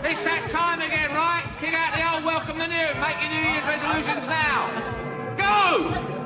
It's that time again, right? Kick out the old, welcome the new. Make your New Year's resolutions now. Go!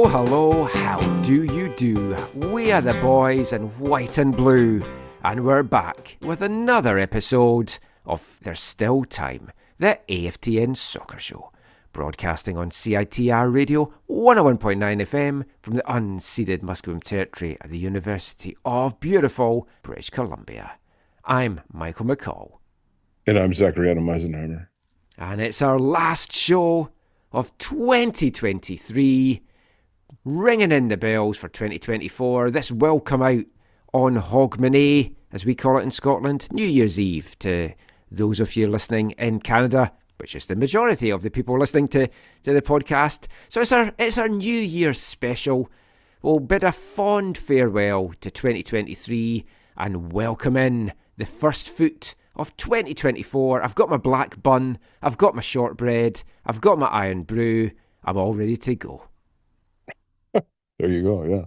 Hello, how do you do? We are the boys in white and blue, and we're back with another episode of There's Still Time, the AFTN Soccer Show, broadcasting on CITR Radio 101.9 FM from the unceded Musqueam Territory at the University of beautiful British Columbia. I'm Michael McCall. And I'm Zachary Adam Eisenheimer. And it's our last show of 2023, ringing in the bells for 2024. This will come out on Hogmanay, as we call it in Scotland, New Year's Eve, to those of you listening in Canada, which is the majority of the people listening to the podcast. So it's our New Year special. We'll bid a fond farewell to 2023 and welcome in the first foot of 2024. I've got my black bun, I've got my shortbread, I've got my iron brew. I'm all ready to go. There you go, yeah.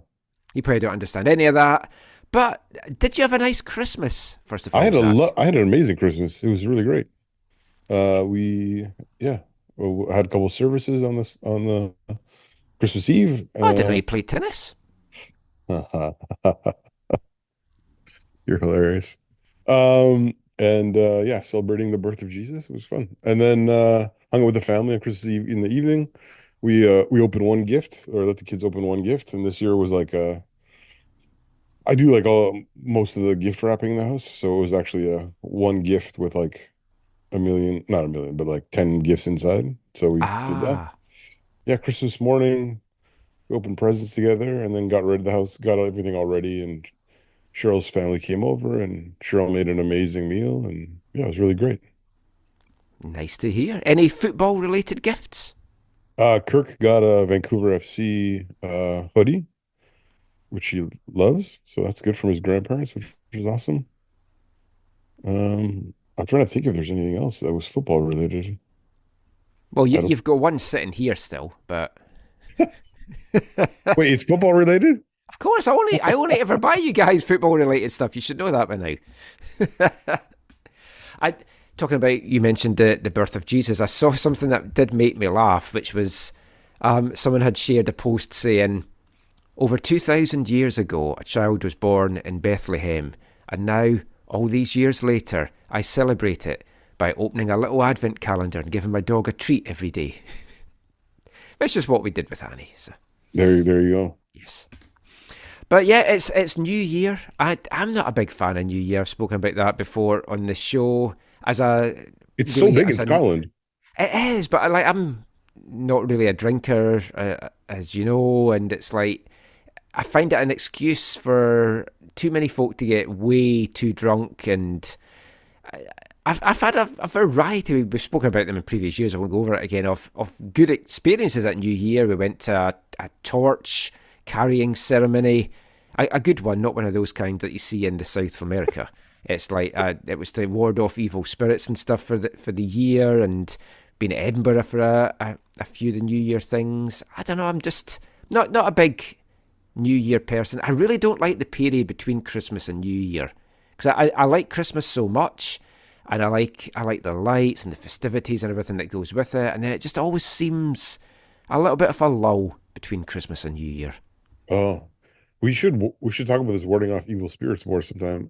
You probably don't understand any of that, but did you have a nice Christmas, first of all? I had an amazing Christmas. It was really great. We had a couple of services on the Christmas Eve. I didn't know you played tennis. You're hilarious. Celebrating the birth of Jesus. It was fun. And then hung out with the family on Christmas Eve in the evening. We opened one gift, or let the kids open one gift, and this year was like I do like most of the gift wrapping in the house, so it was actually one gift with like not a million, but like 10 gifts inside. So we did that. Yeah, Christmas morning, we opened presents together, and then got rid of the house, got everything all ready, and Cheryl's family came over, and Cheryl made an amazing meal, and yeah, it was really great. Nice to hear. Any football-related gifts? Kirk got a Vancouver FC hoodie, which he loves, so that's good from his grandparents, which is awesome. I'm trying to think if there's anything else that was football-related. Well, you've got one sitting here still, but... Wait, it's football-related? Of course, I only ever buy you guys football-related stuff. You should know that by now. Talking about, you mentioned the birth of Jesus. I saw something that did make me laugh, which was someone had shared a post saying, over 2,000 years ago, a child was born in Bethlehem, and now, all these years later, I celebrate it by opening a little advent calendar and giving my dog a treat every day. That's just what we did with Annie. So. There you go. Yes. But yeah, it's New Year. I'm not a big fan of New Year. I've spoken about that before on the show. It's so big in Scotland. It is, but I'm not really a drinker, as you know, and it's like I find it an excuse for too many folk to get way too drunk, and I've had a variety. We've spoken about them in previous years. I won't go over it again. Of good experiences at New Year. We went to a torch carrying ceremony, a good one, not one of those kind that you see in the South of America. It's like it was to ward off evil spirits and stuff for the year, and been at Edinburgh for a few of the New Year things. I don't know. I'm just not a big New Year person. I really don't like the period between Christmas and New Year, because I like Christmas so much, And I like the lights and the festivities and everything that goes with it. And then it just always seems a little bit of a lull between Christmas and New Year. Oh, we should talk about this warding off evil spirits more sometime.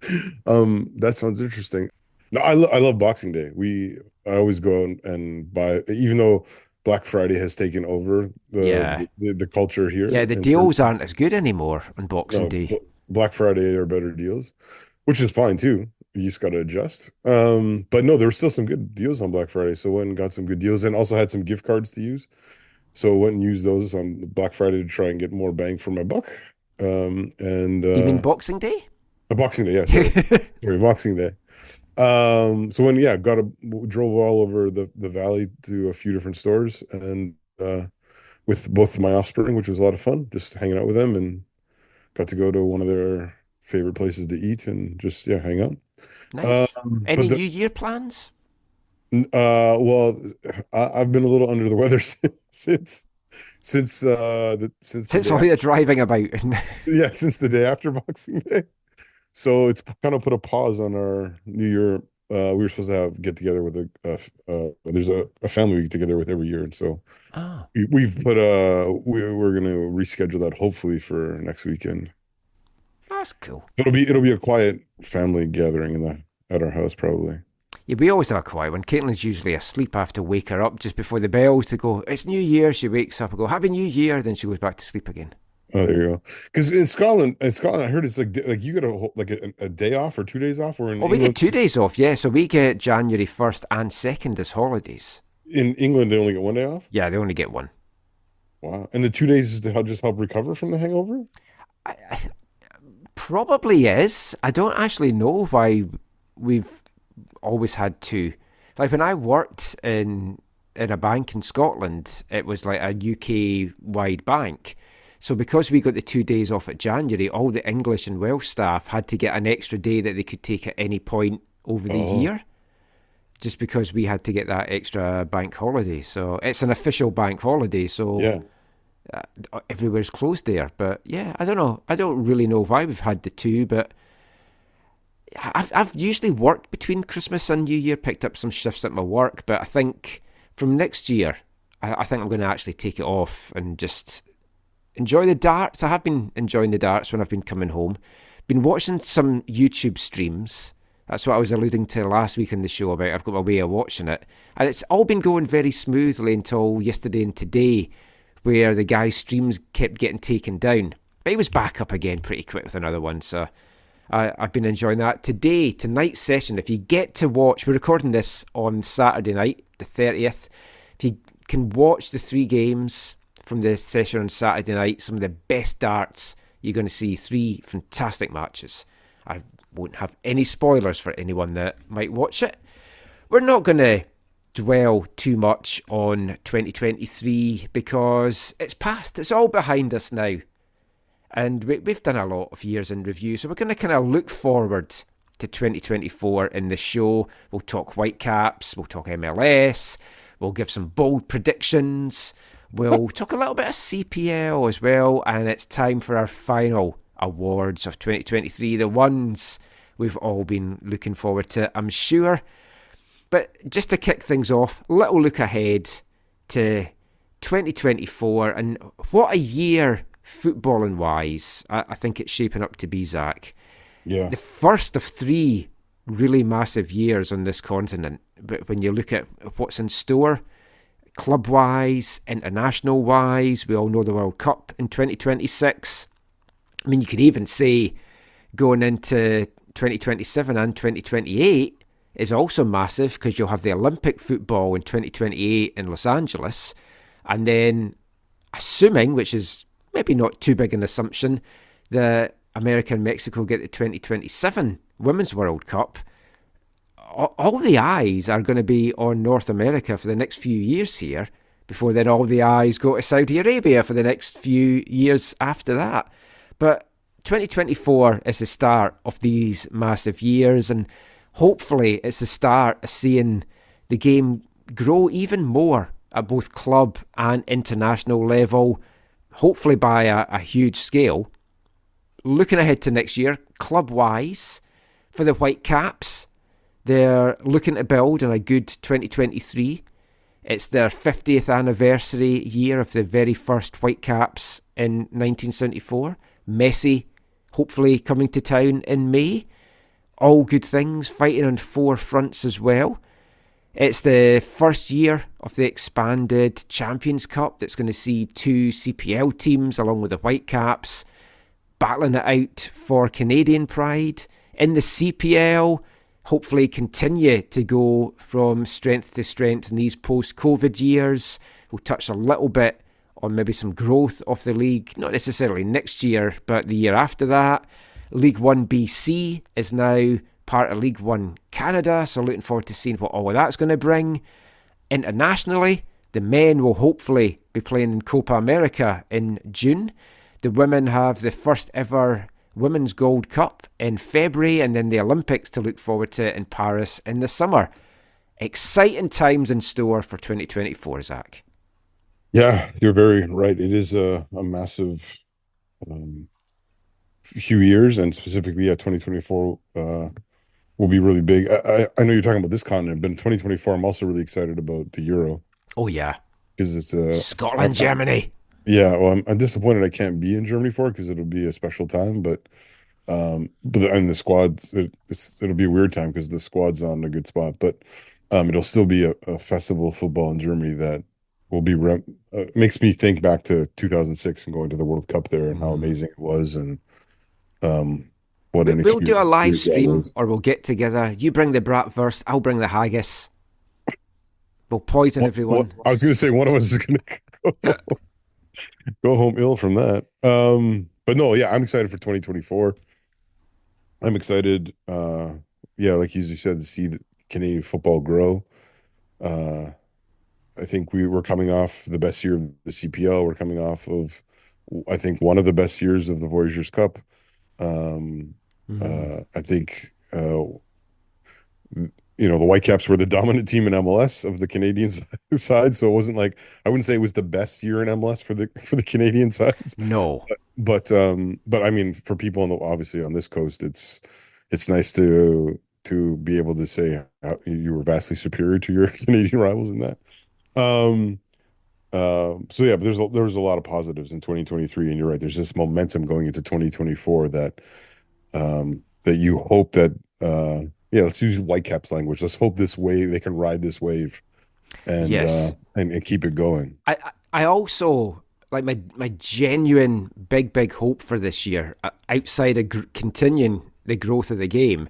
That sounds interesting. No, I love Boxing Day. I always go out and buy, even though Black Friday has taken over Yeah. the culture Yeah, here. the And for, deals aren't as good anymore on Boxing no, Day. Black Friday are better deals, which is fine too. You just got to adjust. But no, there were still some good deals on Black Friday. So went and got some good deals and also had some gift cards to use. So went and used those on Black Friday to try and get more bang for my buck. And Do you mean Boxing Day? Boxing Day, yeah, sorry, Boxing Day. So when yeah, drove all over the valley to a few different stores and with both my offspring, which was a lot of fun, just hanging out with them and got to go to one of their favorite places to eat and just yeah, hang out. Nice. Any But New Year plans? well, I've been a little under the weather since the Since day all after, you're driving about. yeah, since the day after Boxing Day. So it's kind of put a pause on our New Year. We were supposed to have get together with there's a family we get together with every year, and so Ah, we're gonna reschedule that hopefully for next weekend. that's cool. It'll be a quiet family gathering at our house probably. Yeah, we always have a quiet one. Caitlin's usually asleep. I have to wake her up just before the bells to go, it's New Year. She wakes up and go, Happy New Year. Then she goes back to sleep again. Oh, there you go. Because in Scotland, I heard it's like you get a day off or 2 days off. Or in Oh, we get England, 2 days off, yeah. So we get January 1st and 2nd as holidays. they only get 1 day off. Yeah, they only get one. Wow. And the 2 days is to just help recover from the hangover. I probably is. I don't actually know why we've always had two. Like when I worked in a bank in Scotland, it was like a UK wide bank. So because we got the 2 days off at January, all the English and Welsh staff had to get an extra day that they could take at any point over the Oh, year, just because we had to get that extra bank holiday. So it's an official bank holiday. So yeah. everywhere's closed there. But yeah, I don't know. I don't really know why we've had the two, but I've usually worked between Christmas and New Year, picked up some shifts at my work, but I think from next year, I think I'm going to actually take it off and just enjoy the darts. I have been enjoying the darts when I've been coming home. Been watching some YouTube streams. That's what I was alluding to last week in the show about. I've got my way of watching it. And it's all been going very smoothly until yesterday and today, where the guy's streams kept getting taken down. But he was back up again pretty quick with another one, so I've been enjoying that. Tonight's session, if you get to watch, we're recording this on Saturday night, the 30th. If you can watch the 3 games from the session on Saturday night, some of the best darts, you're going to see 3 fantastic matches. I won't have any spoilers for anyone that might watch it. We're not going to dwell too much on 2023 because it's past. It's all behind us now. And we've done a lot of years in review, so we're going to kind of look forward to 2024 in the show. We'll talk Whitecaps, we'll talk MLS, we'll give some bold predictions, we'll talk a little bit of CPL as well, and it's time for our final awards of 2023, the ones we've all been looking forward to, I'm sure. But just to kick things off, little look ahead to 2024, and what a year footballing wise I think it's shaping up to be, Zach. Yeah. The first of 3 really massive years on this continent. But when you look at what's in store, club wise, international wise, we all know the World Cup in 2026. I mean, you could even say going into 2027 and 2028 is also massive because you'll have the Olympic football in 2028 in Los Angeles, and then assuming, which is maybe not too big an assumption, the America and Mexico get the 2027 Women's World Cup. All the eyes are going to be on North America for the next few years here, before then all the eyes go to Saudi Arabia for the next few years after that. But 2024 is the start of these massive years, and hopefully it's the start of seeing the game grow even more at both club and international level, hopefully by a huge scale. Looking ahead to next year, club-wise, for the Whitecaps. They're looking to build on a good 2023. It's their 50th anniversary year of the very first Whitecaps in 1974. Messi, hopefully coming to town in May. All good things, fighting on 4 fronts as well. It's the first year of the expanded Champions Cup that's going to see 2 CPL teams along with the Whitecaps battling it out for Canadian pride. In the CPL, hopefully continue to go from strength to strength in these post-COVID years. We'll touch a little bit on maybe some growth of the league, not necessarily next year, but the year after that. League One BC is now part of League One Canada, so looking forward to seeing what all of that's going to bring. Internationally, the men will hopefully be playing in Copa America in June. The women have the first ever Women's Gold Cup in February, and then the Olympics to look forward to in Paris in the summer. Exciting times in store for 2024, Zach. Yeah, you're very right. It is a massive few years, and specifically, 2024 will be really big. I know you're talking about this continent, but in 2024, I'm also really excited about the Euro. Oh, yeah. Because it's Scotland, Germany. Yeah, well, I'm disappointed I can't be in Germany for it because it'll be a special time, but and the squad, it'll be a weird time because the squad's on a good spot, but it'll still be a festival of football in Germany that will be makes me think back to 2006 and going to the World Cup there and how amazing it was, and what an We'll do a live stream, was. or we'll get together. You bring the bratwurst, I'll bring the haggis. We'll poison everyone. I was going to say one of us is going to go home ill from that. But no, yeah, I'm excited for 2024. I'm excited, like you said, to see the Canadian football grow. I think we're coming off the best year of the CPL. We're coming off of, I think, one of the best years of the Voyageurs Cup. I think, the Whitecaps were the dominant team in MLS of the Canadian side. So it wasn't like, I wouldn't say it was the best year in MLS for the Canadian sides. No. But I mean, for people obviously on this coast, it's nice to be able to say you were vastly superior to your Canadian rivals in that. So yeah, but there was a lot of positives in 2023, and you're right. There's this momentum going into 2024 that you hope that let's use Whitecaps language. Let's hope this wave, they can ride this wave, and yes. and keep it going. I also like my genuine big hope for this year, outside of continuing the growth of the game,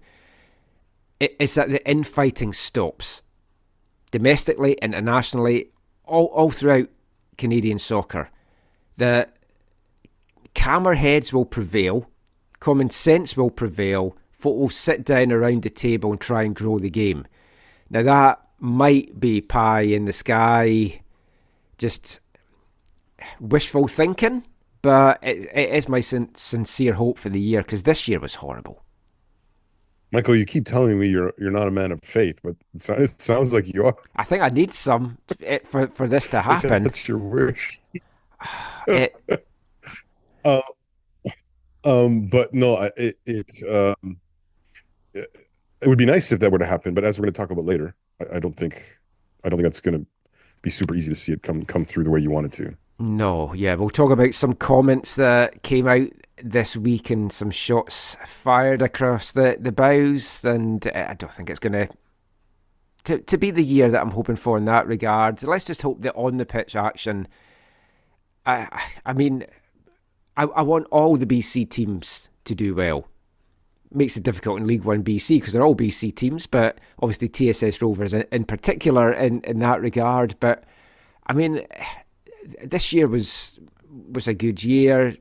is that the infighting stops domestically, internationally, all throughout Canadian soccer. The calmer heads will prevail, common sense will prevail, folk will sit down around the table and try and grow the game. Now that might be pie in the sky, just wishful thinking, but it is my sincere hope for the year, because this year was horrible. Michael, you keep telling me you're not a man of faith, but it sounds like you are. I think I need some for this to happen. That's your wish. But no, it would be nice if that were to happen. But as we're going to talk about later, I don't think that's going to be super easy to see it come through the way you want it to. No, yeah, we'll talk about some comments that came out this week and some shots fired across the bows, and I don't think it's going to be the year that I'm hoping for in that regard. Let's just hope that on the pitch action, I mean, I want all the BC teams to do well. Makes it difficult in League One BC because they're all BC teams, but obviously TSS Rovers in particular in that regard. But I mean, this year was a good year.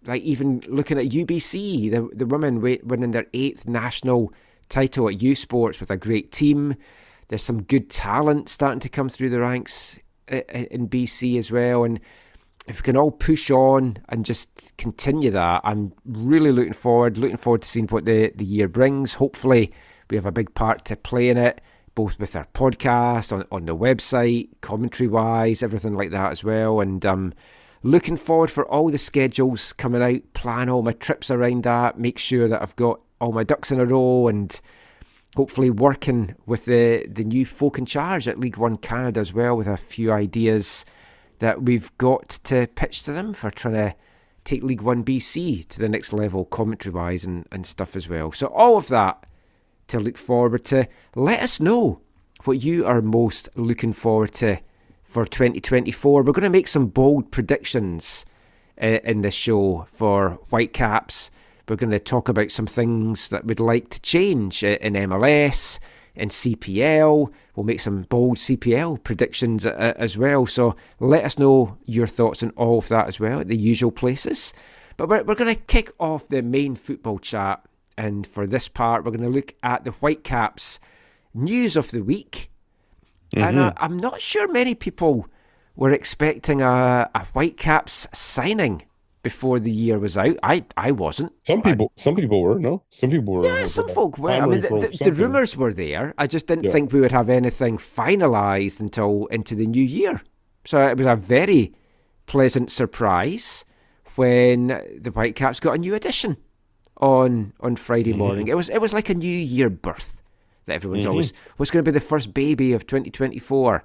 Like, even looking at UBC, the women winning their 8th national title at U Sports with a great team. There's some good talent starting to come through the ranks in BC as well. And if we can all push on and just continue that, I'm really looking forward to seeing what the year brings. Hopefully we have a big part to play in it, both with our podcast, on the website, commentary-wise, everything like that as well. And looking forward for all the schedules coming out, plan all my trips around that, make sure that I've got all my ducks in a row and hopefully working with the new folk in charge at League One Canada as well, with a few ideas that we've got to pitch to them for trying to take League One BC to the next level, commentary-wise and stuff as well. So all of that to look forward to. Let us know what you are most looking forward to for 2024. We're going to make some bold predictions in this show for Whitecaps. We're going to talk about some things that we'd like to change in MLS, in CPL. We'll make some bold CPL predictions as well. So let us know your thoughts on all of that as well at the usual places. But we're going to kick off the main football chat. And for this part, we're going to look at the Whitecaps news of the week. Mm-hmm. And I'm not sure many people were expecting a Whitecaps signing before the year was out. I wasn't. Some people were, no? Some people were. Yeah, some folk were. I mean, the rumours were there. I just didn't think we would have anything finalised until into the new year. So it was a very pleasant surprise when the Whitecaps got a new addition on Friday morning. It was like a new year birth that everyone's always, what's going to be the first baby of 2024?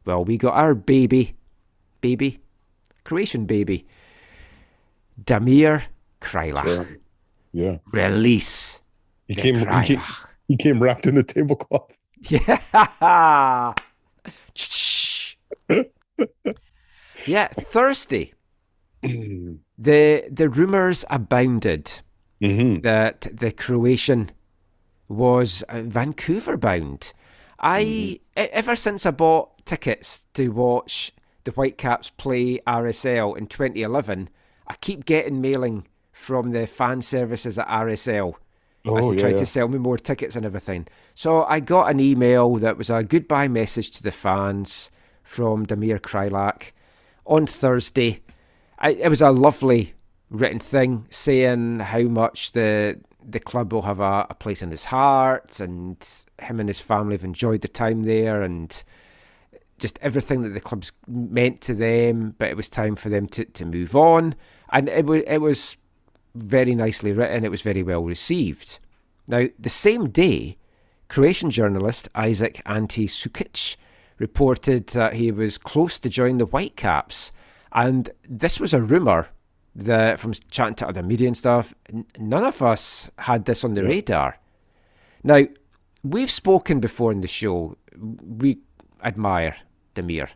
Well, we got our baby, Croatian baby, Damir Kreilach. Sure. Yeah. Release. He came wrapped in a tablecloth. Yeah. Yeah, Thursday. The rumours abounded that the Croatian was Vancouver bound. Ever since I bought tickets to watch the Whitecaps play RSL in 2011, I keep getting mailing from the fan services at RSL as they try to sell me more tickets and everything. So I got an email that was a goodbye message to the fans from Damir Kreilach on Thursday. It was a lovely written thing saying how much the club will have a place in his heart, and him and his family have enjoyed the time there, and just everything that the club's meant to them, but it was time for them to move on. And it was very nicely written. It was very well received. Now, the same day, Croatian journalist Isaac Ante Sukic reported that he was close to join the Whitecaps. And this was a rumour that, from chatting to other media and stuff, none of us had this on the radar. Now, we've spoken before in the show. We admire Damir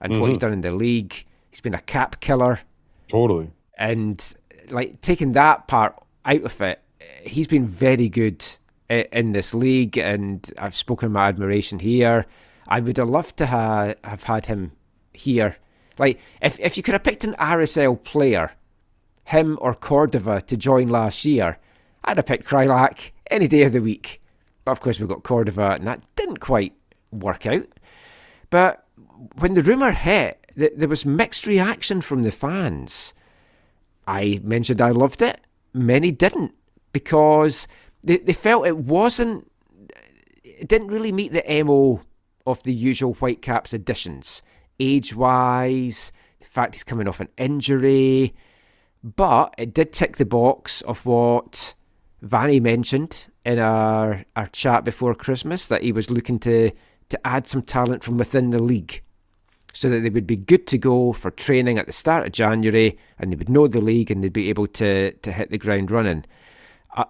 and what he's done in the league. He's been a cap killer. Totally. And like taking that part out of it, he's been very good in this league, and I've spoken my admiration here. I would have loved to have had him here. Like, if you could have picked an RSL player, him or Cordova, to join last year, I'd have picked Kreilach any day of the week. But of course we've got Cordova, and that didn't quite work out. But when the rumour hit, there was mixed reaction from the fans. I mentioned I loved it. Many didn't, because they felt it didn't really meet the MO of the usual Whitecaps additions. Age-wise, the fact he's coming off an injury. But it did tick the box of what Vanny mentioned in our chat before Christmas, that he was looking to add some talent from within the league, so that they would be good to go for training at the start of January, and they would know the league and they'd be able to hit the ground running.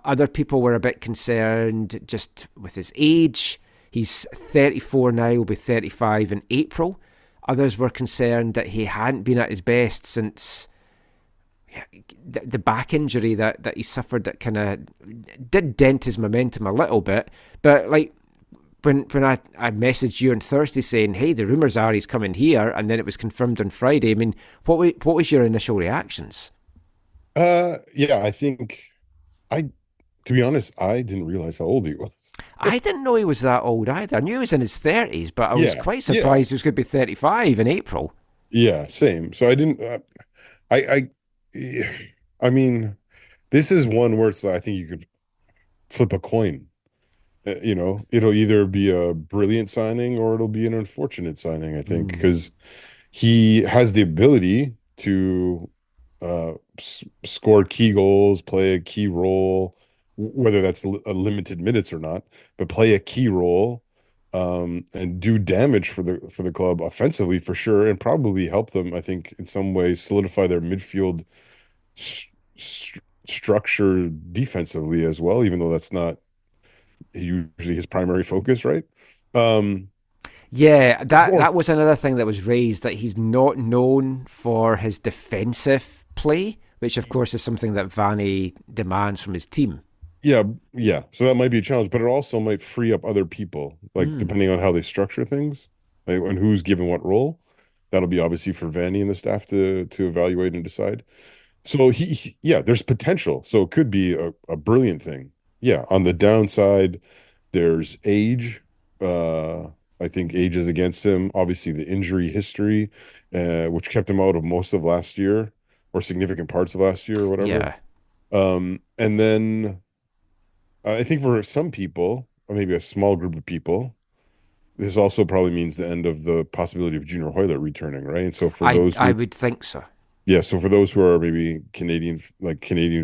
Other people were a bit concerned just with his age. He's 34 now, will be 35 in April. Others were concerned that he hadn't been at his best since the back injury that he suffered, that kind of did dent his momentum a little bit. But like, when I messaged you on Thursday saying, hey, the rumours are he's coming here, and then it was confirmed on Friday, I mean, what was your initial reactions? I think to be honest, I didn't realize how old he was. I didn't know he was that old either. I knew he was in his 30s, but I was quite surprised he was going to be 35 in April. Yeah, same. So I didn't, I mean, this is one where I think you could flip a coin. It'll either be a brilliant signing or it'll be an unfortunate signing, I think, because he has the ability to score key goals, play a key role, whether that's a limited minutes or not, but play a key role, and do damage for the club offensively for sure, and probably help them, I think, in some ways solidify their midfield structure defensively as well, even though that's not usually his primary focus, right? Um, Yeah, that or that was another thing that was raised, that he's not known for his defensive play, which of course is something that Vanny demands from his team. Yeah, yeah. So that might be a challenge, but it also might free up other people, like Mm. depending on how they structure things, like, and who's given what role. That'll be obviously for Vanny and the staff to evaluate and decide. So yeah, there's potential. So it could be a brilliant thing. Yeah. On the downside, there's age. Uh, I think age is against him. Obviously, the injury history, which kept him out of most of last year or significant parts of last year or whatever. Yeah, And then I think for some people, or maybe a small group of people, this also probably means the end of the possibility of Junior Hoylett returning, right? And so for I those I who, would think so. yeah, so for those who are maybe Canadian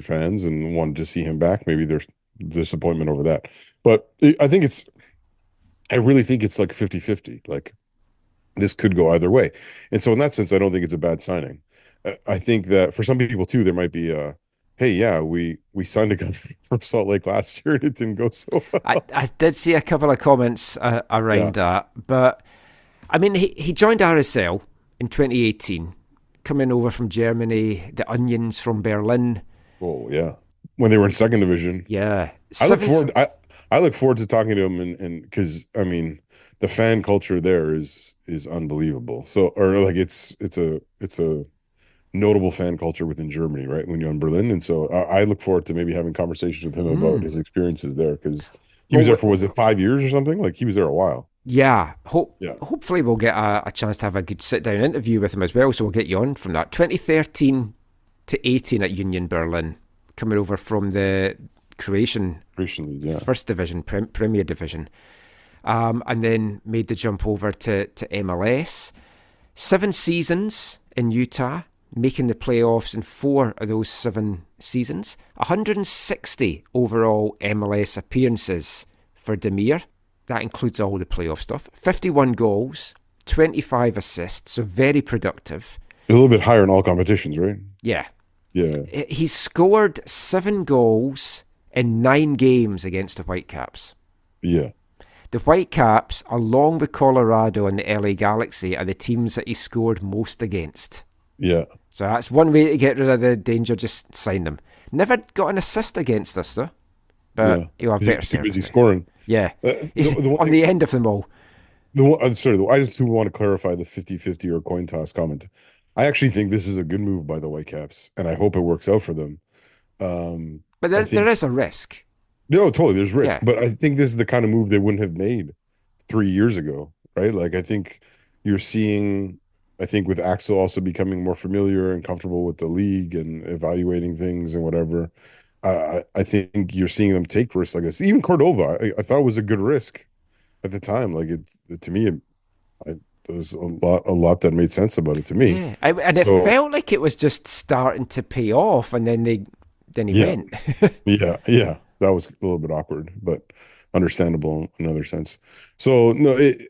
fans and wanted to see him back, maybe there's disappointment over that. But I really think it's like 50-50. Like this could go either way. And so in that sense, I don't think it's a bad signing. I think that for some people too, there might be hey, yeah, we signed a guy from Salt Lake last year and it didn't go so I, well. I did see a couple of comments Yeah. around that, but I mean, he joined RSL in 2018, coming over from Germany, the Onions from Berlin. Oh, yeah. When they were in second division. Yeah, I look seven. forward I look forward to talking to him and because I mean the fan culture there is unbelievable. So or like it's a notable fan culture within Germany, right? When you're in Berlin. And so I look forward to maybe having conversations with him about Mm. his experiences there because he was there Well, for, was it 5 years or something? Like he was there a while. yeah. Yeah. Hopefully, we'll get a chance to have a good sit down interview with him as well. So we'll get you on from that. 2013 to 18 at Union Berlin, coming over from the Croatian Recently, yeah. First Division, Premier Division, and then made the jump over to MLS. 7 seasons in Utah, making the playoffs in 4 of those 7 seasons. 160 overall MLS appearances for Damir. That includes all the playoff stuff. 51 goals, 25 assists, so very productive. A little bit higher in all competitions, right? Yeah. Yeah. He's scored 7 goals in 9 games against the Whitecaps. Yeah. The Whitecaps, along with Colorado and the LA Galaxy, are the teams that he scored most against. Yeah. So that's one way to get rid of the danger, just sign them. Never got an assist against us, though. But Yeah. he'll have better He's too busy service now. scoring. Yeah. He's The one on thing, the end of them all. I just do want to clarify the 50-50 or coin toss comment. I actually think this is a good move by the Whitecaps, and I hope it works out for them. But I there think is a risk. no, totally, there's risk, Yeah. but I think this is the kind of move they wouldn't have made 3 years ago, right? Like I think you're seeing, I think with Axel also becoming more familiar and comfortable with the league and evaluating things and whatever. I think you're seeing them take risks like this. Even Cordova, I thought was a good risk at the time. Like it to me, I, there was a lot that made sense about it to me. Yeah. And it So felt like it was just starting to pay off, and then he yeah, went. yeah, that was a little bit awkward, but understandable in another sense. So no, it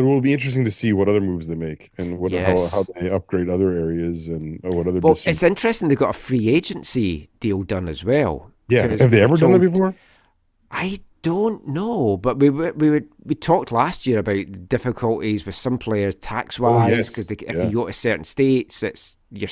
will be interesting to see what other moves they make and how Yes. they upgrade other areas and what other Well, decisions. it's interesting they got a free agency deal done as well. Yeah, Because have they we were ever done that told, before? I don't know, but we talked last year about the difficulties with some players tax Oh wise because yes, if yeah. you go to certain states, it's your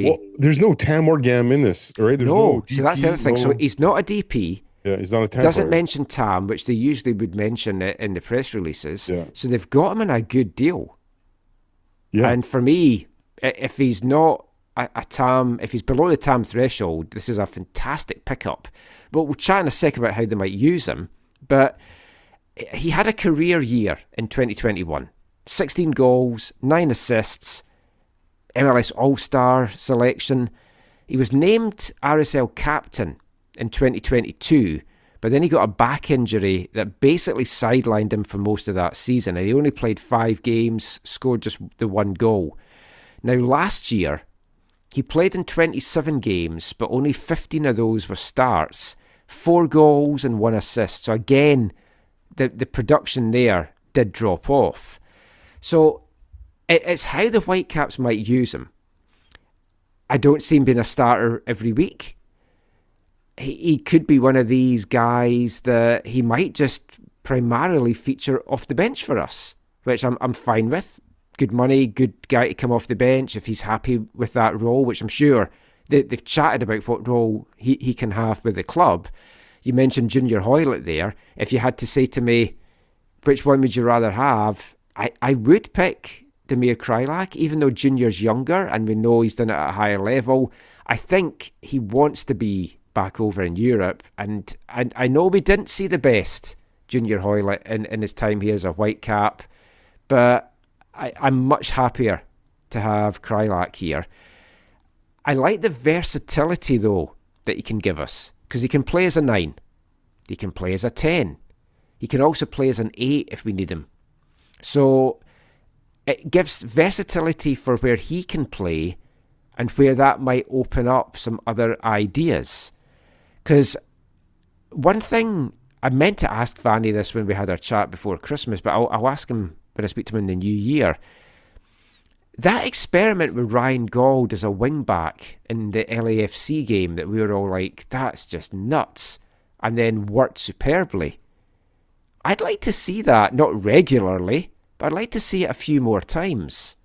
Well, salary. there's no TAM or GAM in this, right? There's no No, so that's the DP, other thing. So no. he's not a DP. Yeah, he's not a TAM Doesn't player. mention TAM, which they usually would mention it in the press releases. Yeah, So they've got him in a good deal. yeah, And for me, if he's not a TAM, if he's below the TAM threshold, this is a fantastic pickup. But we'll chat in a second about how they might use him. But he had a career year in 2021. 16 goals, 9 assists, MLS All-Star selection. He was named RSL captain in 2022, but then he got a back injury that basically sidelined him for most of that season, and he only played 5 games, scored just the 1 goal. Now, last year, He played in 27 games, but only 15 of those were starts. 4 goals and 1 assist. So again, the production there did drop off. So it's how the Whitecaps might use him. I don't see him being a starter every week. He could be one of these guys that he might just primarily feature off the bench for us, which I'm fine with. Good money, good guy to come off the bench if he's happy with that role, which I'm sure they've chatted about what role he can have with the club. You mentioned Junior Hoylett there. If you had to say to me, which one would you rather have? I would pick Damir Kreilach, even though Junior's younger and we know he's done it at a higher level. I think he wants to be back over in Europe, and I know we didn't see the best Junior Hoylett in his time here as a Whitecap, but I'm much happier to have Kreilach here. I like the versatility, though, that he can give us, because he can play as a 9. He can play as a 10. He can also play as an 8 if we need him. So it gives versatility for where he can play and where that might open up some other ideas. Because one thing, I meant to ask Vanny this when we had our chat before Christmas, but I'll ask him when I speak to him in the new year. That experiment with Ryan Gauld as a wing-back in the LAFC game that we were all like, that's just nuts, and then worked superbly. I'd like to see that, not regularly, but I'd like to see it a few more times.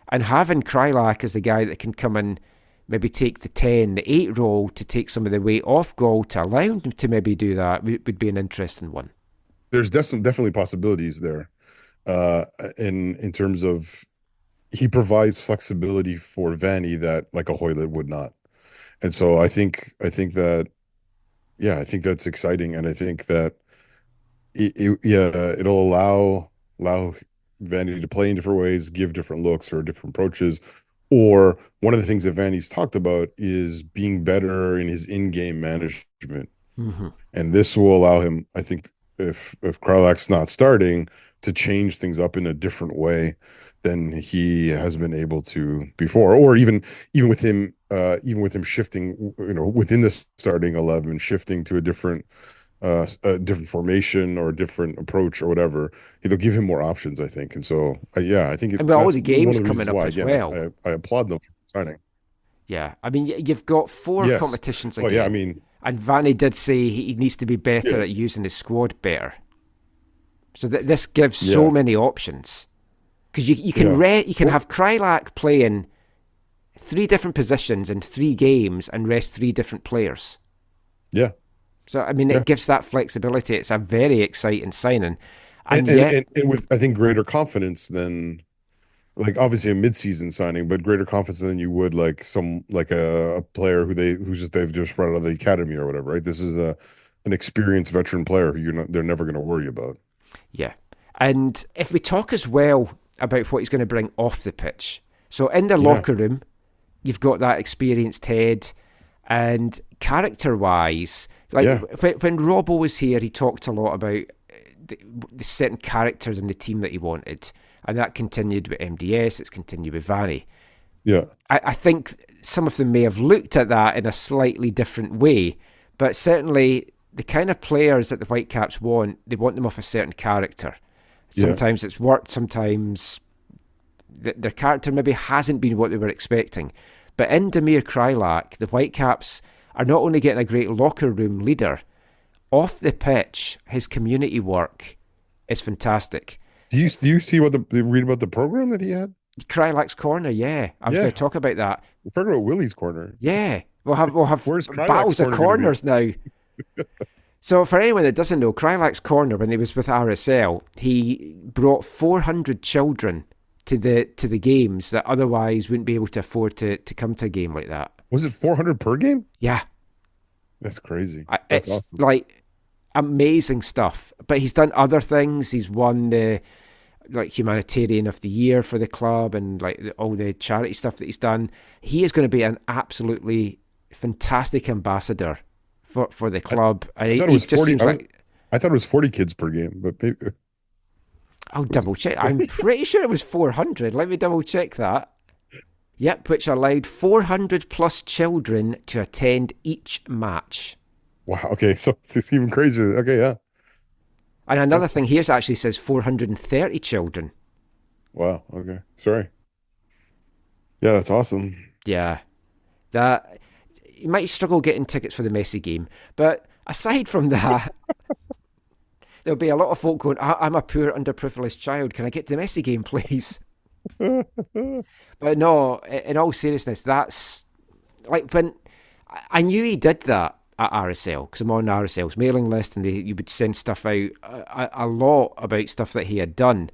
And having Kreilach as the guy that can come and maybe take the 10, the 8 role to take some of the weight off Gauld to allow him to maybe do that would be an interesting one. There's definitely possibilities there. In terms of, he provides flexibility for Vanny that like a Hoylett would not, and so I think that, yeah, I think that's exciting, and I think that it'll allow Vanny to play in different ways, give different looks or different approaches. Or one of the things that Vanny's talked about is being better in his in-game management, and this will allow him, I think, if Kreilach's not starting, to change things up in a different way than he has been able to before, or even with him shifting, within the starting 11, shifting to a different formation or a different approach or whatever. It'll give him more options, I think. And so, I think and with all the games coming up as well, I applaud them for signing. Yeah, I mean, you've got 4 competitions again. Oh, yeah, I mean, and Vanny did say he needs to be better at using his squad better. So this gives so many options, because you can have Kreilach playing 3 different positions in 3 games and rest 3 different players. Yeah. So I mean, it gives that flexibility. It's a very exciting signing, and with, I think, greater confidence than, like, obviously a mid-season signing, but greater confidence than you would like a player they've just brought out of the academy or whatever. Right. This is an experienced veteran player who they're never going to worry about. Yeah. And if we talk as well about what he's going to bring off the pitch. So in the locker room, you've got that experienced head, and character-wise, when Robbo was here, he talked a lot about the certain characters in the team that he wanted, and that continued with MDS, it's continued with Vanny. Yeah. I think some of them may have looked at that in a slightly different way, but certainly the kind of players that the Whitecaps want, they want them off a certain character. Sometimes it's worked, sometimes their character maybe hasn't been what they were expecting. But in Damir Kreilach, the Whitecaps are not only getting a great locker room leader, off the pitch, his community work is fantastic. Do you see read about the program that he had? Kreilach's Corner, yeah. I was going to talk about that. We're talking about Willie's Corner. Yeah. We'll have battles of corners now. So for anyone that doesn't know, Kreilach's Corner, when he was with RSL, he brought 400 children to the games that otherwise wouldn't be able to afford to come to a game like that. Was it 400 per game? Yeah. That's crazy. It's awesome. Like amazing stuff. But he's done other things. He's won the humanitarian of the year for the club, and all the charity stuff that he's done. He is going to be an absolutely fantastic ambassador for the club. I thought it was 40 kids per game, but maybe I'll double check. I'm pretty sure it was 400. Let me double check that. Yep, which allowed 400 plus children to attend each match. Wow. Okay. So it's even crazier. Okay. Yeah. And another thing here actually says 430 children. Wow. Okay. Sorry. Yeah, that's awesome. Yeah. That you might struggle getting tickets for the Messi game. But aside from that, there'll be a lot of folk going, I'm a poor underprivileged child. Can I get to the Messi game, please? But no, in all seriousness, that's like when I knew he did that at RSL, because I'm on RSL's mailing list, and you would send stuff out a lot about stuff that he had done,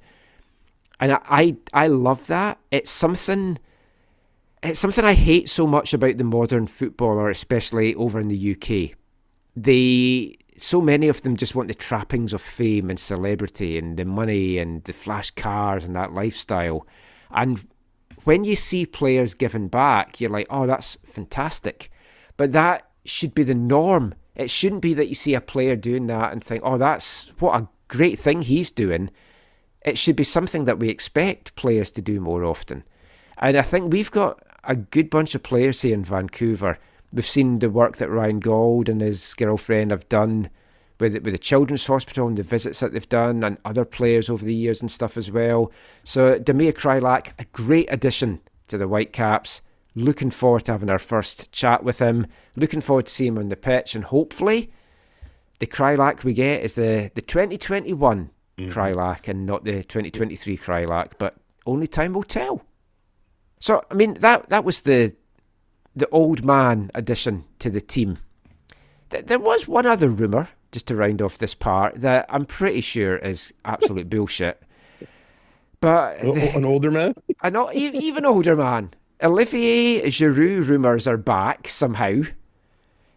and I love that. It's something I hate so much about the modern footballer, especially over in the UK. So many of them just want the trappings of fame and celebrity and the money and the flash cars and that lifestyle. And when you see players giving back, you're like, oh, that's fantastic. But that should be the norm. It shouldn't be that you see a player doing that and think, oh, that's what a great thing he's doing. It should be something that we expect players to do more often. And I think we've got a good bunch of players here in Vancouver. We've seen the work that Ryan Gauld and his girlfriend have done with the Children's Hospital and the visits that they've done, and other players over the years and stuff as well. So Damir Kreilach, a great addition to the Whitecaps. Looking forward to having our first chat with him. Looking forward to seeing him on the pitch, and hopefully the Kreilach we get is the 2021 Kreilach and not the 2023 Kreilach, but only time will tell. So, I mean, that was the old man addition to the team. There was one other rumour, just to round off this part, that I'm pretty sure is absolute bullshit. But An older man? Even older man. Olivier Giroud rumours are back somehow.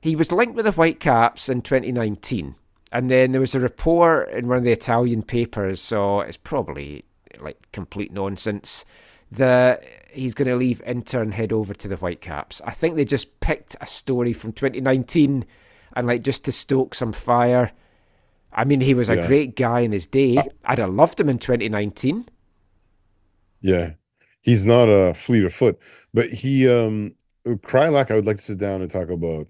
He was linked with the Whitecaps in 2019. And then there was a report in one of the Italian papers, so it's probably like complete nonsense, that he's going to leave Inter and head over to the Whitecaps. I think they just picked a story from 2019 and like just to stoke some fire. I mean, he was a great guy in his day. I'd have loved him in 2019. Yeah. He's not a fleet of foot, but Kreilach, I would like to sit down and talk about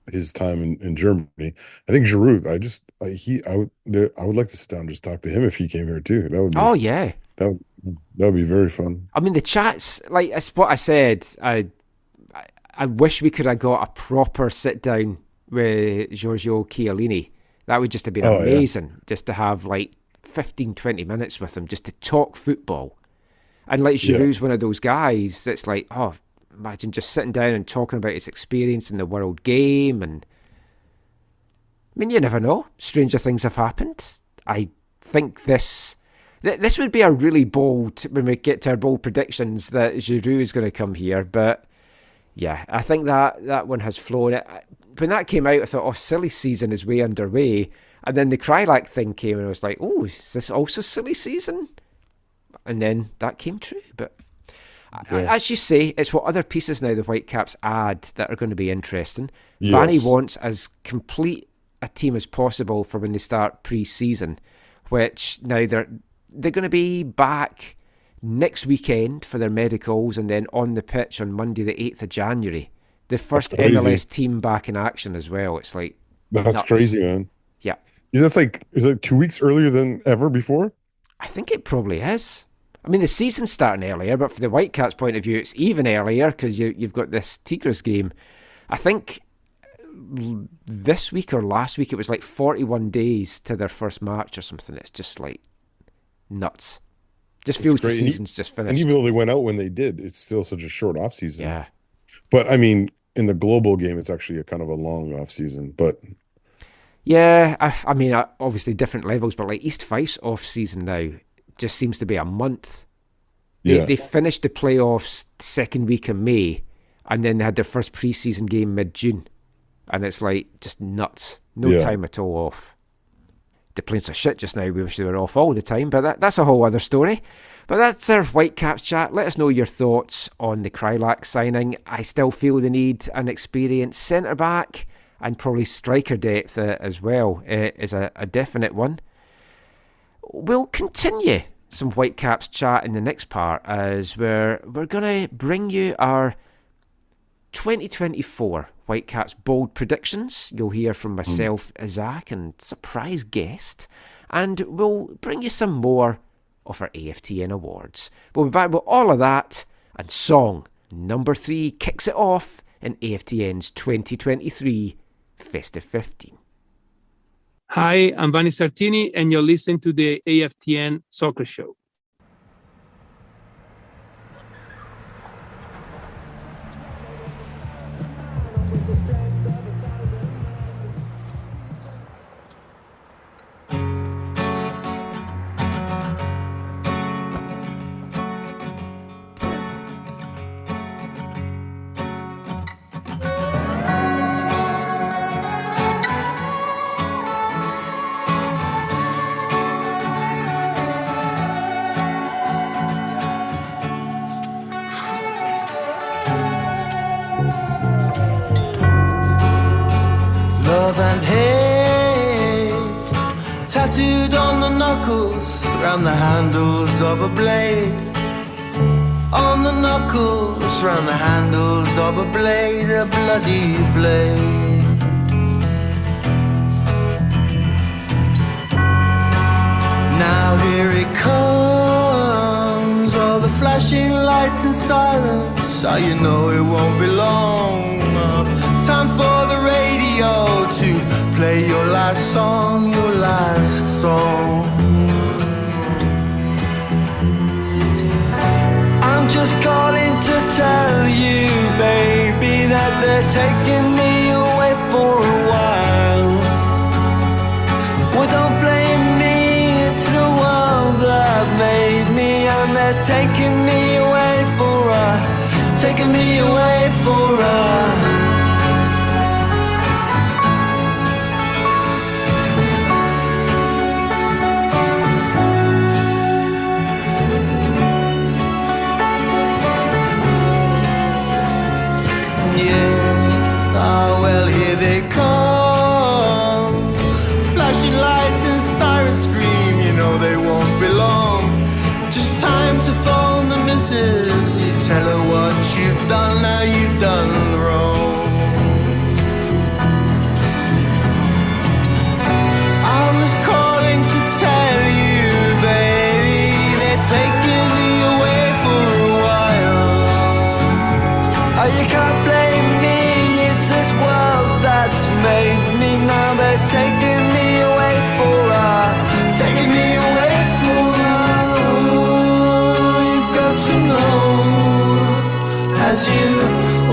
his time in Germany. I think Giroud, I would like to sit down and just talk to him if he came here too. That would be, that would be very fun. I mean, the chats, like it's what I said. I wish we could have got a proper sit down with Giorgio Chiellini. That would just have been amazing, just to have like 15, 20 minutes with him, just to talk football. And like Giroud's one of those guys that's like, oh, imagine just sitting down and talking about his experience in the world game. And I mean, you never know. Stranger things have happened. I think this would be a really bold, when we get to our bold predictions, that Giroud is going to come here. But yeah, I think that one has flown. When that came out, I thought, oh, silly season is way underway. And then the Kreilach thing came and I was like, oh, is this also silly season? And then that came true. But as you say, it's what other pieces now the Whitecaps add that are going to be interesting. Yes. Vanny wants as complete a team as possible for when they start pre-season, which now they're going to be back next weekend for their medicals and then on the pitch on Monday the 8th of January. The first MLS team back in action as well. It's like... That's nuts. Crazy, man. Yeah. Is it 2 weeks earlier than ever before? I think it probably is. I mean, the season's starting earlier, but from the Whitecaps' point of view, it's even earlier because you've got this Tigres game. I think this week or last week it was like 41 days to their first match or something. It's just like nuts. Just feels the season's just finished. And even though they went out when they did, it's still such a short off season. Yeah. But I mean, in the global game, it's actually a kind of a long off season. But yeah, I mean, obviously different levels, but like East Fife off season now just seems to be a month. They finished the playoffs second week of May, and then they had their first pre-season game mid-June, and it's like just nuts. No time at all off. They're playing so shit just now. We wish they were off all the time, but that's a whole other story. But that's our Whitecaps chat. Let us know your thoughts on the Kreilach signing. I still feel the need an experienced centre-back and probably striker depth as well is a definite one. We'll continue some Whitecaps chat in the next part, as we're going to bring you our 2024 Whitecaps bold predictions. You'll hear from myself, Zach, and surprise guest, and we'll bring you some more of our AFTN awards. We'll be back with all of that, and song number 3 kicks it off in AFTN's 2023 Festive 15. Hi, I'm Vanni Sartini, and you're listening to the AFTN Soccer Show. Round the handles of a blade, on the knuckles, round the handles of a blade, a bloody blade. Now here it comes, all the flashing lights and sirens, how you know it won't be long. Time for the radio to play your last song, your last song. I'm just calling to tell you, baby, that they're taking me away for a while. Well, don't blame me, it's the world that made me, and they're taking me away for a, taking me away for a. Well, here they come, flashing lights and sirens scream, you know they won't be long. Just time to phone the missus, you tell her what you've done, now you've done wrong. I was calling to tell you, baby, they're taking me away for a while. Oh, you can't blame me, it's this world that's made me. Now they're taking me away for a, taking me away for a. You've got to know, as you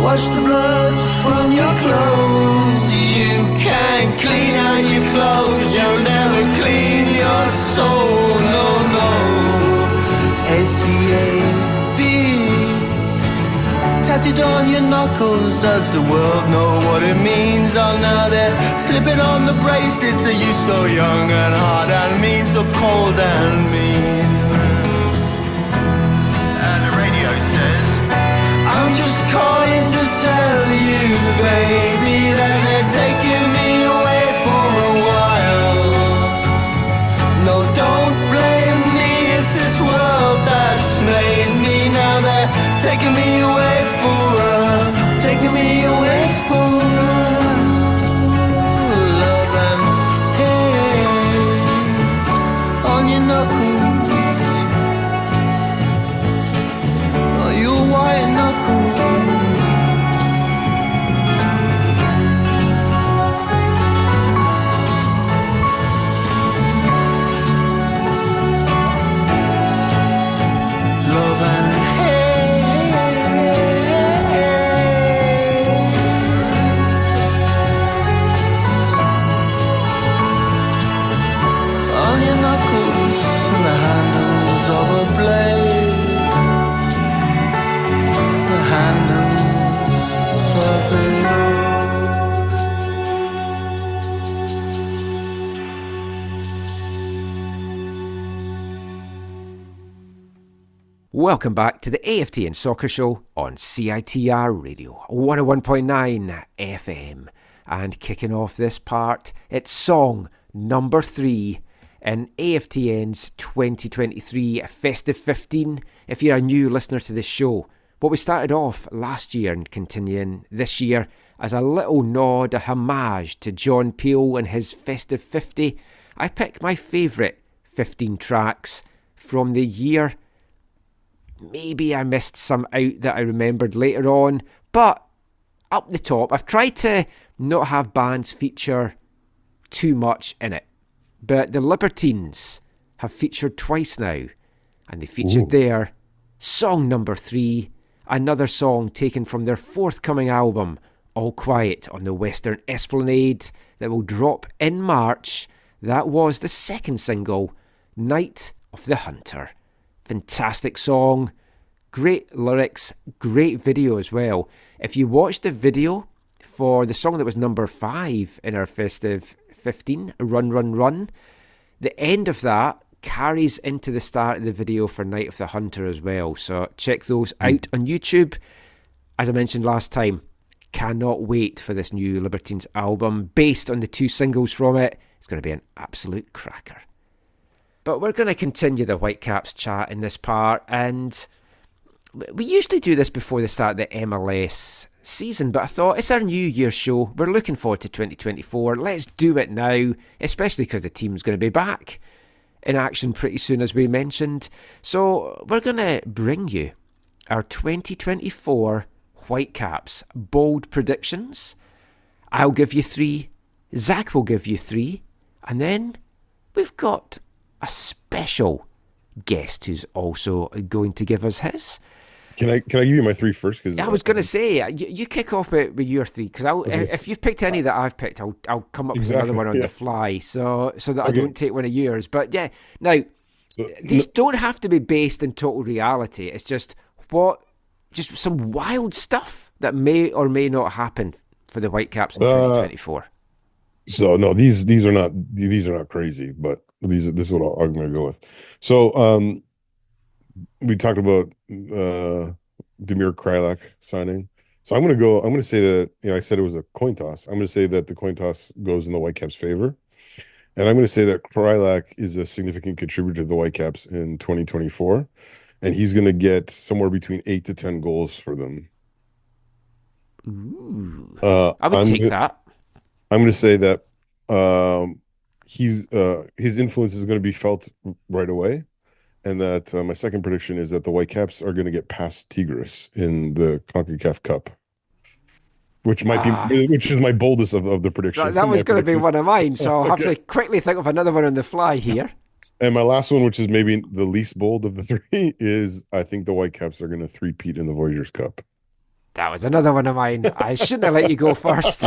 wash the blood from your clothes, you can't clean out your clothes, you'll never clean your soul. No, no. ACAB tattooed on your knuckles, does the world know what it means? Oh, now they're slipping on the bracelets. Are you so young and hard and mean, so cold and mean? And the radio says, I'm just calling to tell you, baby, that they're taking me away for a while. No, don't blame me, it's this world that's made me. Now they're taking me away for a, taking me away for a love and hate on your knuckles, on your white knuckles. Love and of a blade, the handles of it. Welcome back to the AFTN Soccer Show on CITR Radio 101.9 FM. And kicking off this part, it's song number 3 in AFTN's 2023 Festive 15 if you're a new listener to this show. What we started off last year and continuing this year as a little nod, a homage to John Peel and his Festive 50, I pick my favourite 15 tracks from the year. Maybe I missed some out that I remembered later on, but up the top, I've tried to not have bands feature too much in it. But the Libertines have featured twice now, and they featured their song number 3, another song taken from their forthcoming album, All Quiet on the Western Esplanade, that will drop in March. That was the second single, Night of the Hunter. Fantastic song, great lyrics, great video as well. If you watch the video for the song that was number 5 in our Festive 15, Run Run Run, the end of that carries into the start of the video for Night of the Hunter as well. So check those out on YouTube. As I mentioned last time, cannot wait for this new Libertines album based on the 2 singles from it. It's going to be an absolute cracker. But we're going to continue the Whitecaps chat in this part, and we usually do this before the start of the MLS season, but I thought it's our New Year's show. We're looking forward to 2024. Let's do it now, especially because the team's going to be back in action pretty soon, as we mentioned. So we're going to bring you our 2024 Whitecaps bold predictions. I'll give you 3. Zach will give you 3. And then we've got a special guest who's also going to give us his. Can I give you my 3 first? Because I was going to say, you kick off with your 3, because if you've picked any that I've picked, I'll come up with another one on the fly, so that I don't take one of yours. But yeah, now, these don't have to be based in total reality. It's just some wild stuff that may or may not happen for the Whitecaps in 2024. So no, these are not crazy, but this is what I'm going to go with. So we talked about Damir Kreilach signing. So I'm going to say that, I said it was a coin toss. I'm going to say that the coin toss goes in the Whitecaps' favor. And I'm going to say that Kreilach is a significant contributor to the Whitecaps in 2024. And he's going to get somewhere between 8 to 10 goals for them. Ooh. I would take that. I'm going to say that his influence is going to be felt right away. And that my second prediction is that the Whitecaps are going to get past Tigres in the CONCACAF Cup, which is my boldest of the predictions. That was going to be one of mine, so I'll have to quickly think of another one on the fly here. And my last one, which is maybe the least bold of the 3, is I think the Whitecaps are going to three-peat in the Voyageurs Cup. That was another one of mine. I shouldn't have let you go first.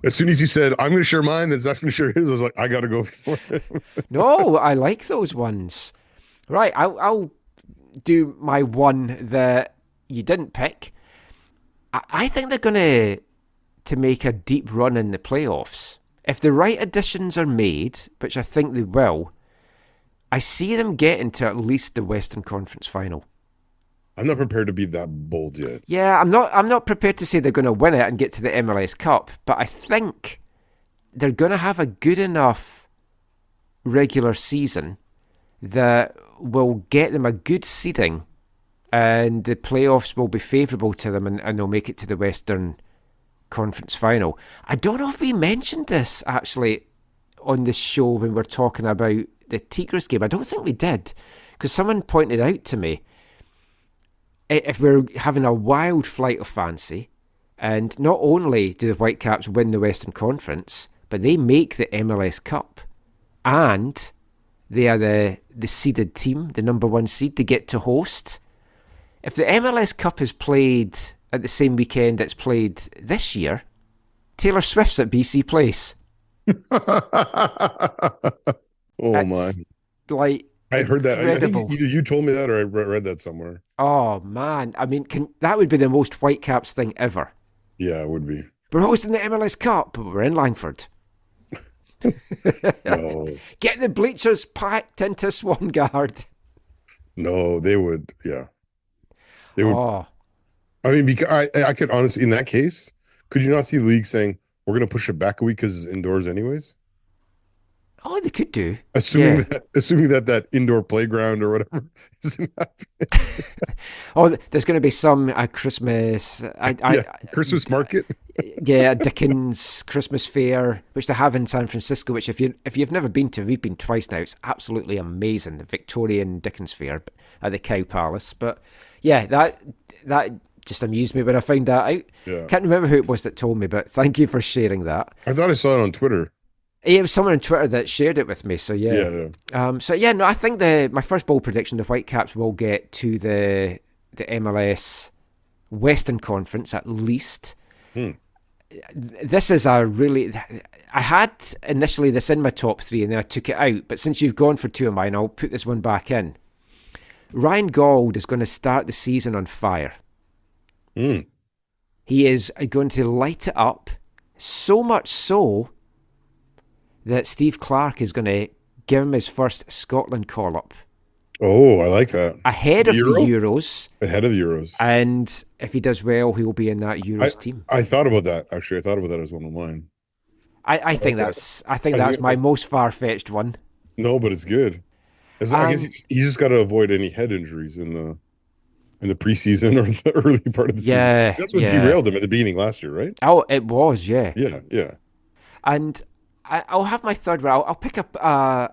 As soon as you said, I'm going to share mine, and Zach's going to share his, I was like, I got to go before him. No, I like those ones. Right, I'll do my one that you didn't pick. I think they're going to make a deep run in the playoffs. If the right additions are made, which I think they will, I see them getting to at least the Western Conference final. I'm not prepared to be that bold yet. Yeah, I'm not prepared to say they're going to win it and get to the MLS Cup, but I think they're going to have a good enough regular season that will get them a good seeding, and the playoffs will be favourable to them, and they'll make it to the Western Conference final. I don't know if we mentioned this actually on the show when we're talking about the Tigres game. I don't think we did, because someone pointed out to me, if we're having a wild flight of fancy, and not only do the Whitecaps win the Western Conference, but they make the MLS Cup, and they are the seeded team, the number 1 seed, to get to host. If the MLS Cup is played at the same weekend it's played this year, Taylor Swift's at BC Place. My! Like, I heard that. incredible. I think either you told me that or I read that somewhere. Oh man, I mean, that would be the most Whitecaps thing ever. Yeah, it would be. We're hosting the MLS Cup, but we're in Langford. No. Get the bleachers packed into Swangard. No, they would. Yeah, they would. Oh. I mean, because I could honestly, in that case, could you not see the league saying we're going to push it back a week because it's indoors anyways? Oh, they could do. Assuming Yeah. that indoor playground or whatever isn't happening. Oh, there's going to be some Christmas. Yeah, Christmas market. Yeah, Dickens Christmas fair, which they have in San Francisco. Which, if you've never been to, we've been twice now. It's absolutely amazing. The Victorian Dickens fair at the Cow Palace. But yeah, that just amused me when I found that out. Yeah. Can't remember who it was that told me, but thank you for sharing that. I thought I saw it on Twitter. It was someone on Twitter that shared it with me. So Yeah. no, I think my first bold prediction: the Whitecaps will get to the MLS Western Conference at least. This is I had initially this in my top 3 and then I took it out, but since you've gone for 2 of mine, I'll put this one back in. Ryan Gauld is going to start the season on fire. He is going to light it up, so much so that Steve Clark is going to give him his first Scotland call-up. Oh, I like that. Ahead of the Euros. Ahead of the Euros. And if he does well, he will be in that Euros team. I thought about that, actually. I thought about that as one of mine. I think that's my most far-fetched one. No, but it's good. I guess he's just got to avoid any head injuries in the preseason or the early part of the season. That's what derailed him at the beginning last year, right? Oh, it was, yeah. Yeah. And I'll have my third one. I'll pick up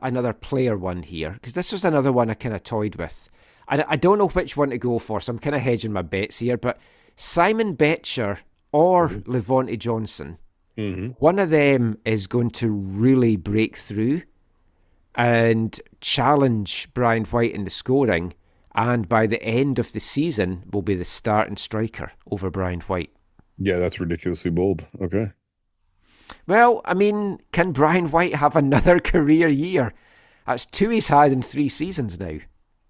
another player one here, because this was another one I kind of toyed with. I don't know which one to go for, so I'm kind of hedging my bets here. But Simon Betcher or Levante Johnson, one of them is going to really break through and challenge Brian White in the scoring, and by the end of the season will be the starting striker over Brian White. Yeah, that's ridiculously bold. Okay. Well, I mean, can Brian White have another career year? That's 2 he's had in 3 seasons now.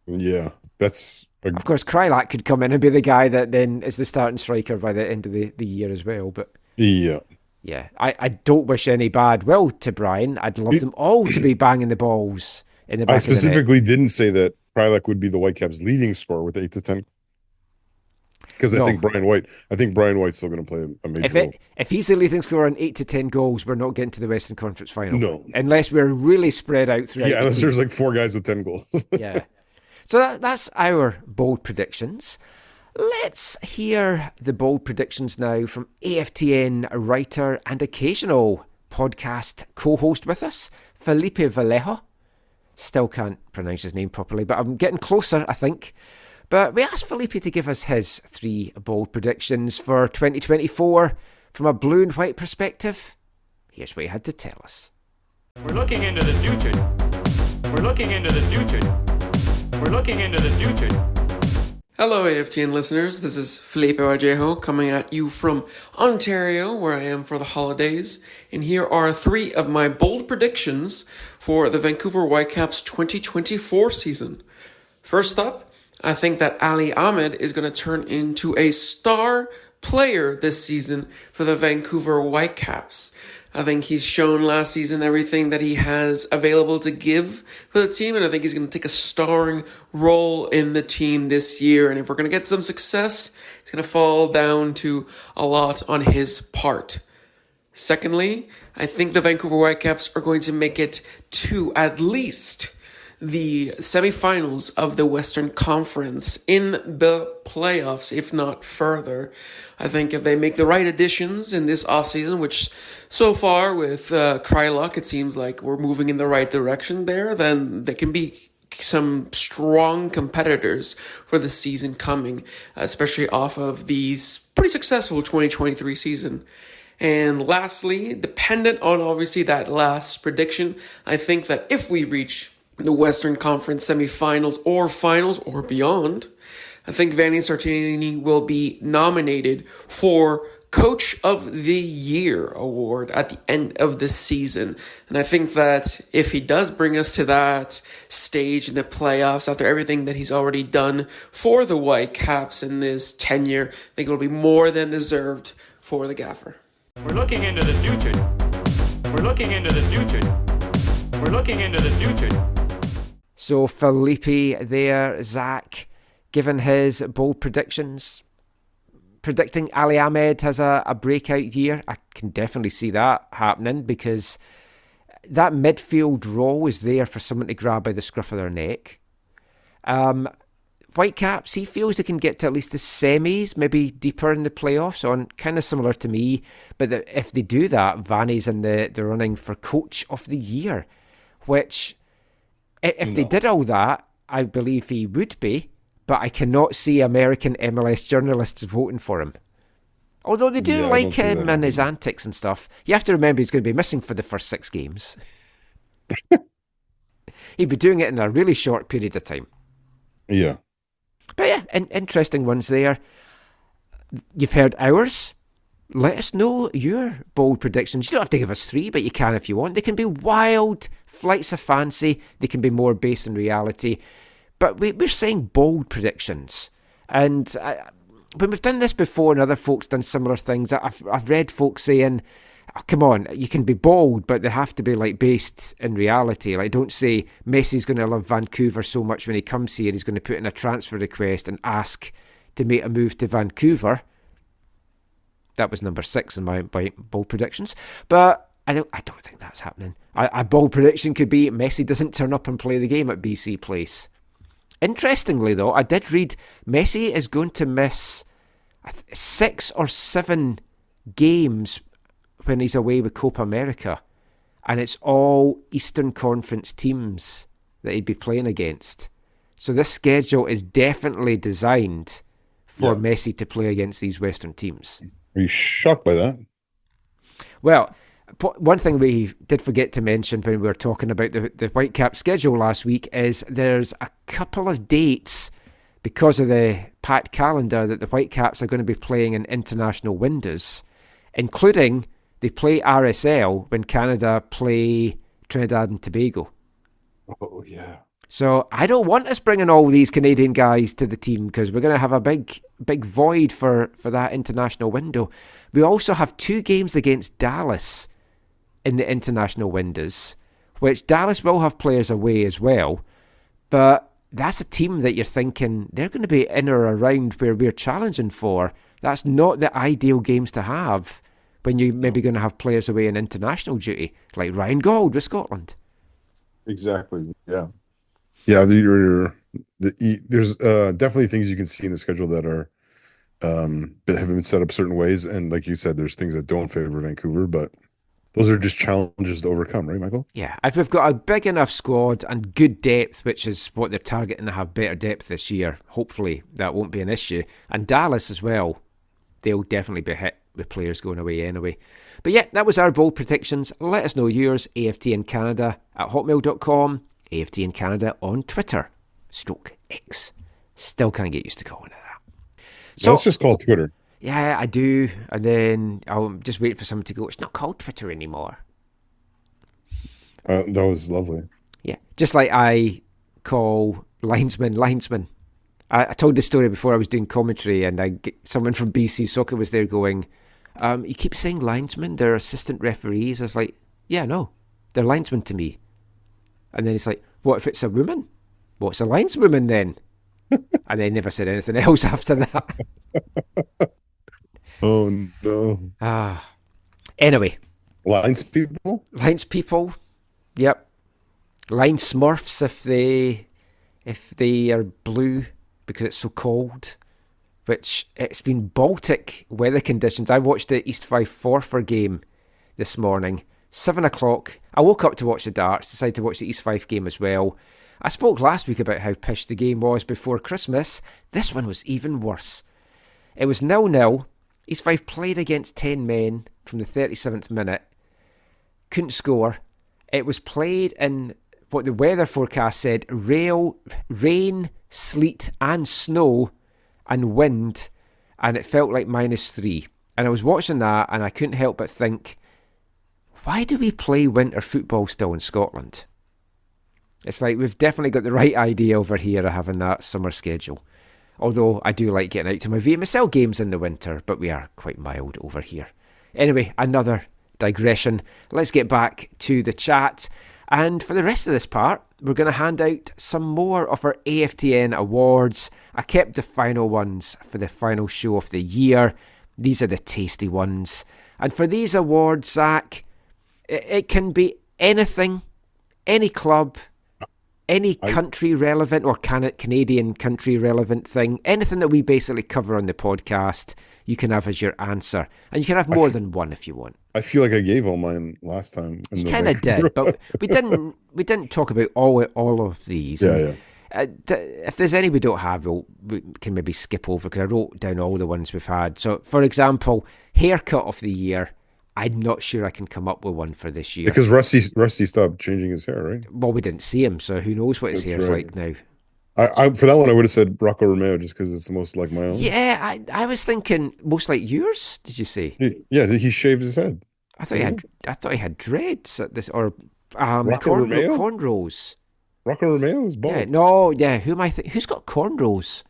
Yeah, that's... Of course, Kreilach could come in and be the guy that then is the starting striker by the end of the year as well. But yeah, I don't wish any bad will to Brian. I'd love them all to be banging the balls in the back of the net. I specifically didn't say that Kreilach would be the Whitecaps' leading scorer with 8 to 10. Because I think Brian White's still going to play a major role. If he's the leading scorer on 8 to 10 goals, we're not getting to the Western Conference final. No. Unless we're really spread out throughout. Yeah, unless there's like 4 guys with 10 goals. Yeah. So that's our bold predictions. Let's hear the bold predictions now from AFTN writer and occasional podcast co-host with us, Felipe Vallejo. Still can't pronounce his name properly, but I'm getting closer, I think. But we asked Felipe to give us his 3 bold predictions for 2024 from a blue and white perspective. Here's what he had to tell us. We're looking into the future. We're looking into the future. We're looking into the future. Hello, AFTN listeners. This is Felipe Vallejo coming at you from Ontario, where I am for the holidays. And here are 3 of my bold predictions for the Vancouver Whitecaps 2024 season. First up, I think that Ali Ahmed is going to turn into a star player this season for the Vancouver Whitecaps. I think he's shown last season everything that he has available to give for the team, and I think he's going to take a starring role in the team this year. And if we're going to get some success, it's going to fall down to a lot on his part. Secondly, I think the Vancouver Whitecaps are going to make it to at least the semifinals of the Western Conference in the playoffs, if not further. I think if they make the right additions in this offseason, which so far with Kreilach, it seems like we're moving in the right direction there, then they can be some strong competitors for the season coming, especially off of these pretty successful 2023 season. And lastly, dependent on obviously that last prediction, I think that if we reach the Western Conference semifinals or finals or beyond, I think Vanni Sartini will be nominated for Coach of the Year award at the end of the season. And I think that if he does bring us to that stage in the playoffs after everything that he's already done for the Whitecaps in this tenure, I think it'll be more than deserved for the gaffer. We're looking into the future. We're looking into the future. We're looking into the future. So Felipe there, Zach, given his bold predictions, predicting Ali Ahmed has a breakout year. I can definitely see that happening because that midfield role is there for someone to grab by the scruff of their neck. Whitecaps, he feels they can get to at least the semis, maybe deeper in the playoffs, on kind of similar to me. But if they do that, Vanny's in the running for Coach of the Year, which, if they did all that, I believe he would be, but I cannot see American MLS journalists voting for him. Although they do like him and his antics and stuff. You have to remember he's going to be missing for the first 6 games. He'd be doing it in a really short period of time. Yeah. But yeah, interesting ones there. You've heard ours. Let us know your bold predictions. You don't have to give us 3, but you can if you want. They can be wild flights of fancy. They can be more based in reality. But we're saying bold predictions. And when we've done this before and other folks done similar things, I've read folks saying, oh, come on, you can be bold, but they have to be like based in reality. Like, don't say Messi's going to love Vancouver so much when he comes here, he's going to put in a transfer request and ask to make a move to Vancouver. That was number 6 in my bold predictions. But I don't think that's happening. A bold prediction could be Messi doesn't turn up and play the game at BC Place. Interestingly, though, I did read Messi is going to miss 6 or 7 games when he's away with Copa America. And it's all Eastern Conference teams that he'd be playing against. So this schedule is definitely designed for Messi to play against these Western teams. Are you shocked by that? Well, one thing we did forget to mention when we were talking about the Whitecaps schedule last week is there's a couple of dates because of the packed calendar that the Whitecaps are going to be playing in international windows, including they play RSL when Canada play Trinidad and Tobago. Oh, yeah. So I don't want us bringing all these Canadian guys to the team because we're going to have a big void for that international window. We also have 2 games against Dallas in the international windows, which Dallas will have players away as well. But that's a team that you're thinking they're going to be in or around where we're challenging for. That's not the ideal games to have when you're maybe going to have players away in international duty, like Ryan Gauld with Scotland. Exactly, yeah. Yeah, there's definitely things you can see in the schedule that are that have been set up certain ways, and like you said, there's things that don't favor Vancouver, but those are just challenges to overcome, right, Michael? Yeah, if we've got a big enough squad and good depth, which is what they're targeting to have better depth this year, hopefully that won't be an issue. And Dallas as well, they'll definitely be hit with players going away anyway. But yeah, that was our bold predictions. Let us know yours, AFTN Canada at hotmail.com. AFTN Canada on Twitter, /X. Still can't get used to calling it that. So let's just call it Twitter. Yeah, I do. And then I'll just wait for someone to go, it's not called Twitter anymore. That was lovely. Yeah, just like I call linesman. I told this story before I was doing commentary, and someone from BC Soccer was there going, you keep saying linesmen, they're assistant referees. I was like, yeah, no, they're linesmen to me. And then he's like, what if it's a woman? What's a lineswoman then? And they never said anything else after that. Oh, no. Anyway. Lines people? Yep. Line smurfs if they are blue because it's so cold. Which, it's been Baltic weather conditions. I watched the East Fife Forfar game this morning. 7 o'clock. I woke up to watch the darts, decided to watch the East Fife game as well. I spoke last week about how pish the game was before Christmas. This one was even worse. It was 0-0. East Fife played against 10 men from the 37th minute. Couldn't score. It was played in what the weather forecast said, rain, sleet and snow and wind. And it felt like -3. And I was watching that and I couldn't help but think, why do we play winter football still in Scotland? It's like we've definitely got the right idea over here of having that summer schedule. Although I do like getting out to my VMSL games in the winter, but we are quite mild over here. Anyway, another digression. Let's get back to the chat. And for the rest of this part, we're going to hand out some more of our AFTN awards. I kept the final ones for the final show of the year. These are the tasty ones. And for these awards, Zach, it can be anything, any club, any country relevant or Canadian country relevant thing, anything that we basically cover on the podcast, you can have as your answer. And you can have more than one if you want. I feel like I gave all mine last time. You kind of did, but we didn't talk about all of these. Yeah. If there's any we don't have, we can maybe skip over, because I wrote down all the ones we've had. So, for example, haircut of the year. I'm not sure I can come up with one for this year. Because Rusty stopped changing his hair, right? Well, we didn't see him, so who knows what his hair's like now. I for that one, I would have said Rocco Romeo, just because it's the most like my own. Yeah, I was thinking most like yours. Did you say? He shaved his head. I thought he had dreads at this, or cornrows. Rocco Romeo is bald. Who am I? Who's got cornrows?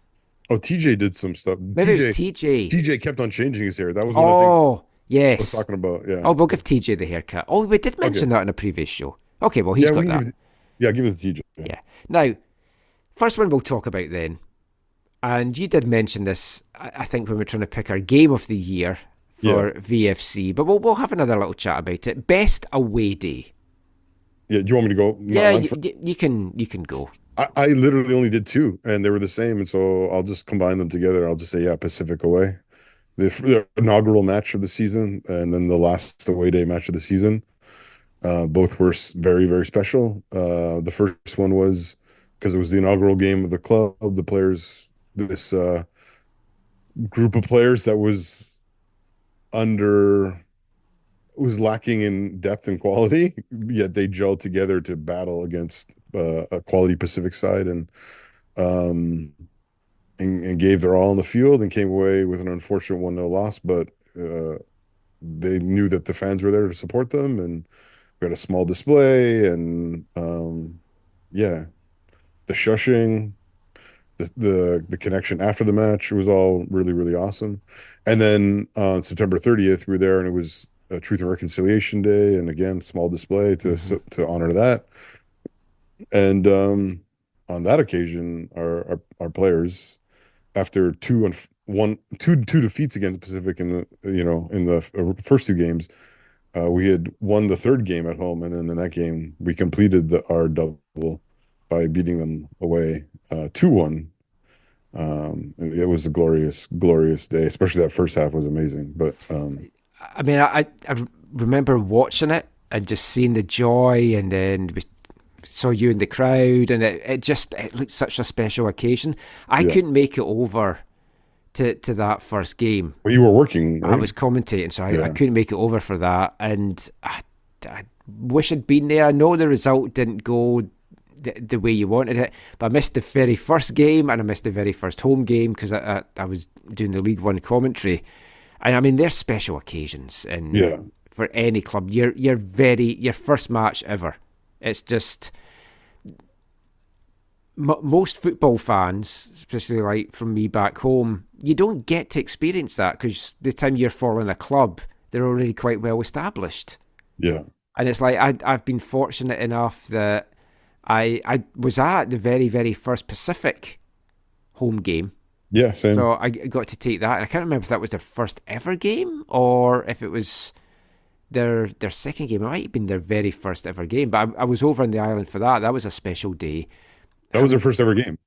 Oh, TJ did some stuff. Maybe it was TJ. TJ kept on changing his hair. That was one of the things yes. I was talking about. Yeah. Oh, we'll give TJ the haircut. Oh, we did mention that in a previous show. Okay, well, he's got that. Give it to TJ. Yeah. Now, first one we'll talk about then, and you did mention this, I think, when we were trying to pick our game of the year for VFC, but we'll have another little chat about it. Best away day. Yeah, do you want me to go? You can go. I literally only did two, and they were the same, and so I'll just combine them together. I'll just say, Pacific away. The inaugural match of the season, and then the last away day match of the season. Both were very, very special. The first one was because it was the inaugural game of the club. The players, this group of players that was lacking in depth and quality, yet they gelled together to battle against a quality Pacific side, and gave their all on the field and came away with an unfortunate 1-0 loss. But they knew that the fans were there to support them, and we had a small display, and the shushing, the connection after the match, it was all really, really awesome. And then on September 30th, we were there, and it was Truth and Reconciliation Day, and again, small display to honor that. And on that occasion, our players, after two defeats against Pacific in the first two games, we had won the third game at home, and then in that game we completed our double by beating them away 2-1. And it was a glorious day, especially that first half was amazing. But I mean, I remember watching it and just seeing the joy, and then we saw you in the crowd, and it looked such a special occasion. I couldn't make it over to that first game. Well, you were working, right? I was commentating, so I couldn't make it over for that, and I wish I'd been there. I know the result didn't go the way you wanted it, but I missed the very first game, and I missed the very first home game because I was doing the League One commentary. And I mean, they're special occasions, and for any club, your first match ever. It's just most football fans, especially like from me back home, you don't get to experience that because the time you're following a club, they're already quite well established. Yeah, and it's like I've been fortunate enough that I was at the very, very first Pacific home game. Yeah, same. So I got to take that, and I can't remember if that was their first ever game or if it was their second game. It might have been their very first ever game, but I was over on the island for that. That was a special day. That was their first ever game.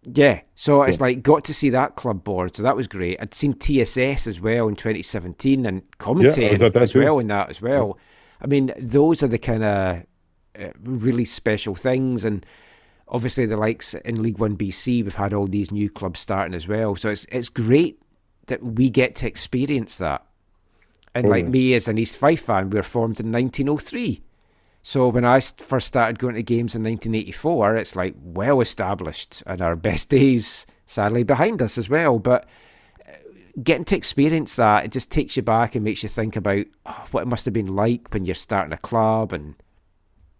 Yeah, so it's like got to see that club board, so that was great. I'd seen TSS as well in 2017 and commentating as well in that as well. Yeah. I mean, those are the kind of really special things, and obviously the likes in League One BC, we've had all these new clubs starting as well. So it's great that we get to experience that. And like me as an East Fife fan, we were formed in 1903. So when I first started going to games in 1984, it's like well established, and our best days sadly behind us as well. But getting to experience that, it just takes you back and makes you think about what it must have been like when you're starting a club. And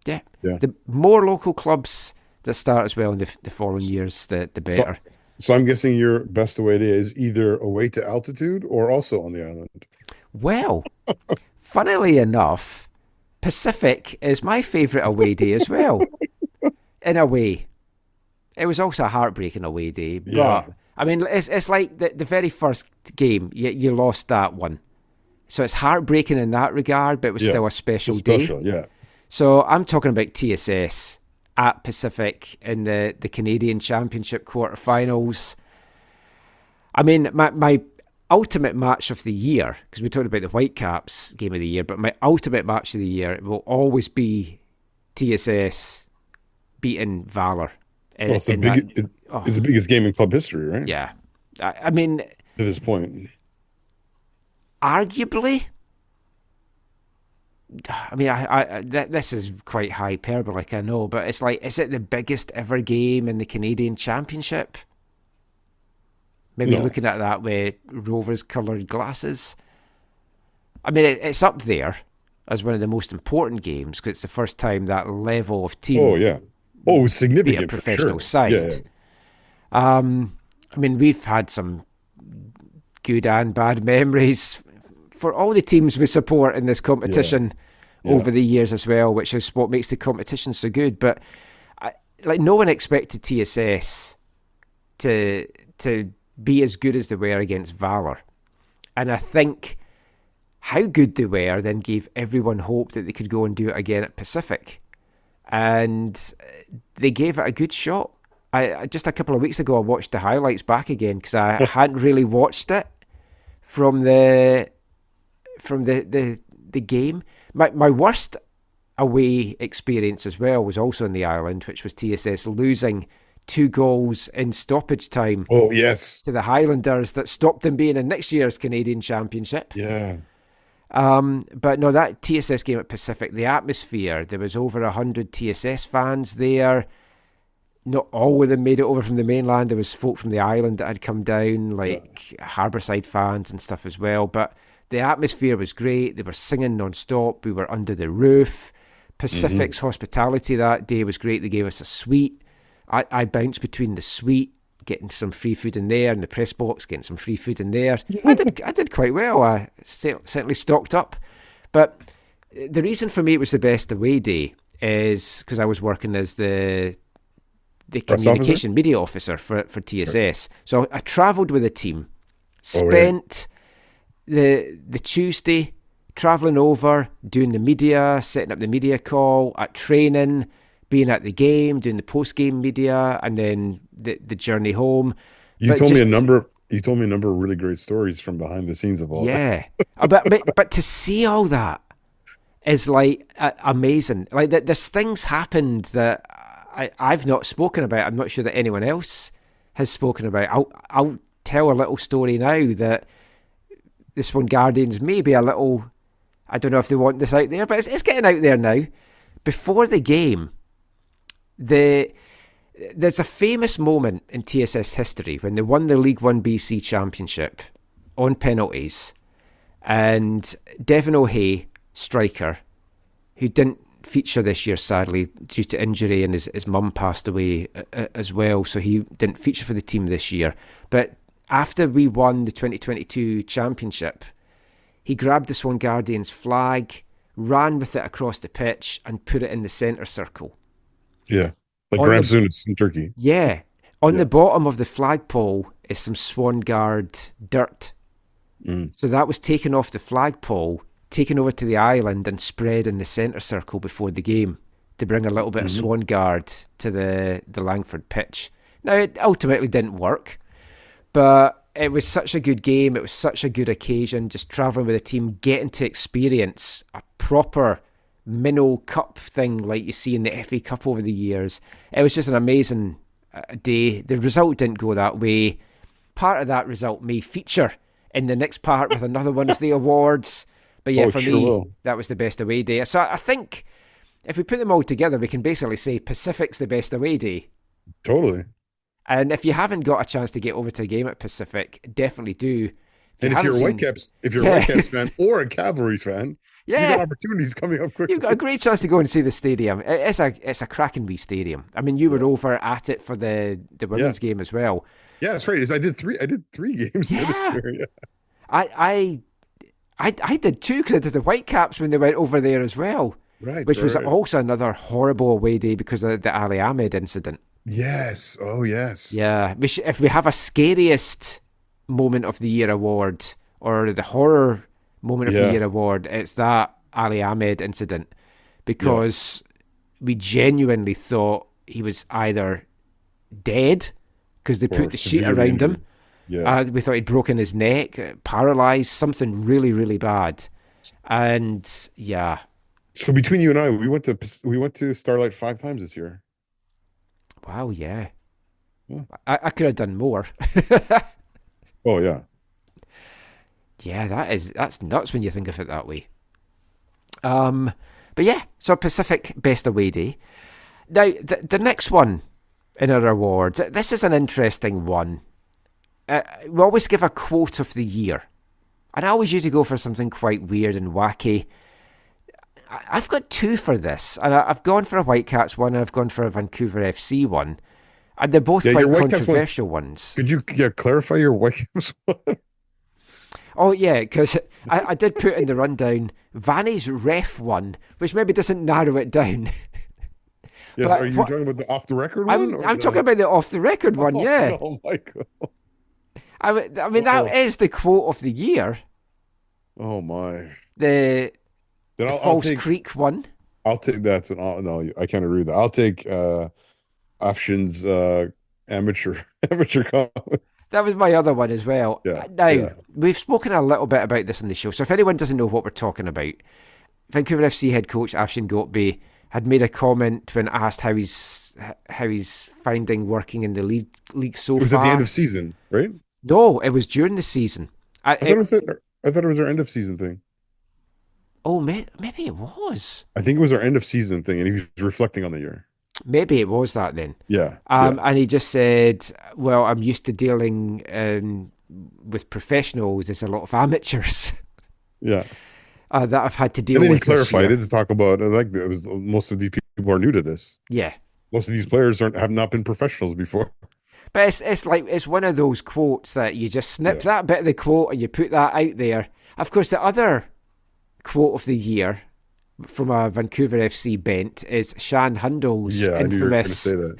the more local clubs that start as well in the following years, the better. So I'm guessing your best away day is either away to altitude or also on the island. Well, funnily enough, Pacific is my favourite away day as well. In a way, it was also a heartbreaking away day. But I mean, it's like the very first game, you lost that one, so it's heartbreaking in that regard. But it was still a special day. Yeah. So I'm talking about TSS at Pacific in the Canadian Championship quarterfinals. I mean, my ultimate match of the year, because we talked about the Whitecaps game of the year, but my ultimate match of the year will always be TSS beating Valor. Well, it's the biggest game in club history, right? Yeah. I mean, to this point, arguably, I mean, this is quite hyperbolic, I know, but it's like, is it the biggest ever game in the Canadian Championship? Maybe looking at that with Rovers coloured glasses. I mean, it's up there as one of the most important games because it's the first time that level of team. Oh yeah, it was significant beat a professional for sure. side. Yeah. I mean, we've had some good and bad memories for all the teams we support in this competition over the years as well, which is what makes the competition so good. But no one expected TSS to be as good as they were against Valor. And I think how good they were then gave everyone hope that they could go and do it again at Pacific. And they gave it a good shot. I just a couple of weeks ago, I watched the highlights back again because I hadn't really watched it from the game. My worst away experience as well was also in the island, which was TSS losing 2 goals in stoppage time. Oh yes, to the Highlanders that stopped them being in next year's Canadian Championship. Yeah. But no, that TSS game at Pacific, the atmosphere, there was over 100 TSS fans there. Not all of them made it over from the mainland. There was folk from the island that had come down, like Harbourside fans and stuff as well. But the atmosphere was great. They were singing non-stop. We were under the roof. Pacific's hospitality that day was great. They gave us a suite. I bounced between the suite, getting some free food in there, and the press box, getting some free food in there. I did quite well. I certainly stocked up. But the reason for me it was the best away day is because I was working as the communication media officer for TSS. Right. So I travelled with a team, spent the Tuesday travelling over, doing the media, setting up the media call, at training, being at the game, doing the post-game media, and then the journey home. You told me a number of really great stories from behind the scenes of all that. Yeah. but to see all that is like amazing. Like there's things happened that I've not spoken about. I'm not sure that anyone else has spoken about. I'll tell a little story now that the Swan Guardians may be a little, I don't know if they want this out there, but it's getting out there now. Before the game, there's a famous moment in TSS history when they won the League One BC Championship on penalties, and Devon O'Hay, striker, who didn't feature this year sadly due to injury, and his mum passed away as well, so he didn't feature for the team this year. But after we won the 2022 championship, he grabbed the Swan Guardians flag, ran with it across the pitch, and put it in the centre circle. Yeah, like Graham Souness in Turkey. Yeah. On the bottom of the flagpole is some Swan Guard dirt. So that was taken off the flagpole, taken over to the island, and spread in the centre circle before the game to bring a little bit of Swan Guard to the Langford pitch. Now, it ultimately didn't work, but it was such a good game. It was such a good occasion, just travelling with a team, getting to experience a proper minnow cup thing like you see in the FA Cup over the years. It was just an amazing day. The result didn't go that way. Part of that result may feature in the next part with another one of the awards. But yeah, for me, that was the best away day. So I think if we put them all together, we can basically say Pacific's the best away day. Totally. And if you haven't got a chance to get over to a game at Pacific, definitely do. If you're a Whitecaps fan or a Cavalry fan, you've got opportunities coming up quickly. You've got a great chance to go and see the stadium. It's a cracking wee stadium. I mean, you were over at it for the women's game as well. Yeah, that's right. I did three games there this year. Yeah. I did too, because I did the Whitecaps when they went over there as well. Right. Which was also another horrible away day because of the Ali Ahmed incident. Yes. Oh, yes. Yeah. If we have a scariest moment of the year award or the horror moment of the year award, it's that Ali Ahmed incident, because we genuinely thought he was either dead because they put the sheet around injured. him. Yeah. We thought he'd broken his neck, paralyzed, something really, really bad. And yeah. So between you and I, we went to Starlight 5 times this year. Wow, yeah. Yeah. I could have done more. Oh yeah. Yeah, that's nuts when you think of it that way. But yeah, so Pacific Best Away Day. Now, the next one in our awards, this is an interesting one. We always give a quote of the year. And I always usually go for something quite weird and wacky. I've got 2 for this. And I've gone for a Whitecaps one and I've gone for a Vancouver FC one. And they're both quite controversial ones. Could you clarify your Whitecaps one? Oh, yeah, because I did put in the rundown Vanny's ref one, which maybe doesn't narrow it down. Yes, are you talking about the off-the-record one? I'm talking about the off-the-record one, yeah. Oh, my God. I mean, that is the quote of the year. Oh, my. The I'll False take, Creek one. I'll take that. No, I can't agree with that. I'll take Afshin's amateur comment. That was my other one as well. Yeah, now, we've spoken a little bit about this on the show, so if anyone doesn't know what we're talking about, Vancouver FC head coach Afshin Gotbe had made a comment when asked how he's finding working in the league so far. It was at the end of season, right? No, it was during the season. I thought it was our end of season thing. Oh, maybe it was. I think it was our end of season thing, and he was reflecting on the year. Maybe it was that then. Yeah. And he just said, well, I'm used to dealing with professionals. There's a lot of amateurs. Yeah. That I've had to deal with. And then he clarified it to talk about, most of these people are new to this. Yeah. Most of these players have not been professionals before. But it's one of those quotes that you just snip that bit of the quote and you put that out there. Of course, the other quote of the year from a Vancouver FC bent is Shan Hundel's infamous. I knew you were going to say that.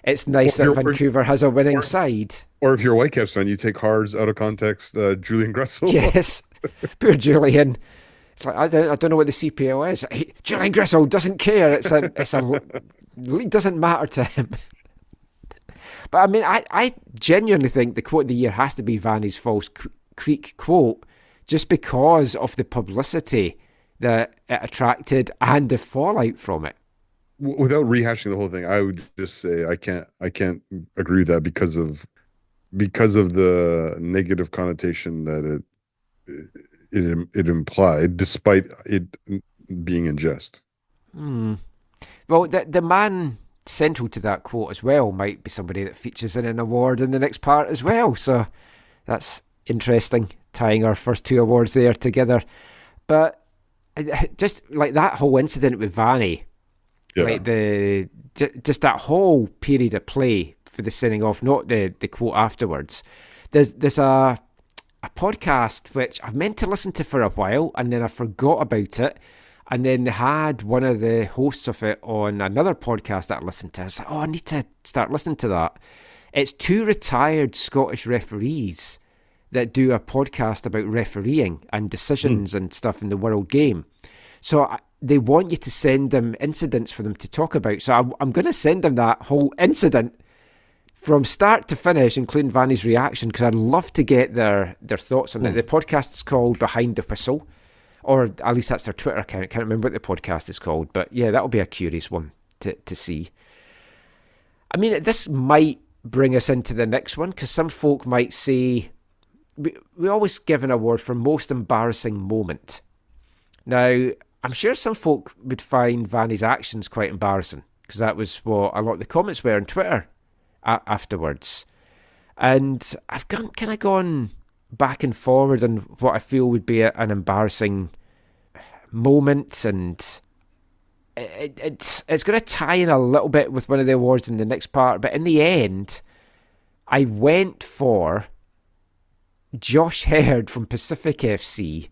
It's nice that Vancouver has a winning side. Or if you're a Whitecaps fan, you take Hards out of context, Julian Gressel. Yes, poor Julian. It's like I don't know what the CPL is. Julian Gressel doesn't care. It doesn't matter to him. But I mean, I genuinely think the quote of the year has to be Vanny's False Creek quote, just because of the publicity that it attracted and the fallout from it. Without rehashing the whole thing, I would just say I can't agree with that because of the negative connotation that it implied, despite it being in jest. Well, the man central to that quote as well might be somebody that features in an award in the next part as well. So that's interesting, tying our first 2 awards there together. But just like that whole incident with Vanny, like just that whole period of play for the sending off, not the quote afterwards. There's a podcast which I've meant to listen to for a while and then I forgot about it. And then they had one of the hosts of it on another podcast that I listened to. I was like, I need to start listening to that. It's 2 retired Scottish referees that do a podcast about refereeing and decisions and stuff in the world game. So they want you to send them incidents for them to talk about. So I'm going to send them that whole incident from start to finish, including Vanny's reaction, because I'd love to get their thoughts on it. The podcast is called Behind the Whistle. Or at least that's their Twitter account. I can't remember what the podcast is called. But yeah, that'll be a curious one to see. I mean, this might bring us into the next one, because some folk might say, we always give an award for most embarrassing moment. Now, I'm sure some folk would find Vanny's actions quite embarrassing, because that was what a lot of the comments were on Twitter afterwards. And I've kind of gone back and forward on what I feel would be an embarrassing moment, and it's going to tie in a little bit with one of the awards in the next part, but in the end I went for Josh Herd from Pacific FC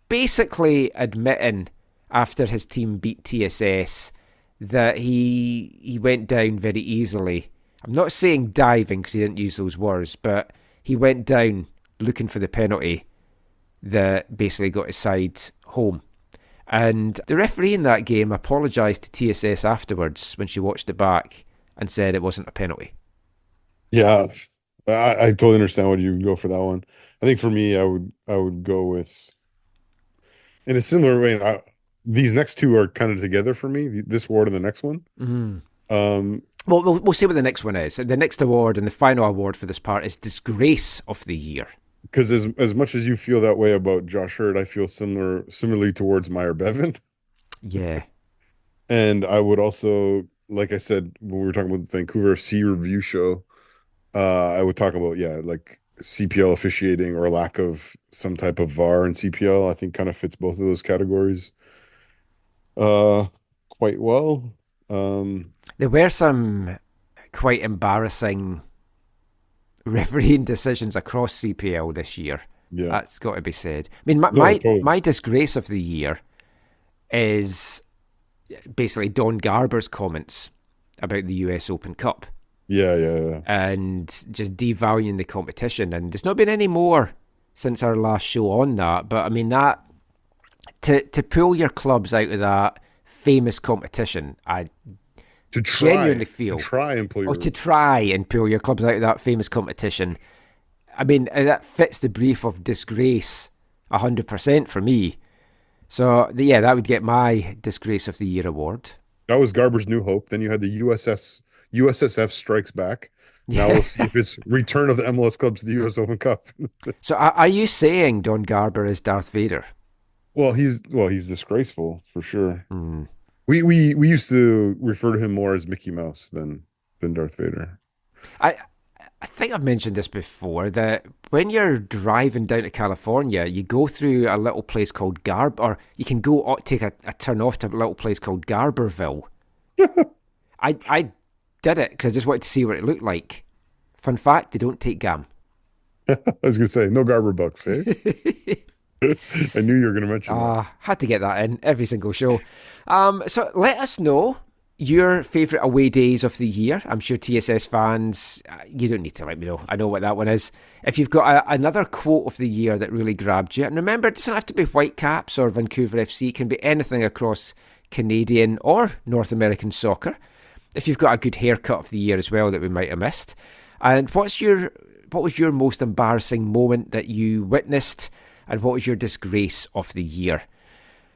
basically admitting after his team beat TSS that he went down very easily. I'm not saying diving because he didn't use those words, but he went down looking for the penalty that basically got his side home. And the referee in that game apologised to TSS afterwards when she watched it back and said it wasn't a penalty. Yeah, I totally understand why you would go for that one. I think for me, I would go with, in a similar way. These next two are kind of together for me. This award and the next one. Mm-hmm. Well, we'll see what the next one is. The next award and the final award for this part is Disgrace of the Year. Because as much as you feel that way about Josh Hurd, I feel similarly towards Meyer Bevan. Yeah. And I would also, like I said, when we were talking about the Vancouver FC review show, I would talk about, like CPL officiating or lack of some type of VAR in CPL. I think kind of fits both of those categories quite well. There were some quite embarrassing refereeing decisions across CPL this year. Yeah, that's got to be said. I mean, totally. my disgrace of the year is basically Don Garber's comments about the US Open Cup. Yeah. And just devaluing the competition. And there's not been any more since our last show on that. But I mean, that to pull your clubs out of that famous competition, I genuinely feel to try and pull your clubs out of that famous competition. I mean, that fits the brief of disgrace 100% for me. So that would get my Disgrace of the Year award. That was Garber's New Hope. Then you had the USSF Strikes Back. Now we'll see if it's return of the MLS club to the US Open Cup. So are you saying Don Garber is Darth Vader? Well, he's disgraceful for sure. Mm. We used to refer to him more as Mickey Mouse than Darth Vader. I think I've mentioned this before, that when you're driving down to California, you go through a little place called or you can go take a turn off to a little place called Garberville. I did it because I just wanted to see what it looked like. Fun fact, they don't take GAM. I was going to say, no Garber bucks, eh? I knew you were going to mention that. Had to get that in every single show. So let us know your favourite away days of the year. I'm sure TSS fans, you don't need to let me know. I know what that one is. If you've got another quote of the year that really grabbed you, and remember, it doesn't have to be Whitecaps or Vancouver FC. It can be anything across Canadian or North American soccer. If you've got a good haircut of the year as well that we might have missed. And what was your most embarrassing moment that you witnessed, and what was your disgrace of the year?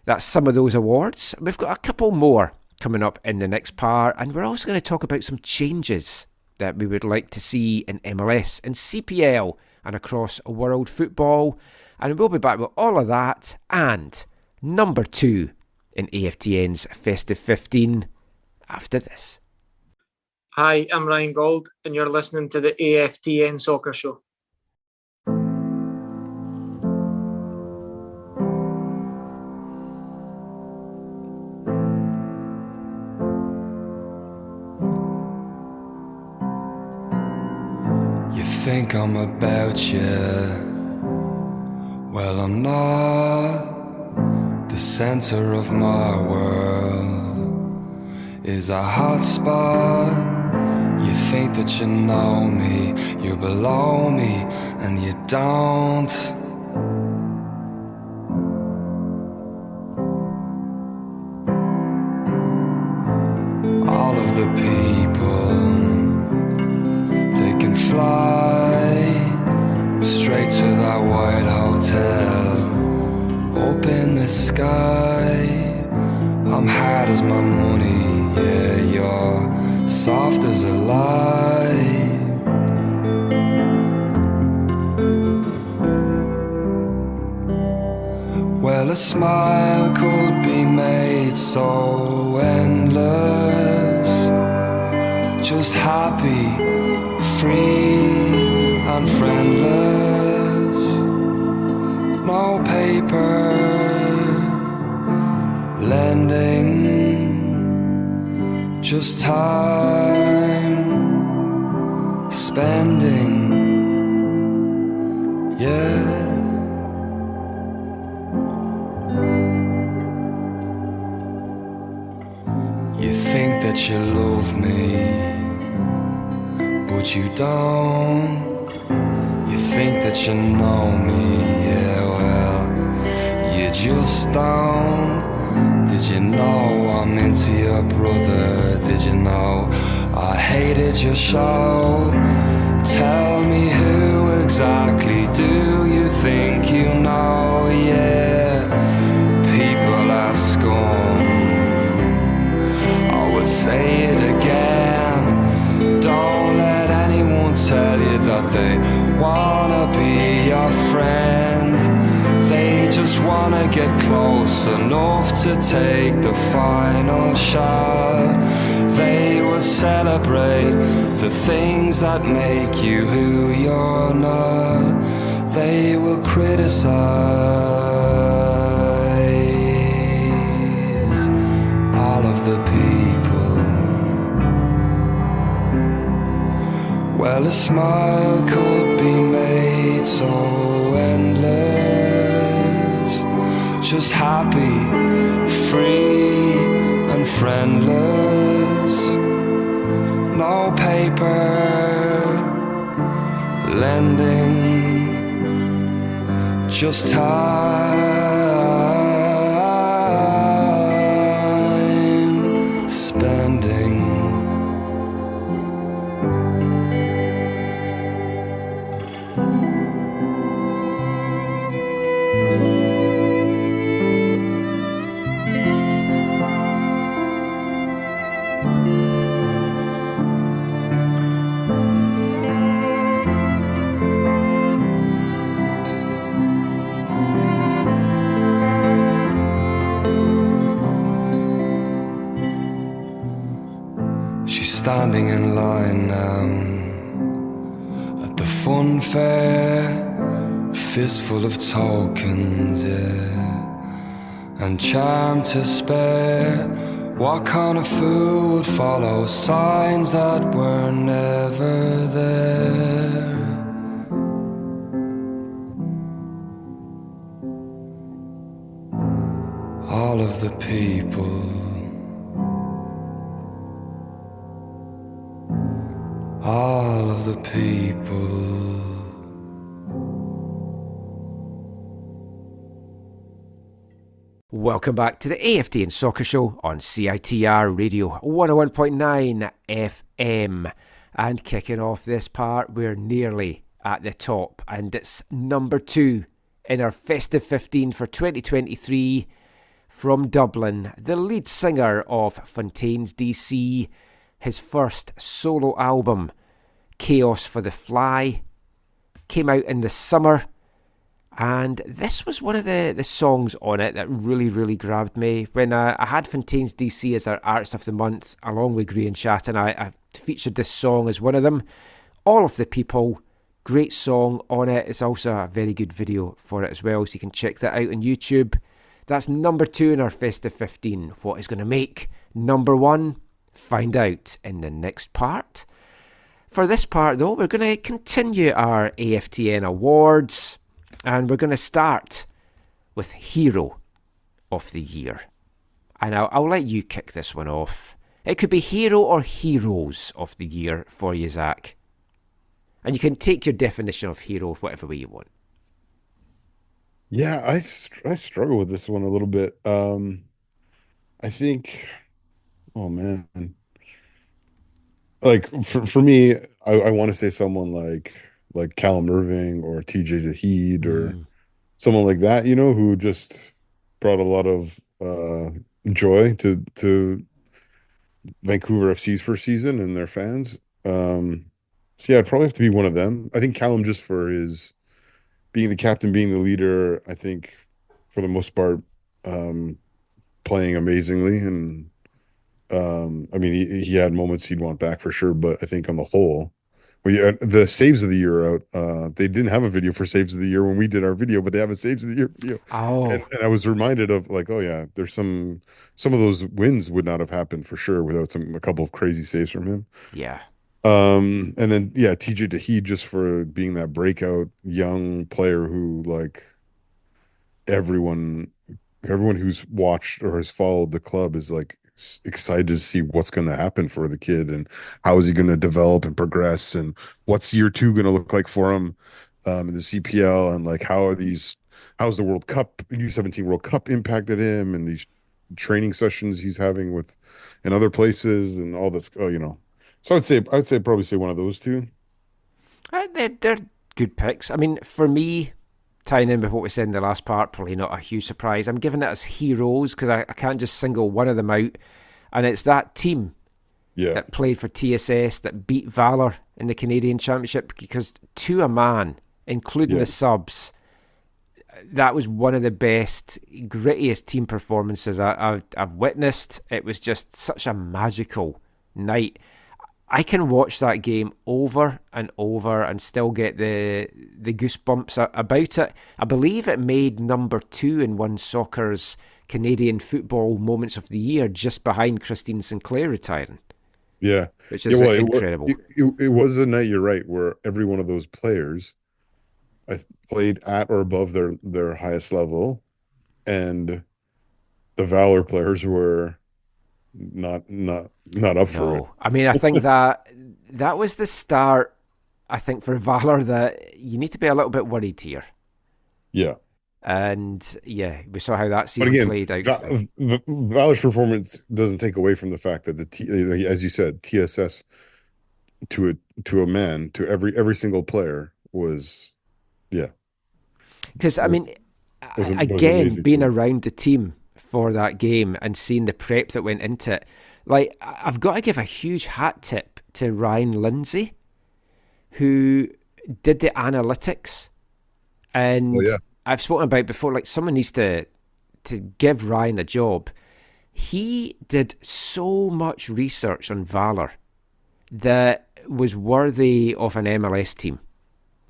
That's some of those awards. We've got a couple more coming up in the next part, and we're also going to talk about some changes that we would like to see in MLS and CPL and across world football. And we'll be back with all of that and number 2 in AFTN's Festive 15 after this. Hi, I'm Ryan Gold, and you're listening to the AFTN Soccer Show. You think I'm about you? Well, I'm not. The center of my world is a hot spot. You think that you know me, you're below me, and you don't. All of the people, they can fly straight to that white hotel, open the sky. I'm hard as my money, yeah, you're soft as a lie. Well, a smile could be made so endless, just happy, free and friendless. No paper lending, just time spending, yeah. You think that you love me, but you don't. You think that you know me, yeah, well, you just don't. Did you know I'm into your brother? Did you know I hated your show? Tell me, who exactly do you think you know? Yeah, people ask I would say it again. Don't let anyone tell you that they wanna be your friend. They just wanna get close enough to take the final shot. They will celebrate the things that make you who you're not. They will criticize all of the people. Well, a smile could be made so endless. Just happy, free and friendless. No paper lending, just time spending. Standing in line now at the fun fair, fistful of tokens, yeah, and charm to spare. What kind of fool would follow signs that were never there? All of the people, all of the people. Welcome back to the AFTN Soccer Show on CITR Radio 101.9 FM. And kicking off this part, we're nearly at the top, and it's number 2 in our Festive 15 for 2023 from Dublin, the lead singer of Fontaines DC, his first solo album, Chaos for the Fly, came out in the summer, and this was one of the songs on it that really grabbed me. When I had Fontaines DC as our Artist of the Month, along with Graham Shatton, I featured this song as one of them. All of the People, great song on it. It's also a very good video for it as well, so you can check that out on YouTube. That's number 2 in our Festive 15. What is going to make number 1? Find out in the next part. For this part, though, we're going to continue our AFTN awards, and we're going to start with Hero of the Year. And I'll let you kick this one off. It could be Hero or Heroes of the Year for you, Zach. And you can take your definition of hero whatever way you want. Yeah, I struggle with this one a little bit. I think, oh man, like for me, I want to say someone like Callum Irving or TJ Zahid or someone like that, you know, who just brought a lot of joy to Vancouver FC's first season and their fans. So yeah, it'd probably have to be one of them. I think Callum, just for his being the captain, being the leader, I think for the most part, playing amazingly. And I mean, he had moments he'd want back for sure, but I think on the whole, well, yeah, the saves of the year are out. They didn't have a video for saves of the year when we did our video, but they have a saves of the year video. Oh, and I was reminded of like, oh yeah, there's some of those wins would not have happened for sure without a couple of crazy saves from him. yeah. And then yeah, TJ Zahid, just for being that breakout young player who, like, everyone who's watched or has followed the club is like excited to see what's going to happen for the kid and how is he going to develop and progress and what's year 2 going to look like for him in the CPL, and like how's the World Cup U17 World Cup impacted him, and these training sessions he's having with in other places and all this. So I'd probably say one of those two. They're good picks. I mean, for me, tying in with what we said in the last part, probably not a huge surprise. I'm giving it as heroes because I can't just single one of them out. And it's that team that played for TSS that beat Valor in the Canadian Championship, because to a man, including the subs, that was one of the best, grittiest team performances I've witnessed. It was just such a magical night. I can watch that game over and over and still get the goosebumps about it. I believe it made number 2 in One Soccer's Canadian Football Moments of the Year, just behind Christine Sinclair retiring. Yeah. Which is incredible. It was a night, you're right, where every one of those players played at or above their highest level, and the Valor players were not up for it. I mean, I think that was the start, I think, for Valor, that you need to be a little bit worried here. Yeah. And yeah, we saw how that season played out. Valor's performance doesn't take away from the fact that as you said, TSS to a man, to every single player was, because I mean, again, being around the team for that game and seeing the prep that went into it, like, I've got to give a huge hat tip to Ryan Lindsay, who did the analytics, and I've spoken about before, like, someone needs to give Ryan a job. He did so much research on Valor that was worthy of an MLS team.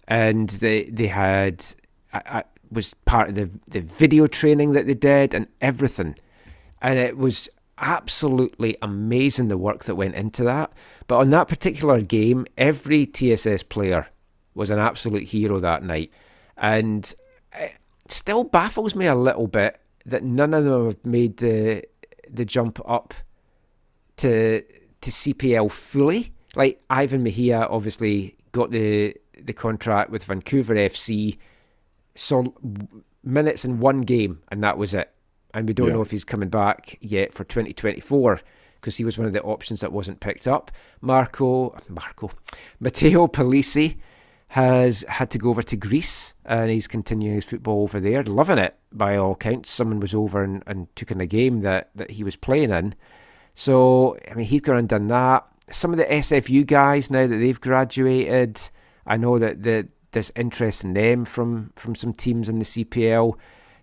And they had, I was part of the video training that they did and everything. And it was absolutely amazing, the work that went into that. But on that particular game, every TSS player was an absolute hero that night. And it still baffles me a little bit that none of them have made the jump up to CPL fully. Like, Ivan Mejia obviously got the contract with Vancouver FC, so minutes in one game, and that was it. And we don't know if he's coming back yet for 2024, because he was one of the options that wasn't picked up. Matteo Polisi has had to go over to Greece, and he's continuing his football over there, loving it by all accounts. Someone was over and took in a game that he was playing in. So, I mean, he's gone and done that. Some of the SFU guys, now that they've graduated, I know that there's interest in them from some teams in the CPL.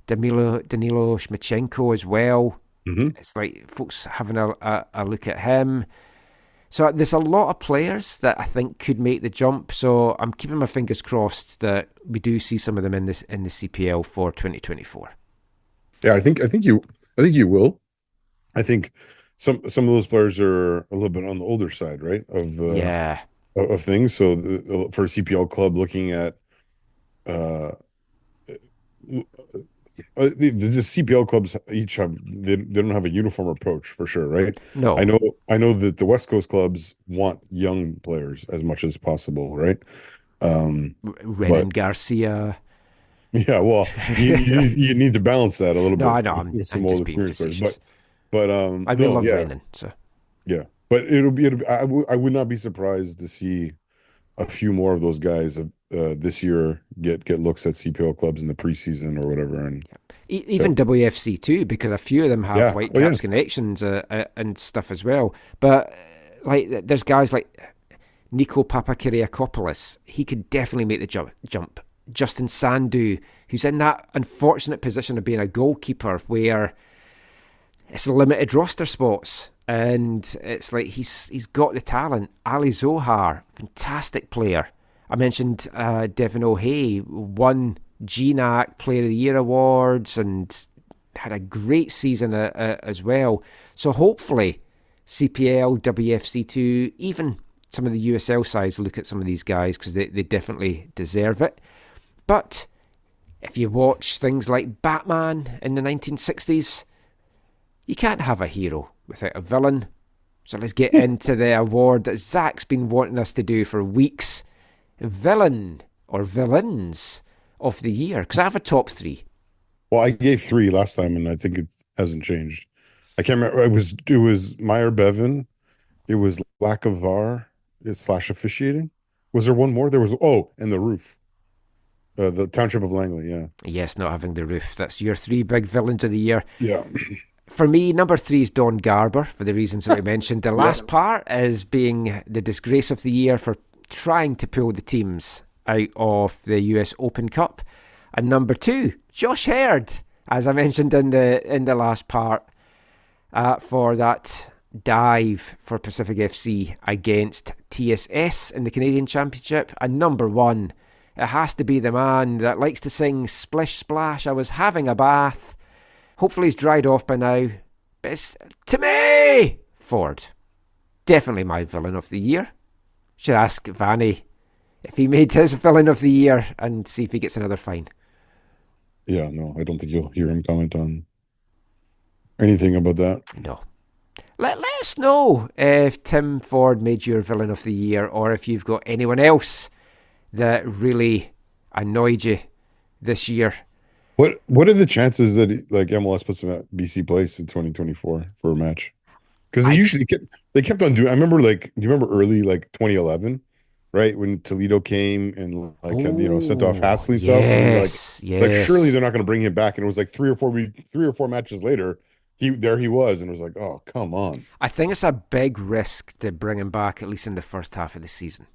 Danilo Shmichenko as well. Mm-hmm. It's like folks having a look at him. So there's a lot of players that I think could make the jump. So I'm keeping my fingers crossed that we do see some of them in the CPL for 2024. Yeah, I think you will. I think some of those players are a little bit on the older side, right? Of things. So for a CPL club, looking at the CPL clubs each they don't have a uniform approach, for sure, right? No, I know that the West Coast clubs want young players as much as possible, right? Renan Garcia. Yeah, well, you need to balance that a little bit. No, I know. I'm just being facetious. But I really love Renan. So yeah, but I would not be surprised to see a few more of those guys this year get looks at CPL clubs in the preseason or whatever, and even WFC too, because a few of them have Whitecaps connections and stuff as well. But like, there's guys like Nico Papakyriakopoulos. He could definitely make the jump. Justin Sandu, who's in that unfortunate position of being a goalkeeper where it's limited roster spots. And it's like he's got the talent. Ali Zohar, fantastic player. I mentioned Devin O'Hay, won GNAC Player of the Year awards and had a great season as well. So hopefully CPL, WFC2, even some of the USL sides look at some of these guys, because they definitely deserve it. But if you watch things like Batman in the 1960s, you can't have a hero without a villain. So let's get into the award that Zach's been wanting us to do for weeks. Villain or villains of the year. Because I have a top 3. Well, I gave 3 last time, and I think it hasn't changed. I can't remember. It was Meyer Bevan. It was lack of VAR slash officiating. Was there one more? There was and the roof. The township of Langley. Yeah. Yes, not having the roof. That's your three big villains of the year. Yeah. For me, number 3 is Don Garber, for the reasons that we mentioned. The last part is being the disgrace of the year for trying to pull the teams out of the US Open Cup. And number 2, Josh Herd, as I mentioned in the last part, for that dive for Pacific FC against TSS in the Canadian Championship. And number 1, it has to be the man that likes to sing Splish Splash, I was having a bath. Hopefully he's dried off by now. But it's Timmy Ford. Definitely my villain of the year. Should ask Vanny if he made his villain of the year and see if he gets another fine. Yeah, no, I don't think you'll hear him comment on anything about that. No. Let us know if Tim Ford made your villain of the year, or if you've got anyone else that really annoyed you this year. What are the chances that MLS puts him at BC Place in 2024 for a match? Because they kept on doing. I remember do you remember early 2011, right, when Toledo came and had, sent off Hasley and stuff. And surely they're not going to bring him back. And it was 3 or 4 matches later, he was, and it was like, oh, come on. I think it's a big risk to bring him back, at least in the first half of the season.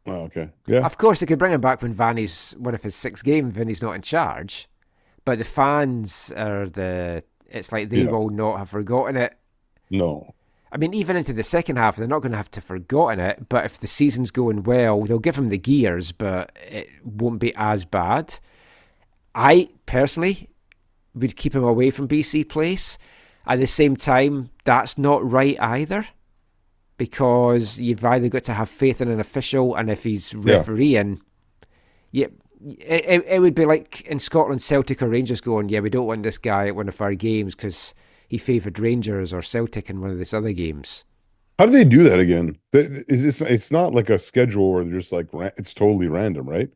Oh, okay, yeah. Of course, they could bring him back when Vanny's one of his 6 games when he's not in charge. But the fans it's like they will not have forgotten it. No. I mean, even into the second half, they're not going to have to have forgotten it. But if the season's going well, they'll give him the gears, but it won't be as bad. I, personally, would keep him away from BC Place. At the same time, that's not right either. Because you've either got to have faith in an official, and if he's refereeing, it would be like in Scotland, Celtic or Rangers going, we don't want this guy at one of our games because he favoured Rangers or Celtic in one of these other games. How do they do that again? It's not like a schedule where they're just it's totally random, right?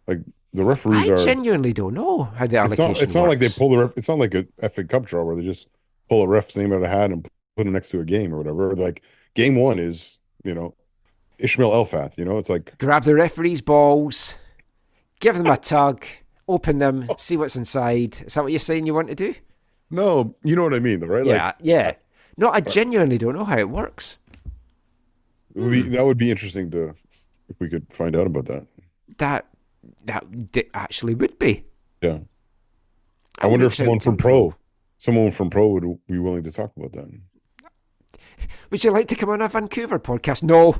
Like the referees I genuinely don't know how the allocation works. It's not like they pull the ref. It's not like a FA Cup draw where they just pull a ref's name out of a hat and put him next to a game or whatever. Like game 1 is, Ishmael Elfath, it's like grab the referee's balls, give them a tug, open them, see what's inside. Is that what you're saying you want to do? No, you know what I mean, though, right? Yeah. No, I genuinely don't know how it works. That would be interesting if we could find out about that. That actually would be. Yeah. I wonder if someone from Pro would be willing to talk about that. Would you like to come on a Vancouver podcast? No.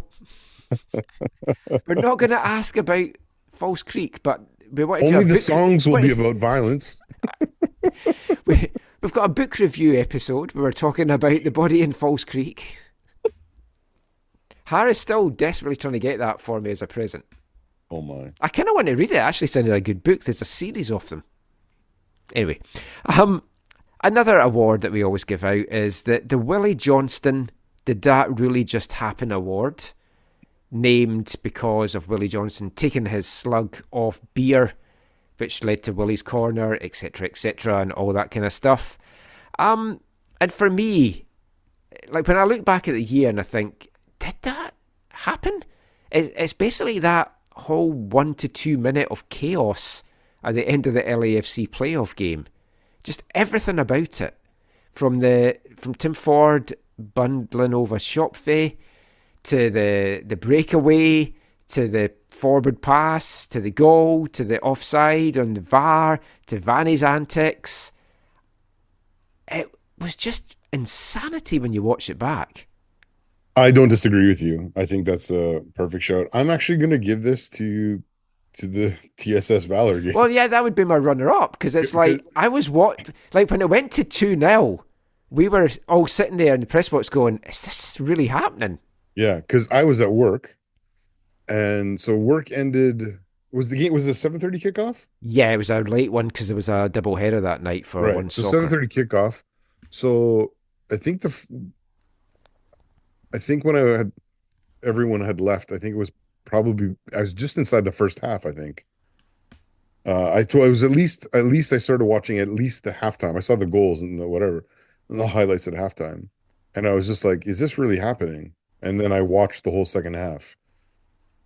We're not going to ask about False Creek, but we want to only the songs will be about violence. We've got a book review episode where we're talking about the body in False Creek. Harry's still desperately trying to get that for me as a present. Oh my! I kind of want to read it. It actually sounded like a good book. There's a series of them. Anyway, another award that we always give out is the Willie Johnston Did That Really Just Happen award, named because of Willie Johnston taking his slug of beer, which led to Willie's Corner, etc., and all that kind of stuff. And for me, when I look back at the year and I think, did that happen? It's basically that whole 1 to 2 minute of chaos at the end of the LAFC playoff game. Just everything about it, from Tim Ford bundling over Shopfay, to the breakaway, to the forward pass, to the goal, to the offside on the VAR, to Vanny's antics. It was just insanity when you watch it back. I don't disagree with you. I think that's a perfect shout. I'm actually going to give this to the TSS Valor game. Well, yeah, that would be my runner-up, because it's when it went to 2-0, we were all sitting there in the press box going, is this really happening? Yeah, because I was at work, and so work ended. Was the 7:30 kickoff? Yeah, it was a late one because there was a double header that night for one so soccer. 7:30 kickoff. So I think when everyone had left, I think it was I was just inside the first half. I think I was at least I started watching at least the halftime. I saw the goals and the whatever, the highlights at halftime, and I was just like, "Is this really happening?" And then I watched the whole second half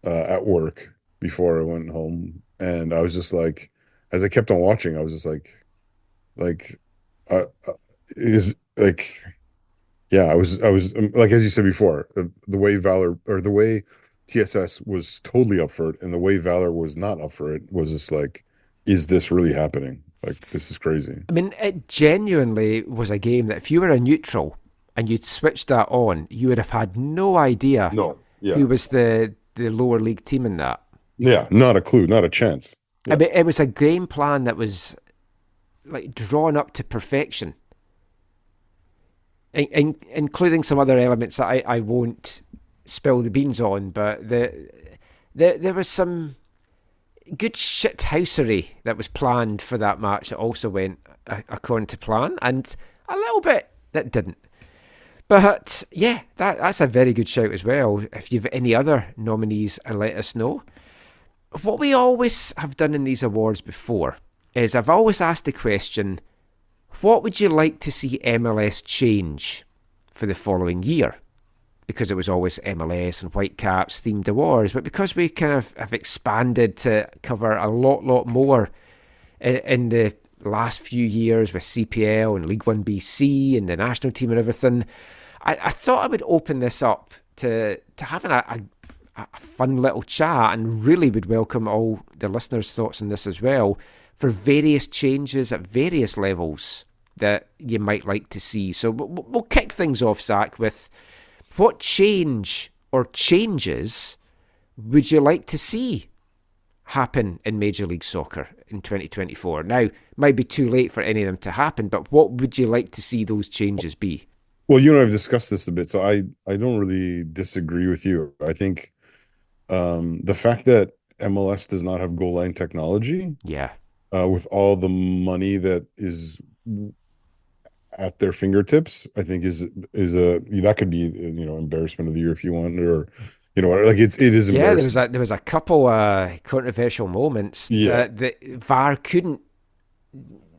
at work before I went home, and I was just like, as I kept on watching, I was just like, is like, yeah, I was like, as you said before, the way Valor or the way TSS was totally up for it, and the way Valor was not up for it was just like, is this really happening? Like, this is crazy. I mean, it genuinely was a game that if you were a neutral and you'd switched that on, you would have had no idea No, yeah, who was the lower league team in that. yeah, not a clue, not a chance. I mean, it was a game plan that was like drawn up to perfection, including some other elements that I won't spill the beans on, but there was some good shithousery that was planned for that match that also went according to plan, and a little bit that didn't. But yeah, that's a very good shout as well. If you've any other nominees, let us know. What we always have done in these awards before is I've always asked the question, what would you like to see MLS change for the following year? Because it was always MLS and Whitecaps themed awards, but because we kind of have expanded to cover a lot more in the last few years with CPL and League One BC and the national team and everything, I thought I would open this up to having a fun little chat, and really would welcome all the listeners' thoughts on this as well, for various changes at various levels that you might like to see. So we'll kick things off, Zach, with what change or changes would you like to see happen in Major League Soccer in 2024? Now, it might be too late for any of them to happen, but what would you like to see those changes be? Well, you and I have discussed this a bit, so I don't really disagree with you. I think the fact that MLS does not have goal line technology, with all the money that is at their fingertips, I think is that could be embarrassment of the year if you want, or like it is embarrassing. Yeah, there was a couple controversial moments that the VAR couldn't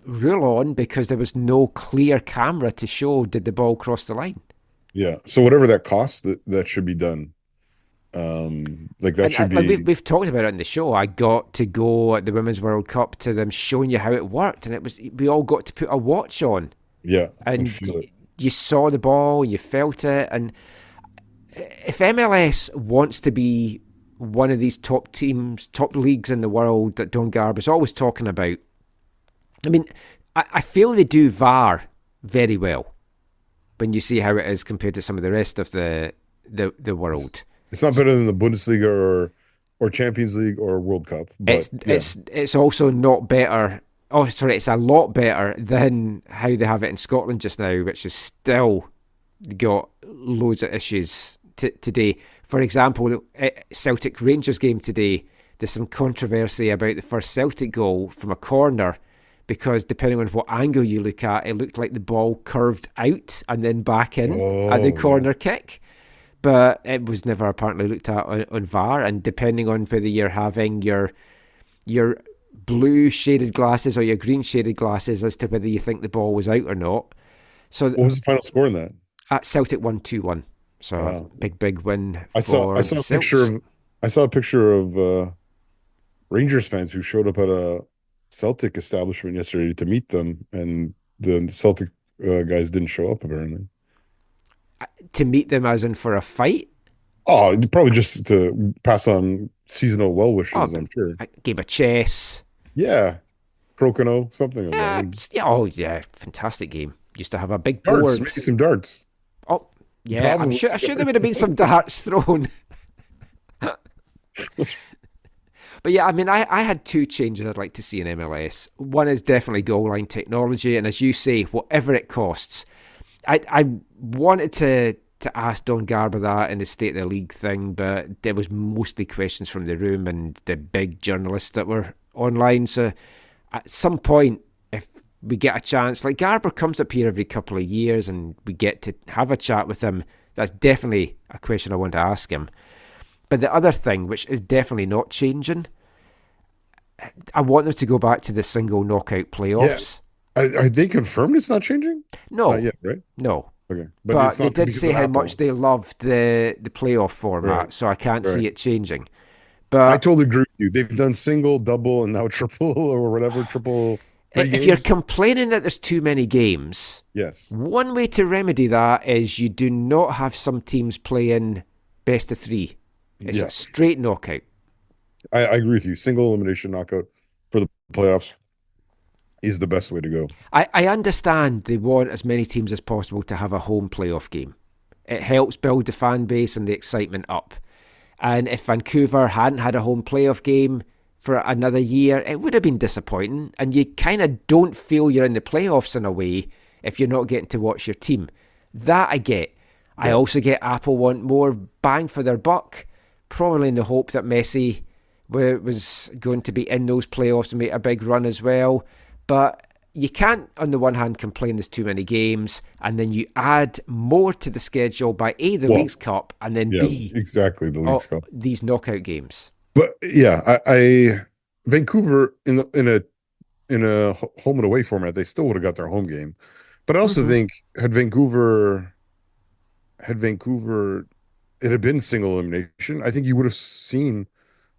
rule on because there was no clear camera to show did the ball cross the line. Yeah, so whatever that costs, that should be done. Like that should be. We've talked about it on the show. I got to go at the Women's World Cup to them showing you how it worked, and we all got to put a watch on. Yeah, and you saw the ball, you felt it, and if MLS wants to be one of these top teams, top leagues in the world that Don Garber's always talking about, I mean, I feel they do VAR very well when you see how it is compared to some of the rest of the world. It's not better than the Bundesliga or Champions League or World Cup. But it's also not better. Oh, sorry, it's a lot better than how they have it in Scotland just now, which has still got loads of issues today. For example, Celtic Rangers game today, there's some controversy about the first Celtic goal from a corner, because depending on what angle you look at, it looked like the ball curved out and then back in at the corner kick. But it was never apparently looked at on VAR, and depending on whether you're having your blue shaded glasses or your green shaded glasses as to whether you think the ball was out or not. So what was the final score in that? At Celtic 1-2-1. So big win. I saw a picture of Rangers fans who showed up at a Celtic establishment yesterday to meet them, and the Celtic guys didn't show up apparently. To meet them as in for a fight? Oh, probably just to pass on seasonal well wishes, I'm sure. A game of chess. Yeah. Crokinole, something like that. Fantastic game. Used to have a big darts, board. Maybe some darts. Oh, yeah, I'm sure there would have been some darts thrown. But yeah, I mean, I had two changes I'd like to see in MLS. One is definitely goal line technology, and as you say, whatever it costs. I wanted to ask Don Garber that in the State of the League thing, but there was mostly questions from the room and the big journalists that were online. So at some point, if we get a chance, like Garber comes up here every couple of years and we get to have a chat with him, that's definitely a question I want to ask him. But the other thing, which is definitely not changing, I want them to go back to the single knockout playoffs. Are they confirmed it's not changing? No, Not yet, right? no. Okay, But it's they not did because say of how Apple. much they loved the playoff format, Right, so I can't right. see it changing. I But totally agree with you. They've done single, double, and now triple or whatever, triple three if you're games. complaining that there's too many games, Yes. one way to remedy that is you do not have some teams playing best of three. It's a Yes. straight knockout. I agree with you. Single elimination knockout for the playoffs is the best way to go. I understand they want as many teams as possible to have a home playoff game. It helps build the fan base and the excitement up. And if Vancouver hadn't had a home playoff game for another year, it would have been disappointing. And you kind of don't feel you're in the playoffs in a way if you're not getting to watch your team. That I get. Yeah. I also get Apple want more bang for their buck, probably in the hope that Messi was going to be in those playoffs and make a big run as well. But you can't, on the one hand, complain there's too many games, and then you add more to the schedule by A, the Leagues Cup, and then B, exactly, the Leagues Cup, these knockout games. But yeah, I Vancouver in a home and away format, they still would have got their home game. But I also think had Vancouver it had been single elimination, I think you would have seen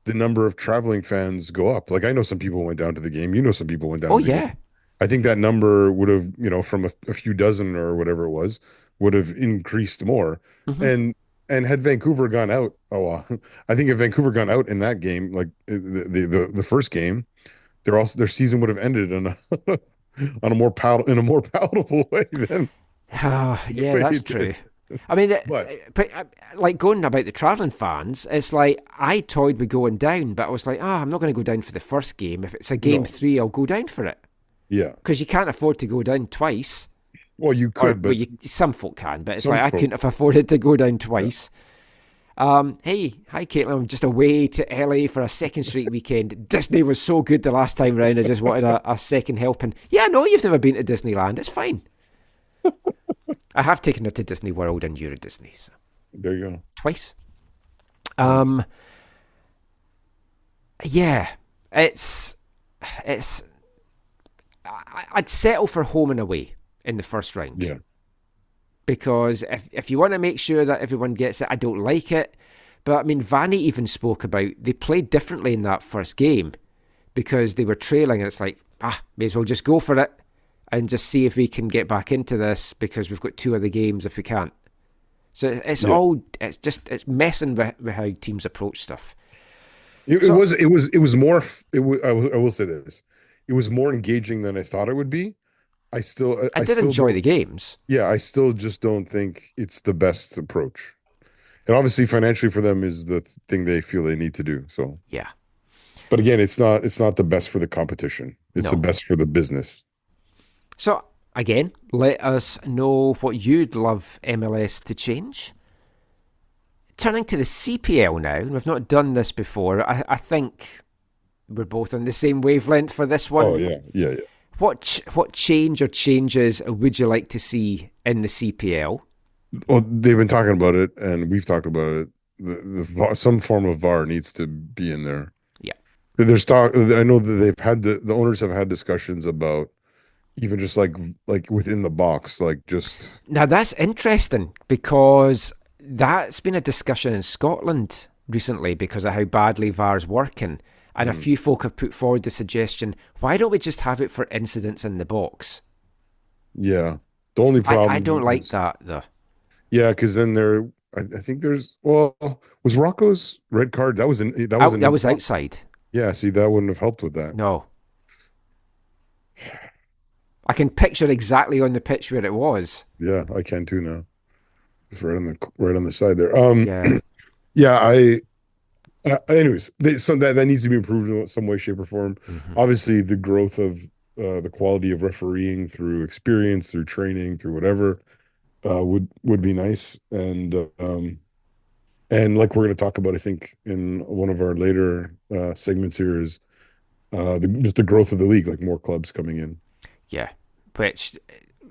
the number of traveling fans go up. Like I know some people went down to the game. You know, some people went down. To the game. I think that number would have, from a few dozen or whatever it was, would have increased more. And had Vancouver gone out, I think if Vancouver gone out in that game, like the first game, their season would have ended on a more palatable way than. Yeah, that's true. I mean, but like going about the travelling fans, it's like I toyed with going down, but I was like, I'm not going to go down for the first game. If it's a game 3, I'll go down for it. Yeah. Because you can't afford to go down twice. Well, you could, but some folk can, but it's like I couldn't have afforded to go down twice. Yeah. Hey, hi Caitlin, I'm just away to LA for a second straight weekend. Disney was so good the last time round, I just wanted a second helping. Yeah, no, you've never been to Disneyland. It's fine. I have taken her to Disney World and Euro Disney. So. There you go. Twice. Yeah, it's. I'd settle for home and away in the first round. Yeah. Because if you want to make sure that everyone gets it, I don't like it. But I mean, Vanny even spoke about they played differently in that first game because they were trailing, and it's like, may as well just go for it and just see if we can get back into this because we've got 2 other games if we can't. So it's it's messing with how teams approach stuff. I will say this. It was more engaging than I thought it would be. I did enjoy the games. Yeah, I still just don't think it's the best approach. And obviously financially for them is the thing they feel they need to do. So yeah. But again, it's not the best for the competition. It's the best for the business. So again, let us know what you'd love MLS to change. Turning to the CPL now, and we've not done this before. I think we're both on the same wavelength for this one. Oh yeah. What change or changes would you like to see in the CPL? Well, they've been talking about it, and we've talked about it. Some form of VAR needs to be in there. Yeah, there's talk. I know that they've had the owners have had discussions about even just like within the box, like just. Now that's interesting because that's been a discussion in Scotland recently because of how badly VAR's working. And a few folk have put forward the suggestion, why don't we just have it for incidents in the box? Yeah. The only problem I don't like that though. Yeah, because then I think there's was Rocco's red card that was outside. Yeah, see, that wouldn't have helped with that. No. I can picture exactly on the pitch where it was. Yeah, I can too now. It's right on the side there. Anyways, that needs to be improved in some way, shape, or form. Obviously, the growth of the quality of refereeing through experience, through training, through whatever would be nice. And like we're going to talk about, I think in one of our later segments here is just the growth of the league, like more clubs coming in. Yeah, which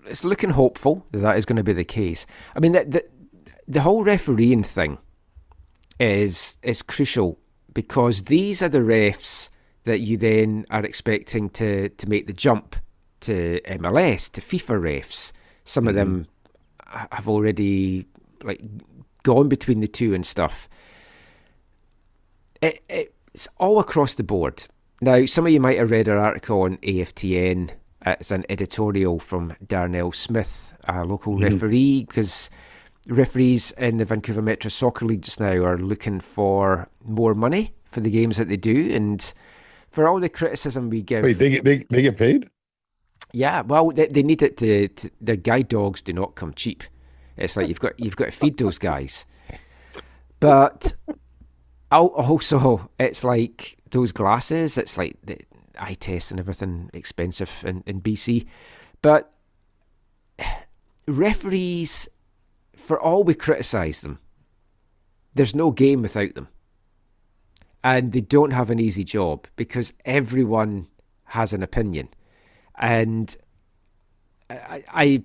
it's looking hopeful that is going to be the case. I mean, the whole refereeing thing is crucial because these are the refs that you then are expecting to make the jump to MLS, to FIFA refs. Some of them have already like gone between the two and stuff. It's all across the board. Now, some of you might have read our article on AFTN. It's an editorial from Darnell Smith, a local referee, because referees in the Vancouver Metro Soccer League just now are looking for more money for the games that they do, and for all the criticism we give. Wait, they get paid? Yeah, well, they need it to their guide dogs do not come cheap. It's like you've got to feed those guys. But also, it's like those glasses. It's like the eye tests and everything expensive in BC. But referees, for all we criticise them, there's no game without them. And they don't have an easy job because everyone has an opinion. And I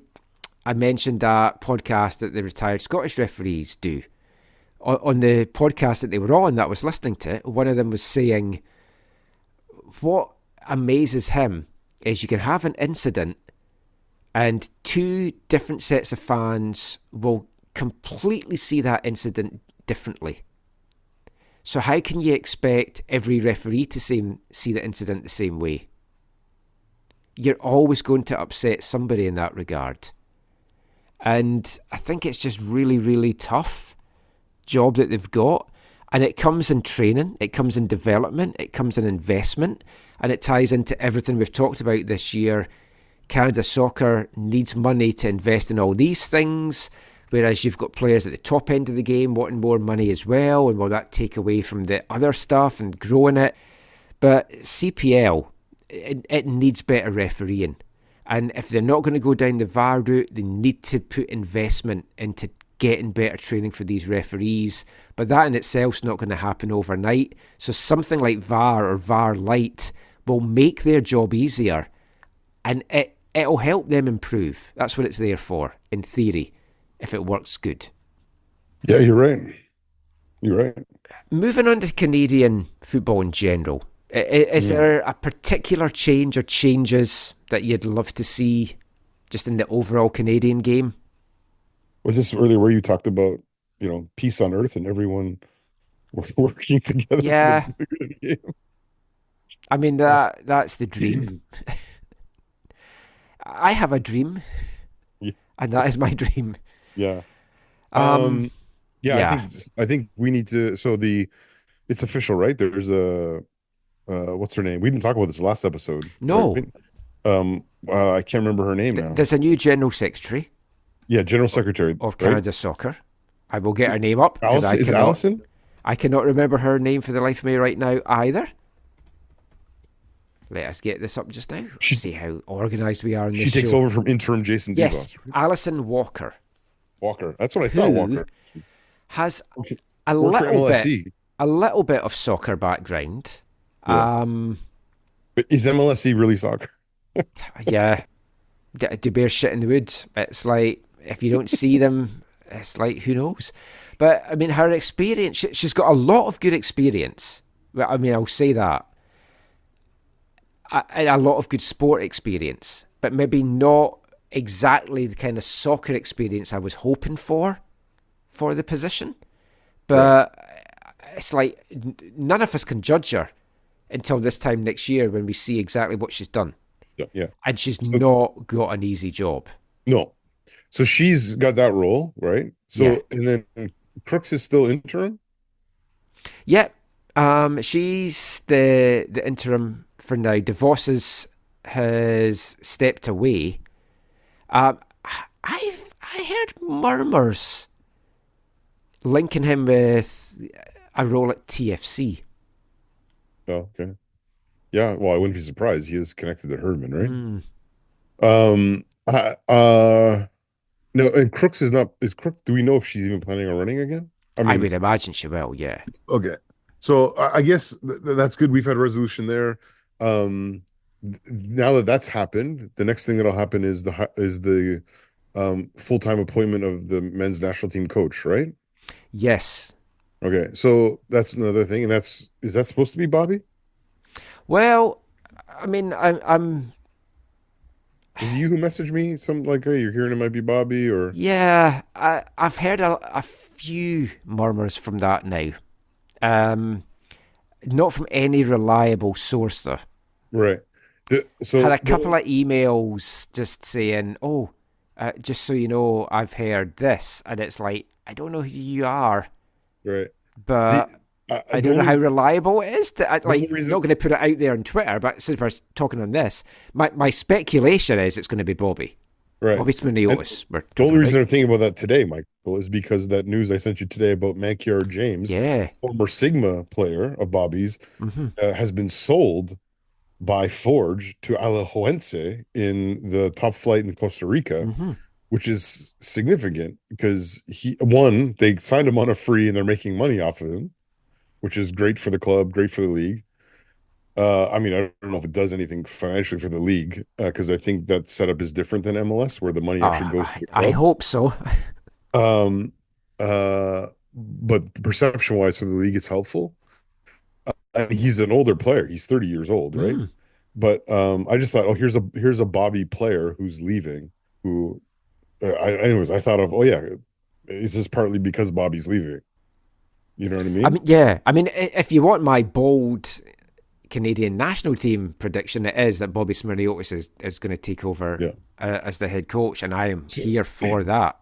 mentioned that podcast that the retired Scottish referees do. On the podcast that they were on, that I was listening to, one of them was saying, what amazes him is you can have an incident and two different sets of fans will completely see that incident differently. So how can you expect every referee to see the incident the same way? You're always going to upset somebody in that regard. And I think it's just really, really tough job that they've got. And it comes in training, it comes in development, it comes in investment, and it ties into everything we've talked about this year. Canada Soccer needs money to invest in all these things, whereas you've got players at the top end of the game wanting more money as well, and will that take away from the other stuff and growing it? But CPL, it needs better refereeing. And if they're not going to go down the VAR route, they need to put investment into getting better training for these referees. But that in itself is not going to happen overnight. So something like VAR or VAR Lite will make their job easier, and it'll help them improve. That's what it's there for, in theory, if it works good. Yeah, you're right. You're right. Moving on to Canadian football in general, is there a particular change or changes that you'd love to see just in the overall Canadian game? Was this earlier where you talked about, peace on earth and everyone working together? Yeah. For the good of the game? I mean, that's the dream. I have a dream, and that is my dream. Yeah. Yeah. I think we need to. So it's official, right? There's a what's her name? We didn't talk about this last episode. No. Right? I can't remember her name now. There's a new general secretary. Yeah, general secretary of Canada Soccer. I will get her name up. Allison? I cannot remember her name for the life of me right now either. Let us get this up just now. See how organised we are in this show. She takes over from interim Jason DeVos. Yes, Alison Walker. Walker. That's what I thought, Walker. Has a little bit of soccer background. Yeah. But is MLSE really soccer? Yeah. Do bears shit in the wood? It's like, if you don't see them, it's like, who knows? But, I mean, her experience, she's got a lot of good experience. I mean, I'll say that. A lot of good sport experience, but maybe not exactly the kind of soccer experience I was hoping for the position. But it's like, none of us can judge her until this time next year when we see exactly what she's done. Yeah. And she's not got an easy job. No. So she's got that role, right? So, and then Crooks is still interim? Yeah. She's the interim for now. DeVos has stepped away. I heard murmurs linking him with a role at TFC. Oh, okay. Yeah, well, I wouldn't be surprised. He is connected to Herdman, right? No, and Crooks is Crooks. Do we know if she's even planning on running again? I would imagine she will, yeah. Okay. So I guess that's good. We've had a resolution there. Now that that's happened, the next thing that'll happen is the full-time appointment of the men's national team coach, right? Yes. Okay, so that's another thing, and is that supposed to be Bobby? Well, I mean, Was it you who messaged me something like, "Hey, you're hearing it might be Bobby," or Yeah, I've heard a few murmurs from that now. Not from any reliable source though. right? Had So a couple of emails just saying, "Oh, just so you know, I've heard this," and it's like, I don't know who you are, right. but I The don't know how only, reliable it is. the only Not reason going to put it out there on Twitter, but since we're talking on this, my speculation is it's going to be Bobby. right. Bobby And Sminiotis. We're the talking only reason about. I'm thinking about that today, Michael, is because that news I sent you today about Mankiar James, Yeah. former Sigma player of Bobby's, Hmm. has been sold by Forge to Alajuelense in the top flight in Costa Rica, Hmm. which is significant because they signed him on a free and they're making money off of him, which is great for the club, great for the league. I mean, I don't know if it does anything financially for the league, because I think that setup is different than MLS, where the money actually goes to the I club. hope so. Um, but perception-wise for the league, it's helpful. I mean, he's an older player. He's 30 years old, right? Mm. But I just thought, oh, here's a Bobby player who's leaving. Who, I thought of, oh yeah, is this partly because Bobby's leaving? You know what I I mean? mean, yeah. I mean, if you want my bold Canadian national team prediction, it is that Bobby Smirniotis is going to take over Yeah. as the head coach, and I am So, here for that.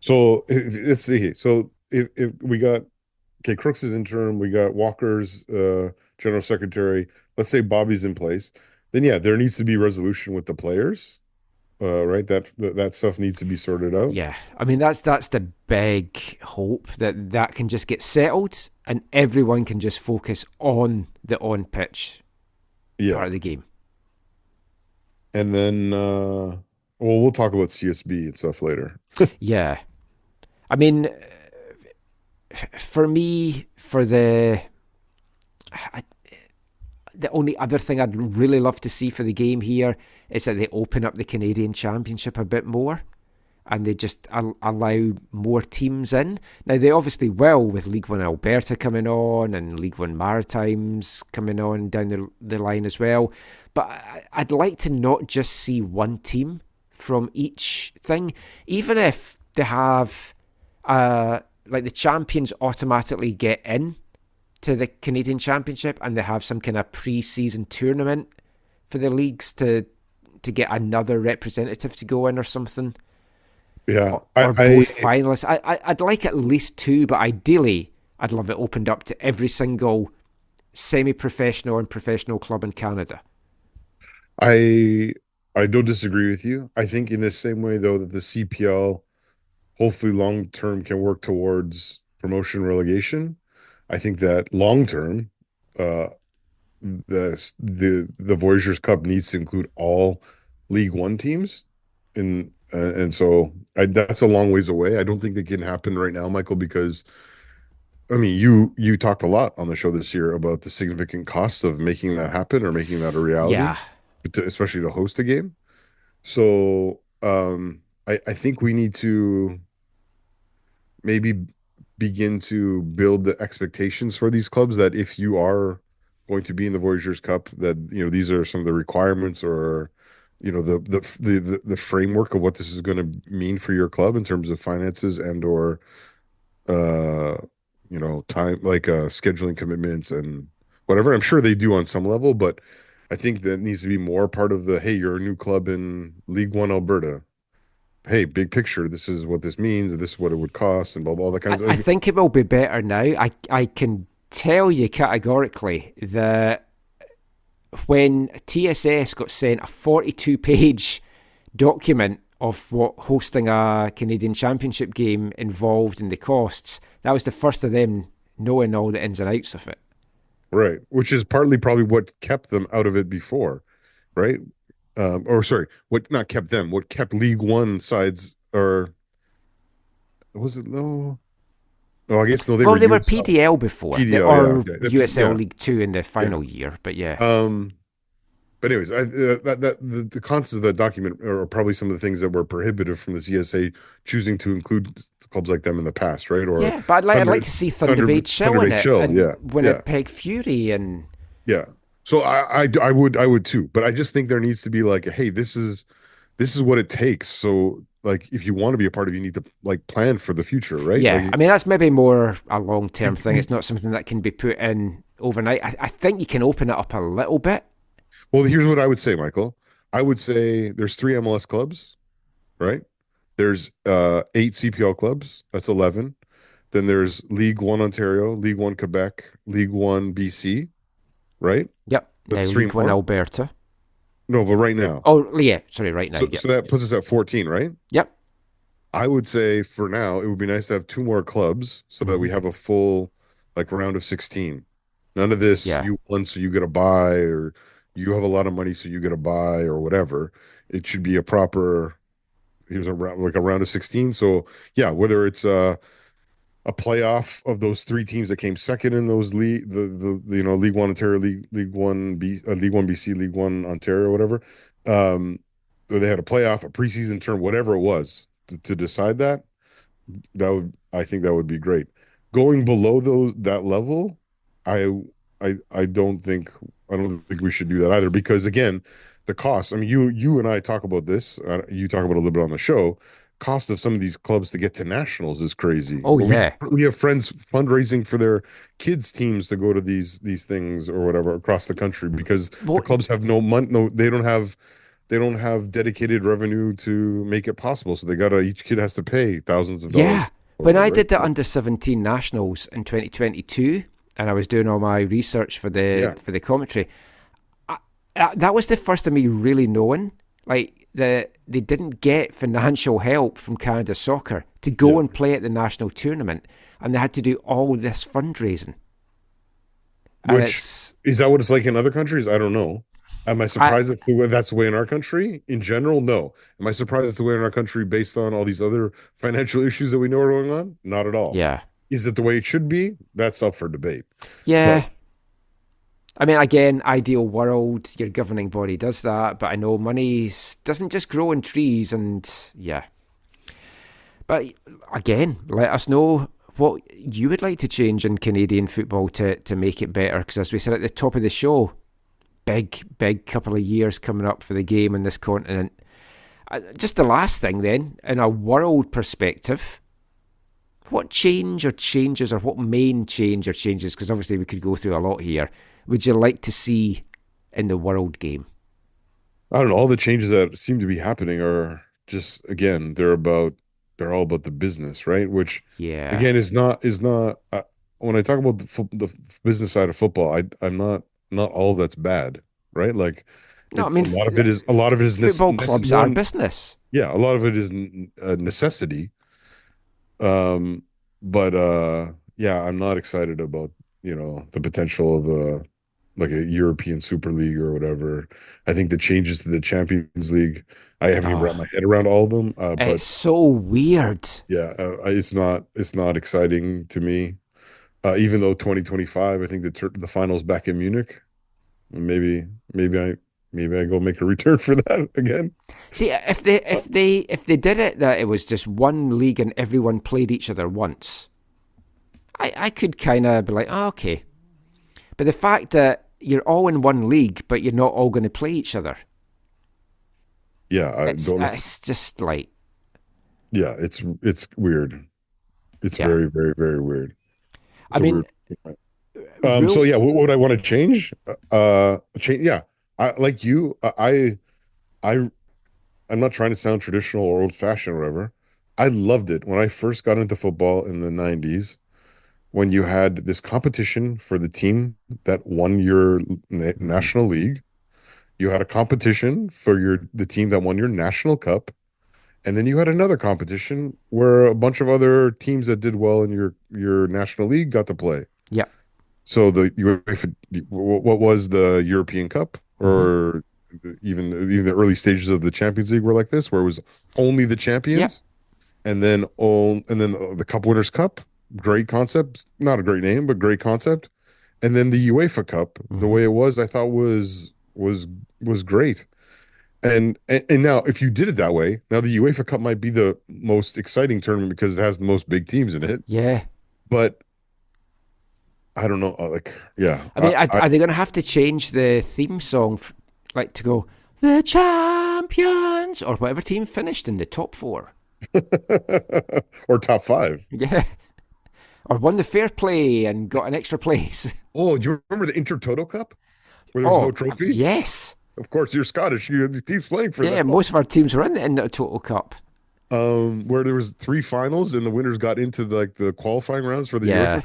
so let's see. So if we got Crooks is interim, we got Walker's general secretary. Let's say Bobby's in place, then yeah, there needs to be resolution with the players. Right? That stuff needs to be sorted out. Yeah, I mean that's the big hope that can just get settled, and everyone can just focus on the on pitch Yeah. part of the game. And then, we'll talk about CSB and stuff later. Yeah, I mean, for me, the only other thing I'd really love to see for the game here is that they open up the Canadian Championship a bit more and they just allow more teams in. Now, they obviously will with League One Alberta coming on and League One Maritimes coming on down the line as well. But I'd like to not just see one team from each thing, even if they have like the champions automatically get in to the Canadian Championship and they have some kind of pre-season tournament for the leagues to get another representative to go in or something. Yeah. Or both finalists. I'd like at least two, but ideally I'd love it opened up to every single semi-professional and professional club in Canada. I don't disagree with you. I think in the same way though that the CPL hopefully long term can work towards promotion relegation. I think that long term, the Voyageurs Cup needs to include all League One teams, and so that's a long ways away. I don't think it can happen right now, Michael, because I mean you talked a lot on the show this year about the significant costs of making that happen or making that a reality, Yeah. especially to host a game. So I think we need to maybe begin to build the expectations for these clubs that if you are going to be in the Voyageurs Cup, that these are some of the requirements or the framework of what this is going to mean for your club in terms of finances and or time like scheduling commitments and whatever. I'm sure they do on some level, but I think that needs to be more part of the, hey, you're a new club in League One Alberta. Hey, big picture, this is what this means, this is what it would cost, and blah, blah, all that kind of stuff. I think it will be better now. I can tell you categorically that when TSS got sent a 42-page document of what hosting a Canadian Championship game involved and the costs, that was the first of them knowing all the ins and outs of it. Right, which is partly probably what kept them out of it before, right? What not kept them, what kept League One sides, or was it no? Oh, I guess no, they were USL. PDL before, PDL, or USL League 2 in the final year, but yeah. But anyways, the contents of that document are probably some of the things that were prohibitive from the CSA choosing to include clubs like them in the past, right? Or yeah, but I'd like to see Thunder Bay Chill in it, and Winnipeg Fury, and yeah. So I would too, but I just think there needs to be like, hey, this is this is what it takes. So like, if you want to be a part of it, you need to like plan for the future, right? Yeah, Like, I mean, that's maybe more a long-term thing. It's not something that can be put in overnight. I think you can open it up a little bit. well, here's what I would say, Michael. I would say there's 3 MLS clubs, right? There's 8 CPL clubs. That's 11. Then there's League One Ontario, League One Quebec, League One BC, right? Yep. That's Now, three League One more. Alberta. No, but right now. Oh, yeah. Sorry, right now. So, Yep. so that puts us at 14, right? Yep. I would say for now, it would be nice to have 2 more clubs so that we have a full like round of 16. None of this Yeah. you won so you get a buy, or you have a lot of money so you get a buy, or whatever. It should be a proper, here's a round, like a round of 16. So yeah, whether it's a playoff of those 3 teams that came second in those league, the League One Ontario, League One League One BC, League One Ontario, whatever. Or they had a playoff, a preseason term, whatever it was to decide that. I think that would be great. Going below that level, I I don't think we should do that either, because again, the cost. I mean, you and I talk about this. You talk about it a little bit on the show. Cost of some of these clubs to get to nationals is crazy. Oh, yeah. We have friends fundraising for their kids' teams to go to these things or whatever across the country, because the clubs have no money. No, they don't have dedicated revenue to make it possible. So each kid has to pay thousands of dollars. Yeah. When I did the under-17 nationals in 2022, and I was doing all my research for the commentary, that was the first of me really knowing like they didn't get financial help from Canada Soccer to go and play at the national tournament, and they had to do all this fundraising. Which is that what it's like in other countries? I don't know. Am I surprised that's the way in our country? In general, no. Am I surprised it's the way in our country based on all these other financial issues that we know are going on? Not at all. Yeah. Is it the way it should be? That's up for debate. Yeah. But, I mean, again, ideal world, your governing body does that, but I know money doesn't just grow in trees, and yeah. But again, let us know what you would like to change in Canadian football to make it better, because as we said at the top of the show, big couple of years coming up for the game in this continent. Just the last thing then, in a world perspective, what change or changes, or what main change or changes, because obviously we could go through a lot here, would you like to see in the world game? I don't know. All the changes that seem to be happening are just, again, they're all about the business, right? Which, again, is not when I talk about the business side of football, I'm not all that's bad, right? Like, no, I mean, a lot of it is football clubs are business. Yeah, a lot of it is a necessity. But yeah, I'm not excited about the potential of like a European Super League or whatever. I think the changes to the Champions League, I haven't even wrapped my head around all of them. But it's so weird. Yeah, it's not exciting to me. Even though 2025, I think the finals back in Munich. Maybe I go make a return for that again. See, if they did it that it was just one league and everyone played each other once, I could kind of be like, oh, okay. But the fact that you're all in one league, but you're not all going to play each other. Yeah, it's just like. Yeah, it's weird. It's very, very, very weird. I mean, so yeah, what would I want to change? Yeah, like you, I'm not trying to sound traditional or old fashioned or whatever. I loved it when I first got into football in the 90s, when you had this competition for the team that won your national league. You had a competition for the team that won your national cup. And then you had another competition where a bunch of other teams that did well in your national league got to play. Yeah. So what was the European Cup, or even the early stages of the Champions League were like this, where it was only the champions, and then the Cup Winners' Cup. Great concept, not a great name, but great concept. And then the UEFA Cup, the way it was, I thought was great. And now, if you did it that way, now the UEFA Cup might be the most exciting tournament because it has the most big teams in it. Yeah. But I don't know. Yeah. I mean, are they going to have to change the theme song, to go, the champions champions, or whatever team finished in the top 4. Or top 5. Yeah. Or won the fair play and got an extra place. Oh, do you remember the Intertoto Cup where there was no trophy? Yes. Of course, you're Scottish. The team's playing for that. Yeah, most of our teams were in the Total Cup. Where there was 3 finals and the winners got into the qualifying rounds for the UEFA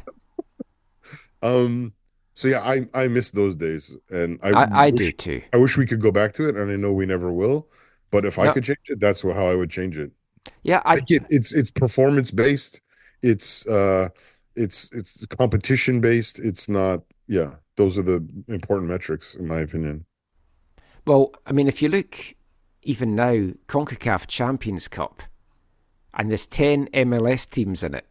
Cup. So yeah, I miss those days, and I do too. I wish we could go back to it, and I know we never will. But if I could change it, that's how I would change it. Yeah, it's performance based. It's competition based. It's not. Yeah, those are the important metrics, in my opinion. Well, I mean, if you look even now, CONCACAF Champions Cup, and there's 10 MLS teams in it.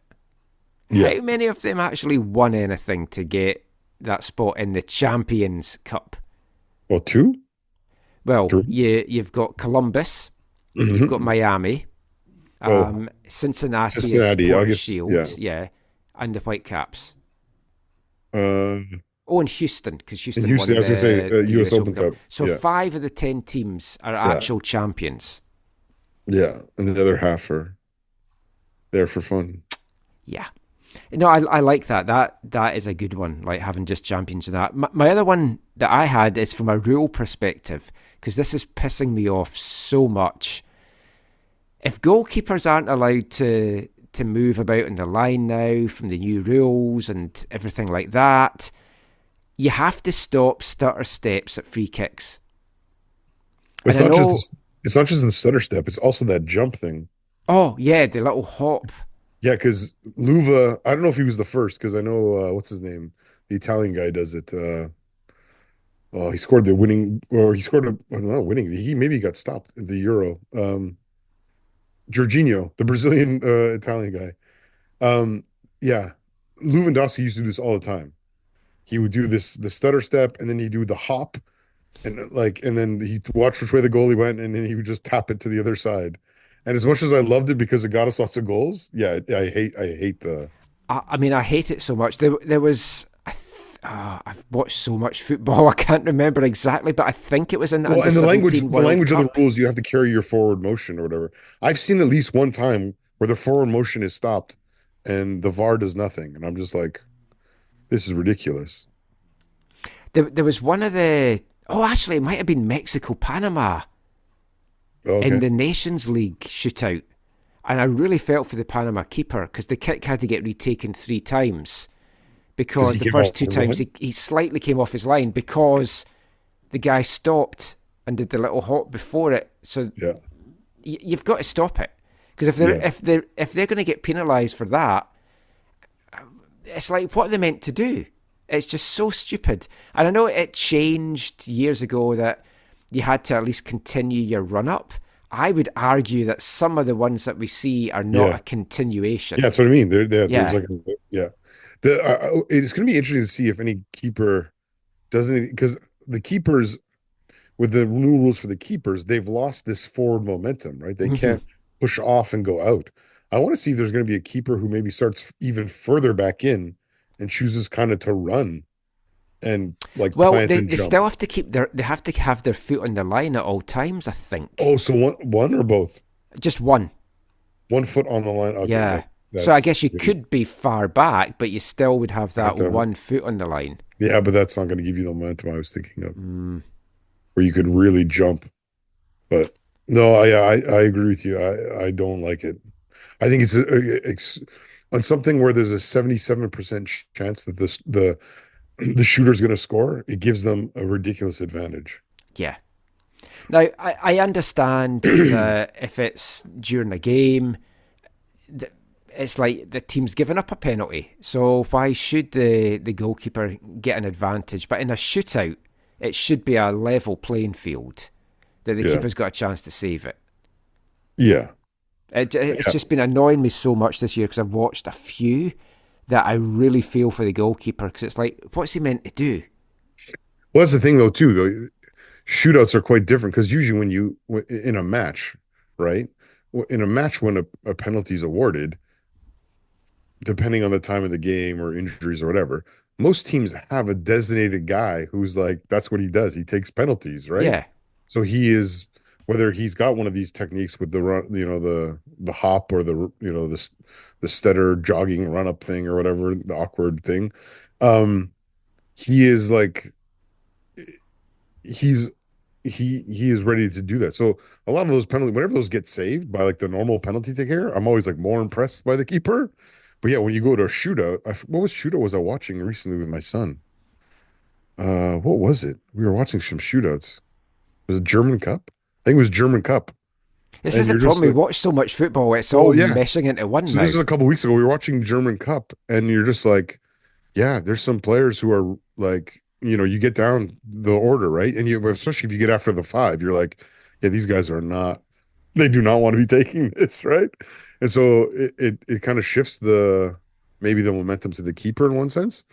Yeah. How many of them actually won anything to get that spot in the Champions Cup? Well, 2. Well, 3. you've got Columbus, you've got Miami, Cincinnati Sports Shield, and the Whitecaps. And Houston, because Houston won I was going to say U.S. Open Cup. So 5 of the 10 teams are actual champions. Yeah, and the other half are there for fun. Yeah. No, I like that. That is a good one, like having just champions and that. My other one that I had is from a rule perspective, because this is pissing me off so much. If goalkeepers aren't allowed to move about in the line now from the new rules and everything like that, you have to stop stutter steps at free kicks. It's not just the stutter step, it's also that jump thing. Oh, yeah, the little hop. Yeah, because Luva, I don't know if he was the first, because I know, what's his name? The Italian guy does it. He scored the winning, or he scored winning. Maybe got stopped at the Euro. Jorginho, the Brazilian Italian guy. Yeah, Lewandowski used to do this all the time. He would do the stutter step, and then he'd do the hop, and then he'd watch which way the goalie went, and then he would just tap it to the other side. And as much as I loved it because it got us lots of goals, yeah, I hate the. I mean, I hate it so much. There was. I've watched so much football, I can't remember exactly, but I think it was in the and the language of the rules, you have to carry your forward motion or whatever. I've seen at least one time where the forward motion is stopped, and the VAR does nothing, and I'm just like, this is ridiculous. There was one of the. Oh, actually, it might have been Mexico-Panama. In the Nations League shootout. And I really felt for the Panama keeper because the kick had to get retaken 3 times because the first 2 times he slightly came off his line because the guy stopped and did the little hop before it. So you've got to stop it, because if they're going to get penalised for that, it's like, what are they meant to do? It's just so stupid. And I know it changed years ago that you had to at least continue your run-up. I would argue that some of the ones that we see are not a continuation. Yeah, that's what I mean. There's it's going to be interesting to see if any keeper does anything, because the keepers, with the new rules for the keepers, they've lost this forward momentum, right? They can't push off and go out. I want to see if there's going to be a keeper who maybe starts even further back in and chooses kind of to run. And they still have to they have to have their foot on the line at all times, I think. Oh, so one or both? Just one. 1 foot on the line. Okay, yeah. So I guess you could be far back, but you still would have that 1 foot on the line. Yeah, but that's not going to give you the momentum I was thinking of, where you could really jump. But no, I agree with you. I don't like it. I think it's on something where there's a 77% chance that the shooter's going to score. It gives them a ridiculous advantage. Yeah. Now, I understand that if it's during a game, it's like the team's given up a penalty. So why should the goalkeeper get an advantage? But in a shootout, it should be a level playing field that the keeper's got a chance to save it. Yeah. It's just been annoying me so much this year because I've watched a few that I really feel for the goalkeeper, because it's like, what's he meant to do? Well, that's the thing, though, too. Shootouts are quite different, because usually in a match, right? In a match, when a penalty is awarded, depending on the time of the game or injuries or whatever, most teams have a designated guy who's like, that's what he does. He takes penalties, right? Yeah. So he is whether he's got one of these techniques with the run, the hop or the stutter jogging run up thing or whatever, the awkward thing. He is like he is ready to do that. So a lot of those penalties, whenever those get saved by like the normal penalty taker, I'm always like more impressed by the keeper. But yeah, when you go to a shootout, what shootout was I watching recently with my son? What was it? We were watching some shootouts. Was it German Cup? I think it was German Cup. This is the problem. We watch so much football, it's all meshing into one. So now. This is a couple weeks ago. We were watching German Cup, and you're just like, yeah, there's some players who are like, you get down the order, right? And especially if you get after the 5, you're like, yeah, these guys are not. They do not want to be taking this, right? And so it kind of shifts maybe the momentum to the keeper in one sense.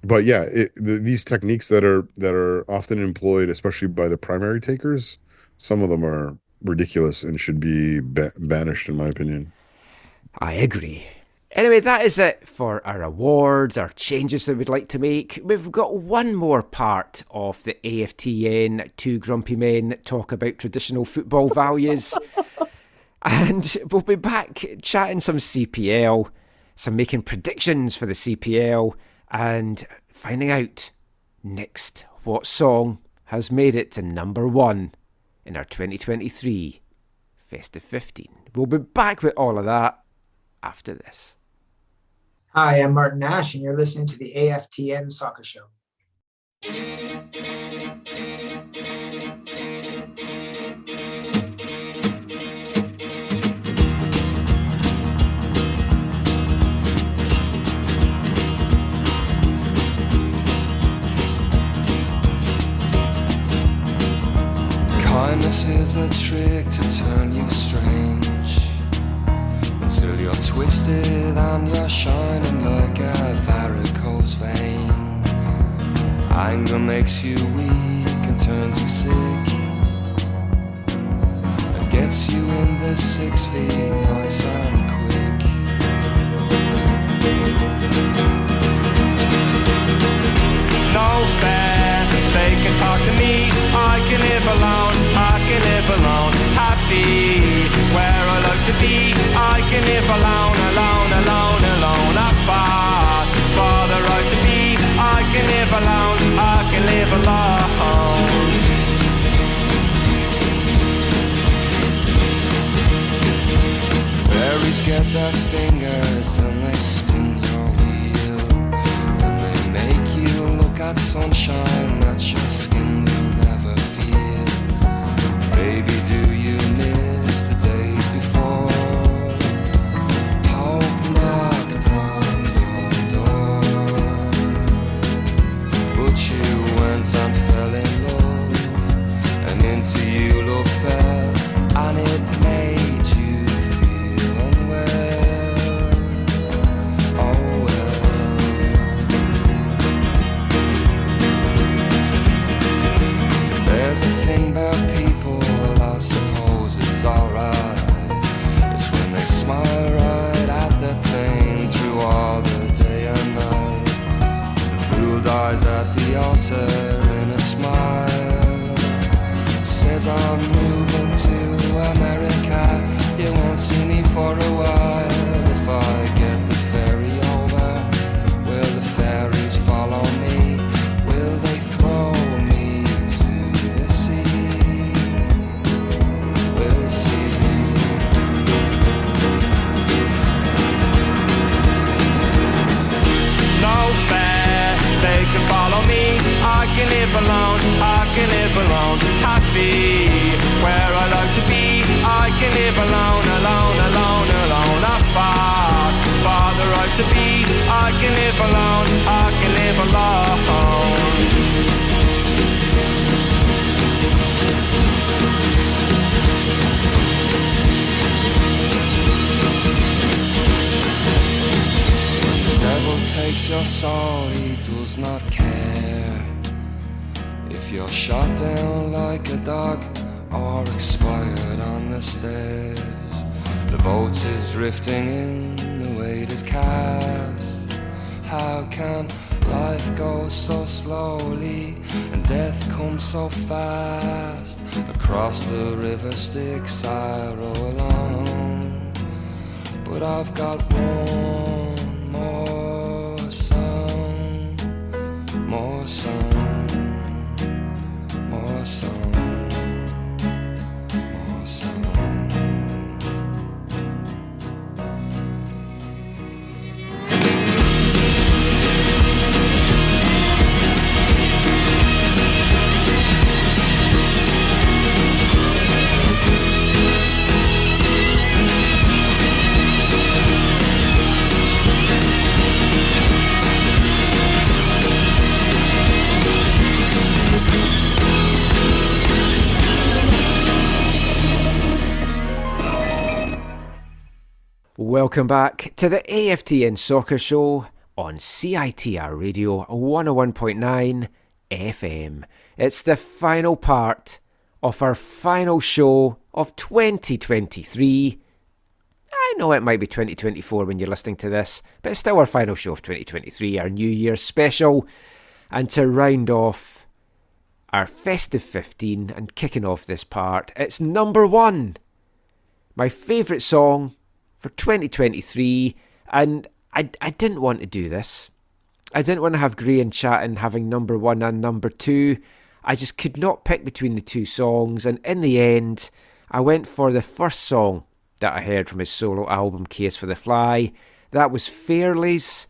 But yeah, these techniques that are often employed, especially by the primary takers, some of them are ridiculous and should be banished, in my opinion. I agree. Anyway, that is it for our awards, our changes that we'd like to make. We've got one more part of the AFTN Two Grumpy Men talk about traditional football values. And we'll be back chatting some CPL, some making predictions for the CPL, and finding out next what song has made it to number 1 in our 2023 Festive 15. We'll be back with all of that after this. Hi, I'm Martin Nash, and you're listening to the AFTN Soccer Show. Kindness is a trick to turn you strange, until you're twisted and you're shining like a varicose vein. Anger makes you weak and turns you sick, and gets you in the 6 feet nice and quick. No fair, they can talk to me, I can live alone, I can live alone, happy where I like to be, I can live alone, alone, alone, alone. I fought for the right to be, I can live alone, I can live alone. Fairies get their fingers and they spin your wheel, and they make you look at sunshine that your skin will never feel. Baby, do you miss the days before hope knocked on your door, but you went and fell in love, and into you love fell, and it made you feel unwell. Oh well. There's a thing about people I suppose is alright, it's when they smile right at their pain through all the day and night. The fool dies at the altar in a smile, says I'm moving to America, you won't see me for a while. If I get the ferry over, will the fairies follow me? Will they throw me to the sea? We'll see. No fair, they can follow me, I can live alone, I can live alone, happy where I like to be, I can live alone, alone, alone, alone. I fought for the right to be, I can live alone, I can live alone. When the devil takes your soul, he does not care if you're shot down like a dog or expired on the stairs. The boat is drifting in, the weight is cast. How can Life goes so slowly and death comes so fast. Across the river Styx I row along, but I've got one more song, more song, more song, more song. Welcome back to the AFTN Soccer Show on CITR Radio 101.9 FM. It's the final part of our final show of 2023. I know it might be 2024 when you're listening to this, but it's still our final show of 2023, our New Year's special. And to round off our Festive 15 and kicking off this part, it's number one. My favourite song for 2023, and I didn't want to do this. I didn't want to have Gray and Chatton having number one and number two. I just could not pick between the two songs, and in the end, I went for the first song that I heard from his solo album, Case for the Fly. That was Fairley's.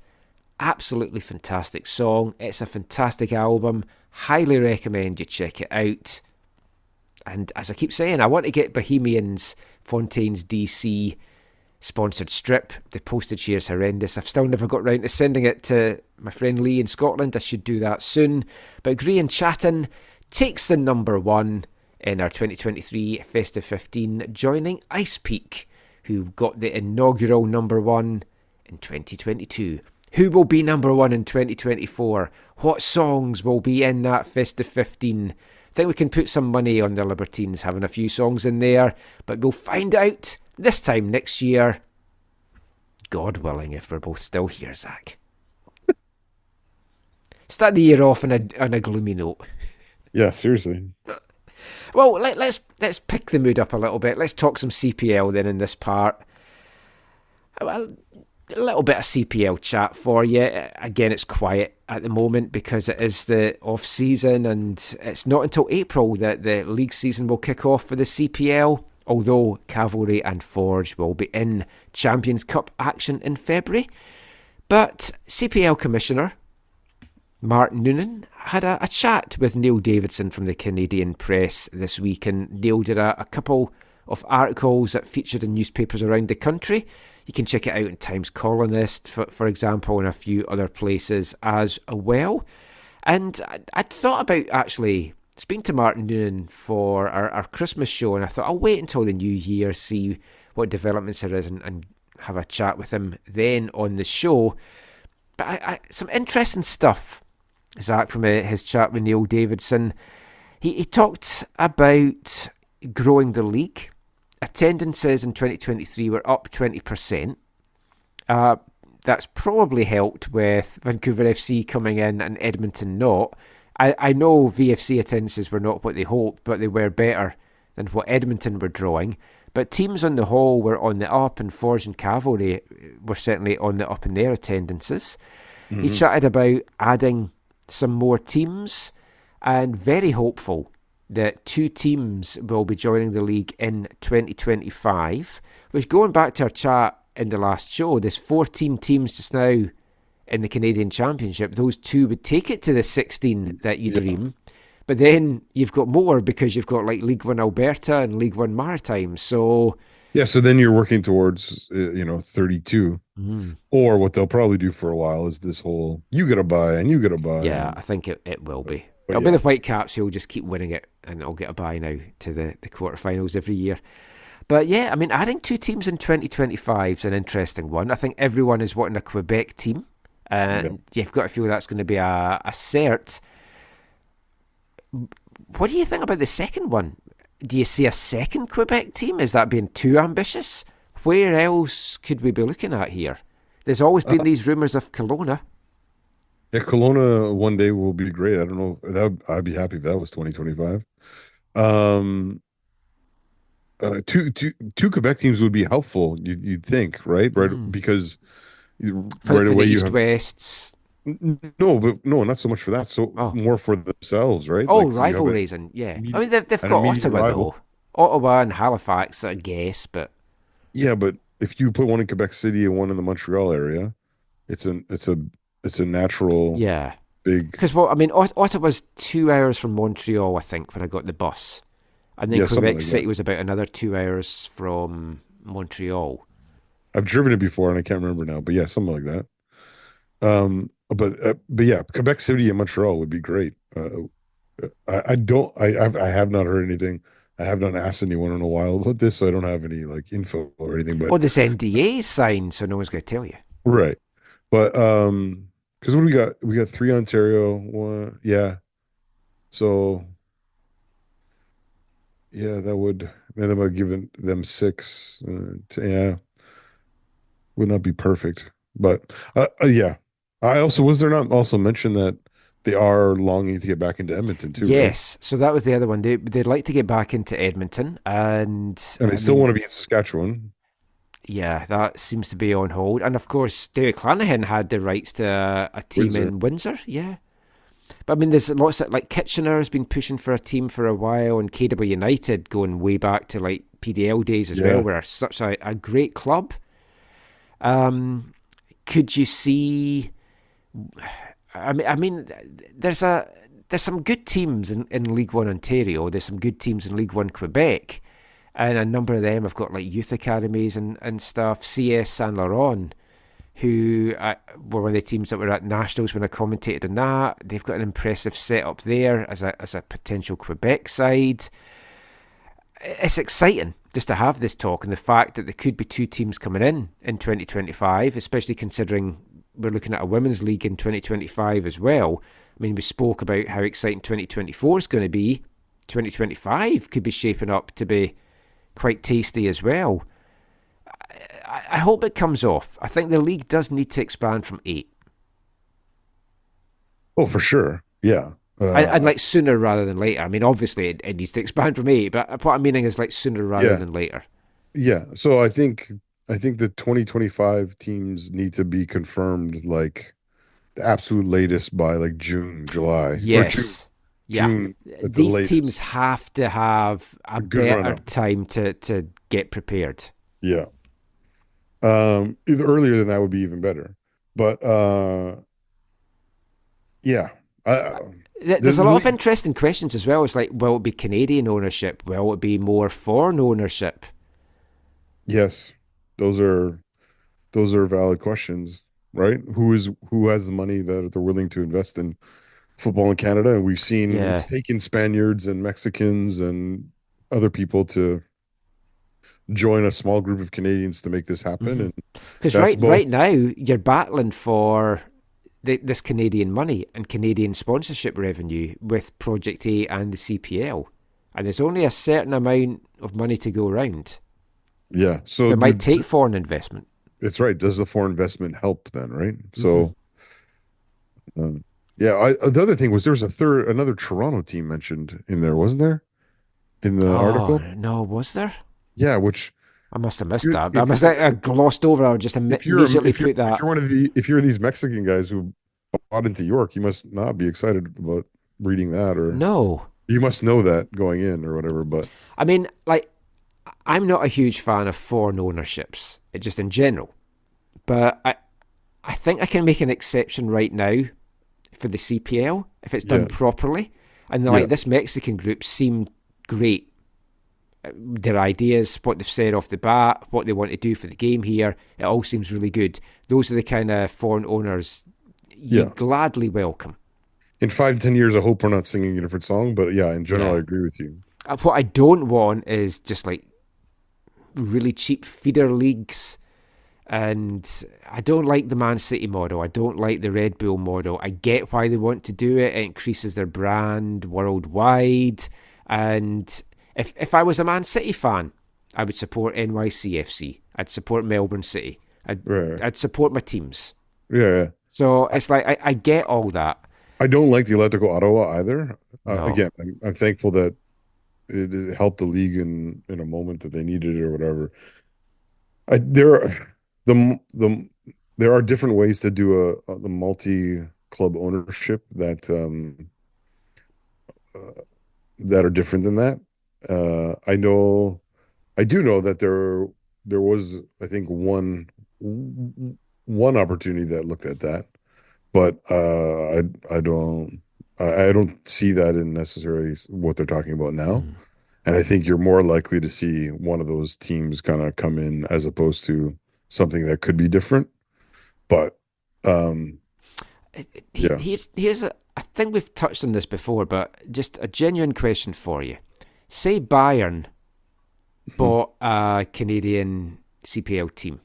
Absolutely fantastic song. It's a fantastic album. Highly recommend you check it out. And as I keep saying, I want to get Bohemians Fontaine's DC sponsored strip. The postage here is horrendous. I've still never got round to sending it to my friend Lee in Scotland. I should do that soon. But Gray and Chatton takes the number one in our 2023 Festive 15, joining Ice Peak, who got the inaugural number one in 2022. Who will be number one in 2024? What songs will be in that Festive 15? I think we can put some money on the Libertines having a few songs in there, but we'll find out this time next year. God willing, if we're both still here, Zach. Start the year off on a gloomy note. Yeah, seriously. Well, let's pick the mood up a little bit. Let's talk some CPL then in this part. Well, a little bit of CPL chat for you. Again, it's quiet at the moment because it is the off-season, and it's not until April that the league season will kick off for the CPL, although Cavalry and Forge will be in Champions Cup action in February. But CPL Commissioner Mark Noonan had a chat with Neil Davidson from the Canadian Press this week, and Neil did a couple of articles that featured in newspapers around the country. You can check it out in Times Colonist, for example, and a few other places as well. And I'd thought about actually speaking to Mark Noonan for our Christmas show, and I thought I'll wait until the new year, see what developments there is, and have a chat with him then on the show. But some interesting stuff, Zach, from his chat with Neil Davidson. He talked about growing the league. Attendances in 2023 were up 20%. That's probably helped with Vancouver FC coming in and Edmonton not. I know VFC attendances were not what they hoped, but they were better than what Edmonton were drawing. But teams on the whole were on the up, and Forge and Cavalry were certainly on the up in their attendances. Mm-hmm. He chatted about adding some more teams, and very hopeful that 2 teams will be joining the league in 2025, which, going back to our chat in the last show, there's 14 teams just now in the Canadian Championship. Those 2 would take it to the 16 that you dream. But then you've got more because you've got like League One Alberta and League One Maritime. So yeah, so then you're working towards 32. Or what they'll probably do for a while is this whole you get a bye and you get a bye. Yeah, I think it will be. It'll be the Whitecaps who'll just keep winning it, and it'll get a bye now to the quarterfinals every year. But yeah, I mean, adding 2 teams in 2025 is an interesting one. I think everyone is wanting a Quebec team, and you've got to feel that's going to be a cert. What do you think about the second one? Do you see a second Quebec team? Is that being too ambitious? Where else could we be looking at here? There's always been these rumours of Kelowna. Yeah, Kelowna one day will be great. I don't know. I'd be happy if that was 2025. Um, two Quebec teams would be helpful. You'd think, right? Right, because right For the away you East have Wests. no, but no, not so much for that. So Oh. more for themselves, right? Oh, Like so you have rivalries and yeah. I mean, they've an got immediate Ottawa rival. though. Ottawa and Halifax, I guess, but Yeah, but if you put one in Quebec City and one in the Montreal area, it's a natural yeah. big. Because I mean, Ottawa's 2 hours from Montreal, I think, when I got the bus, and then Yeah, something Quebec like City that. was about another 2 hours from Montreal. I've driven it before and I can't remember now, but yeah, something like that. But yeah, Quebec City and Montreal would be great. I don't I have not heard anything. I have not asked anyone in a while about this, so I don't have any like info or anything. But Oh, this NDA signed, so no one's going to tell you. right, but because what do we got? We got three Ontario, one, yeah. So yeah, that would give them six. Yeah, would not be perfect, but yeah. I also was there not also mentioned that they are longing to get back into Edmonton too, right? Yes, so that was the other one. They'd like to get back into Edmonton, and And they I still mean, want to be in Saskatchewan. yeah, that seems to be on hold. And of course, David Clanahan had the rights to a team Windsor. in Windsor, yeah. But I mean, there's lots of like Kitchener has been pushing for a team for a while, and KW United going way back to like PDL days as well, Yeah. were such a great club. Could you see? I mean, there's some good teams in League One Ontario. There's some good teams in League One Quebec, and a number of them have got like youth academies and stuff. CS Saint Laurent, who were one of the teams that were at Nationals when I commentated on that. They've got an impressive setup there as a potential Quebec side. It's exciting just to have this talk, and the fact that there could be two teams coming in 2025, especially considering we're looking at a women's league in 2025 as well. I mean, we spoke about how exciting 2024 is going to be. 2025 could be shaping up to be quite tasty as well. I hope it comes off. I think the league does need to expand from 8. Oh, for sure. Yeah. I'd like sooner rather than later. I mean, obviously it needs to expand from 8, but what I'm meaning is like sooner rather Yeah. than later. Yeah. So I think the 2025 teams need to be confirmed like the absolute latest by like June, July. Or Yes. Yeah. June at the These latest. teams have to have a good better run-up. time to get prepared. Yeah. Either earlier than that would be even better. But yeah. There's a lot of interesting questions as well. It's like, will it be Canadian ownership? Will it be more foreign ownership? Yes. Those are valid questions, right? Who has the money that they're willing to invest in football in Canada? And we've seen it's taken Spaniards and Mexicans and other people to join a small group of Canadians to make this happen. And Because right now you're battling for this Canadian money and Canadian sponsorship revenue with Project A and the CPL, and there's only a certain amount of money to go around. Yeah, so it might take foreign investment. That's right. Does the foreign investment help then, right? So, yeah. The other thing was there was another Toronto team mentioned in there, wasn't there? In the article? No, was there? Yeah, which I must have missed that. I must have glossed over or just immediately put that. If you're these Mexican guys who bought into York, you must not be excited about reading that, or no, you must know that going in or whatever. But I mean, like, I'm not a huge fan of foreign ownerships, just in general. But I think I can make an exception right now for the CPL if it's done properly. And like this Mexican group seemed great. Their ideas, what they've said off the bat, what they want to do for the game here, it all seems really good. Those are the kind of foreign owners you gladly welcome. In 5 to 10 years, I hope we're not singing a different song. But yeah, in general, I agree with you. What I don't want is just like really cheap feeder leagues. And I don't like the Man City model. I don't like the Red Bull model. I get why they want to do it. It increases their brand worldwide. And if I was a Man City fan, I would support NYCFC. I'd support Melbourne City. I'd support my teams. Yeah. So it's like I get all that. I don't like the Atletico Ottawa either. No. Again, I'm thankful that it helped the league in a moment that they needed it or whatever. There are different ways to do the multi-club ownership that that are different than that. I do know that there was, I think, one opportunity that looked at that, but I don't see that in necessarily what they're talking about now. And I think you're more likely to see one of those teams kind of come in as opposed to something that could be different. But yeah. Here's I think we've touched on this before, but just a genuine question for you. Say Bayern bought a Canadian CPL team.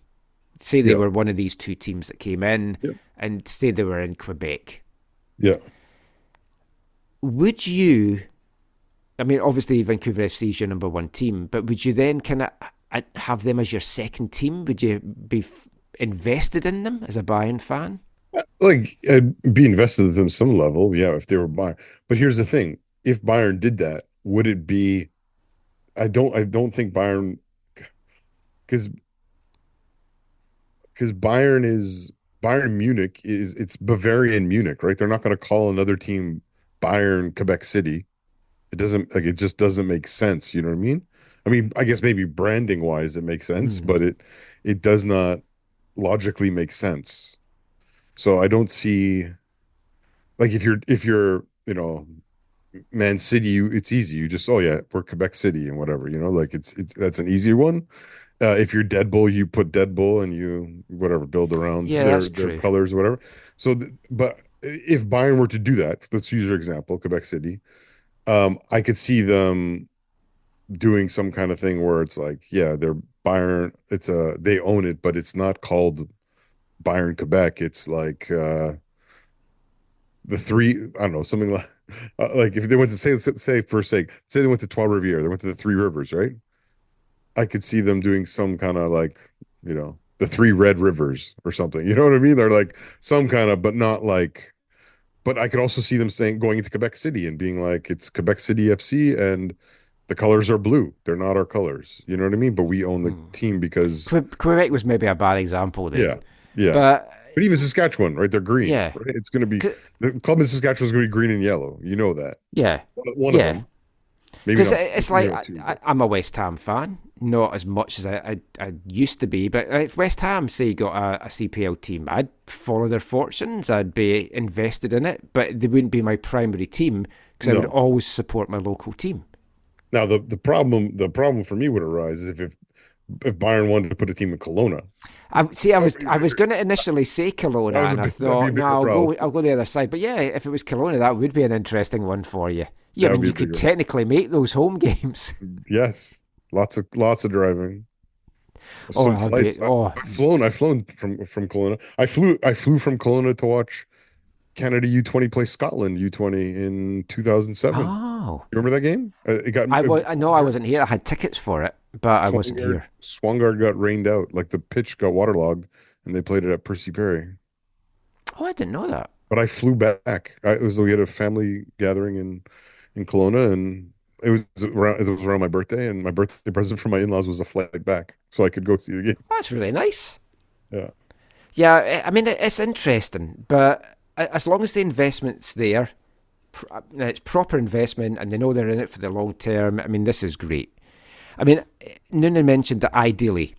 Say they were one of these two teams that came in, and say they were in Quebec. Yeah. Would you, I mean, obviously Vancouver FC is your number one team, but would you then kind of have them as your second team? Would you be invested in them as a Bayern fan? Like, I'd be invested in them some level, yeah, if they were Bayern. But here's the thing: if Bayern did that, would it be? I don't think Bayern, because Bayern Munich it's Bavarian Munich, right? They're not going to call another team Bayern Quebec City. It just doesn't make sense. You know what I mean? I mean, I guess maybe branding wise it makes sense, but it does not logically make sense. So I don't see, like, if you're Man City, it's easy. You just, oh yeah, we're Quebec City and whatever, like it's that's an easy one. If you're Dead Bull, you put Dead Bull and you build around their colors or whatever. So, but if Bayern were to do that, let's use your example, Quebec City. I could see them doing some kind of thing where it's like, yeah, they're Bayern. They own it, but it's not called Bayern Quebec. It's like the three. I don't know, something like if they went to say for sake, say they went to Trois Rivières, they went to the Three Rivers, right? I could see them doing some kind of like, the Three Red Rivers or something. You know what I mean? They're like some kind of, but not like. But I could also see them going into Quebec City and being like, it's Quebec City FC and the colors are blue. They're not our colors. You know what I mean? But we own the team because Quebec was maybe a bad example there. Yeah. But even Saskatchewan, right? They're green. Yeah. Right? It's going to be the club in Saskatchewan is going to be green and yellow. You know that. Yeah. One of them. Because it's like I'm a West Ham fan, not as much as I used to be. But if West Ham, say, got a CPL team, I'd follow their fortunes. I'd be invested in it, but they wouldn't be my primary team because I would always support my local team. Now the problem for me would arise if Bayern wanted to put a team in Kelowna. I was going to initially say Kelowna, and I thought, no, I'll go the other side. But yeah, if it was Kelowna, that would be an interesting one for you. Yeah, I mean, you could technically make those home games. Yes, lots of driving. Flights. I've flown from Kelowna. I flew from Kelowna to watch Canada U20 play Scotland U20 in 2007. Oh, you remember that game? I know I wasn't here. I had tickets for it, but I wasn't here. Swangard got rained out, like the pitch got waterlogged, and they played it at Percy Perry. Oh, I didn't know that. But I flew back. We had a family gathering in Kelowna, and it was around my birthday, and my birthday present from my in-laws was a flight back, so I could go see the game. That's really nice. Yeah. I mean, it's interesting, but as long as the investment's there, it's proper investment, and they know they're in it for the long term. I mean, this is great. I mean, Noonan mentioned that ideally,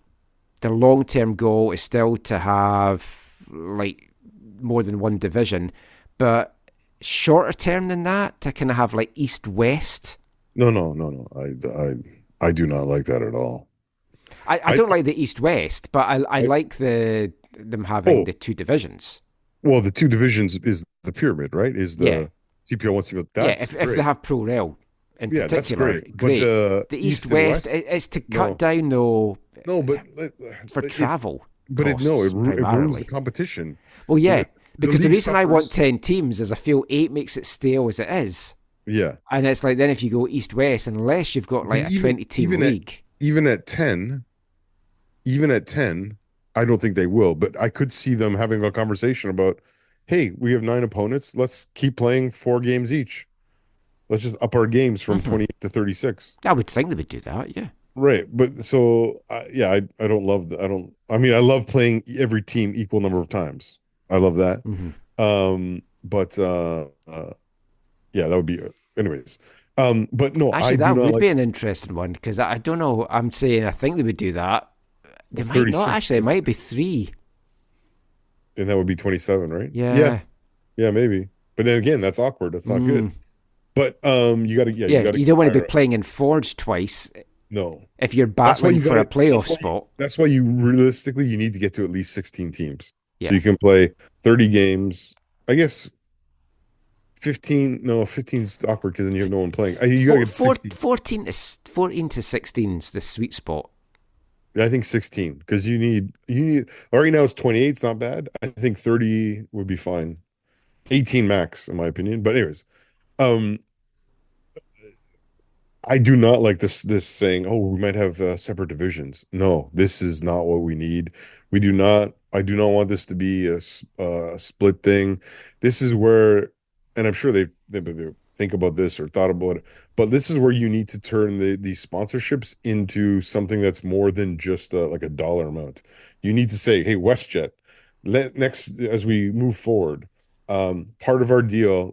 the long-term goal is still to have like more than one division, but shorter term than that, to kind of have like East-West. No. I do not like that at all. I don't like the East-West, but I like them having the two divisions. Well, the two divisions is the pyramid, right? Is the CPL wants to go. If they have Pro Rail in particular, that's great. But the East-West is to cut down for travel. But it ruins the competition. Well, yeah. Because the reason I want 10 teams is I feel 8 makes it stale as it is. Yeah. And it's like, then if you go East-West, unless you've got like a 20-team league. Even at 10, I don't think they will. But I could see them having a conversation about, hey, we have 9 opponents. Let's keep playing 4 games each. Let's just up our games from 28 to 36. I would think they would do that, yeah. Right, but so yeah, I don't love the, I love playing every team equal number of times. I love that. But yeah, that would be anyways. But no, actually, I that do not would be an interesting one because I don't know. I'm saying I think they would do that. They might not actually. It might be 3, and that would be 27, right? Yeah, maybe. But then again, that's awkward. That's not good. But you got to you don't want to be playing in Forge twice. No, if you're battling for a playoff spot. That's why you realistically you need to get to at least 16 teams, so you can play 30 games. I guess 15. No, 15 is awkward because then you have no one playing. You got to get 16. 14 to 16 is the sweet spot. I think 16 because you need. Right now it's 28. It's not bad. I think 30 would be fine. 18 max, in my opinion. But anyways, I do not like this saying, oh, we might have separate divisions. No, this is not what we need. I do not want this to be a split thing. This is where, and I'm sure they think about this or thought about it, but this is where you need to turn the sponsorships into something that's more than just like a dollar amount. You need to say, hey, WestJet, next as we move forward, part of our deal,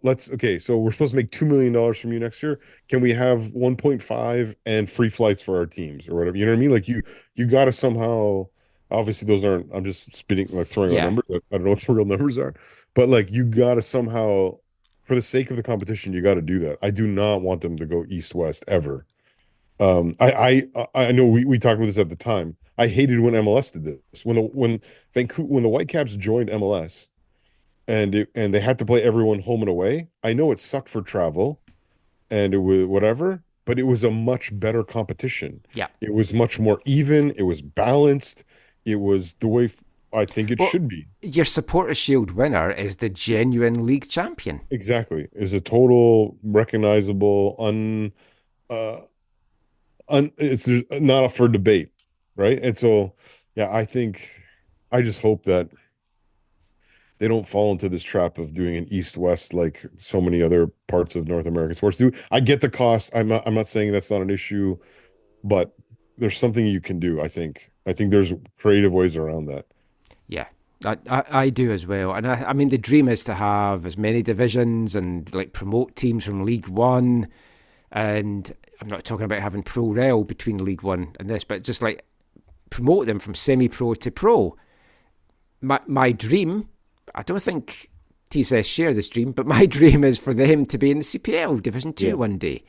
so we're supposed to make $2 million from you next year. Can we have 1.5 and free flights for our teams or whatever? You know what I mean? Like you got to somehow, obviously those aren't, I'm just spitting, like throwing out numbers. I don't know what the real numbers are, but like you got to somehow, for the sake of the competition, you got to do that. I do not want them to go east-west ever. I know we talked about this at the time. I hated when MLS did this. When the Whitecaps joined MLS, and they had to play everyone home and away. I know it sucked for travel, and it was whatever, but it was a much better competition. Yeah, it was much more even. It was balanced. It was the way I think it should be. Your Supporters Shield winner is the genuine league champion. Exactly, is a total recognizable it's not up for debate, right? And so, yeah, I just hope that they don't fall into this trap of doing an east-west like so many other parts of North American sports do. I get the cost. I'm not saying that's not an issue, but there's something you can do. I think there's creative ways around that. Yeah, I do as well. And I mean, the dream is to have as many divisions and like promote teams from League One. And I'm not talking about having pro rel between League One and this, but just like promote them from semi-pro to pro. My dream, I don't think TSS share this dream, but my dream is for them to be in the CPL Division 2 one day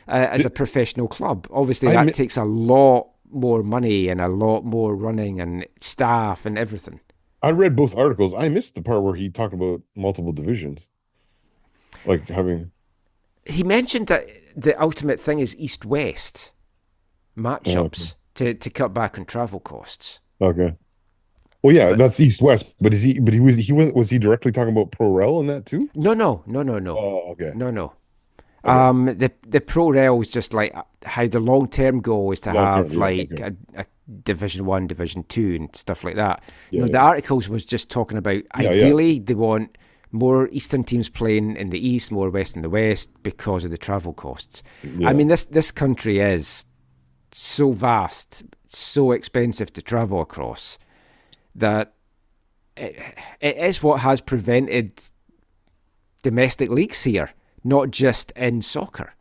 as a professional club. Obviously, that takes a lot more money and a lot more running and staff and everything. I read both articles. I missed the part where he talked about multiple divisions. Like having... He mentioned that the ultimate thing is East-West matchups to cut back on travel costs. Okay. Well, yeah, that's East-West, but was he directly talking about pro rel in that too? No. Oh, okay. No. The pro rel is just like how the long-term goal is to have a Division 1, Division 2 and stuff like that. The articles was just talking about ideally they want more Eastern teams playing in the East, more West in the West because of the travel costs. Yeah. I mean, this country is so vast, so expensive to travel across that it is what has prevented domestic leagues here, not just in soccer.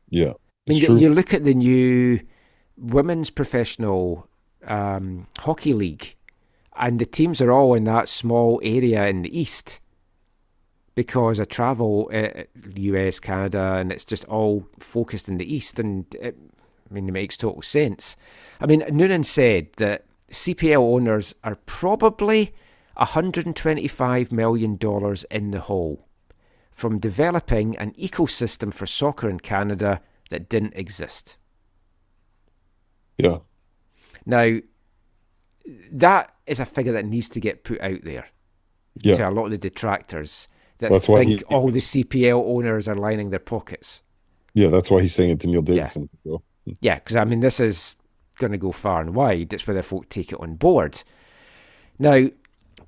Yeah. I mean, you look at the new women's professional hockey league, and the teams are all in that small area in the East because of travel, US, Canada, and it's just all focused in the East. And it makes total sense. I mean, Noonan said that CPL owners are probably $125 million in the hole from developing an ecosystem for soccer in Canada that didn't exist. Yeah. Now, that is a figure that needs to get put out there to a lot of the detractors that think all the CPL owners are lining their pockets. Yeah, that's why he's saying it to Neil Davidson. Yeah, because, I mean, this is going to go far and wide. It's whether folk take it on board. Now,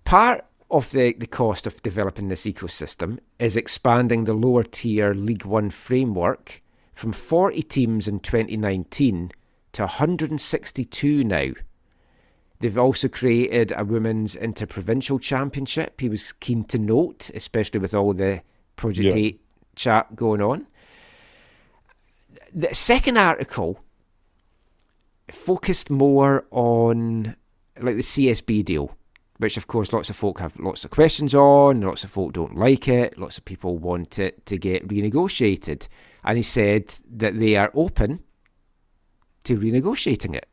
part of the cost of developing this ecosystem is expanding the lower tier League One framework from 40 teams in 2019 to 162 now. They've also created a women's interprovincial championship, he was keen to note, especially with all the Project 8 chat going on. The second article focused more on like the CSB deal, which of course lots of folk have lots of questions on, lots of folk don't like it, lots of people want it to get renegotiated. And he said that they are open to renegotiating it.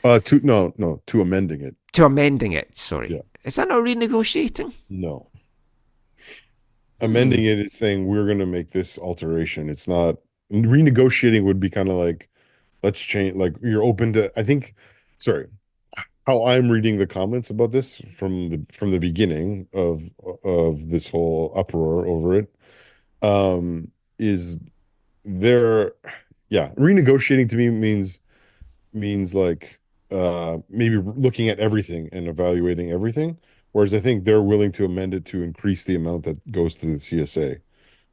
To amending it. To amending it, sorry. Yeah. Is that not renegotiating? No. Amending it is saying we're going to make this alteration. It's not renegotiating. Would be kind of like, let's change, like you're open to, I think, sorry, how I'm reading the comments about this from the beginning of this whole uproar over it, is there, renegotiating to me means like maybe looking at everything and evaluating everything, whereas I think they're willing to amend it to increase the amount that goes to the CSA.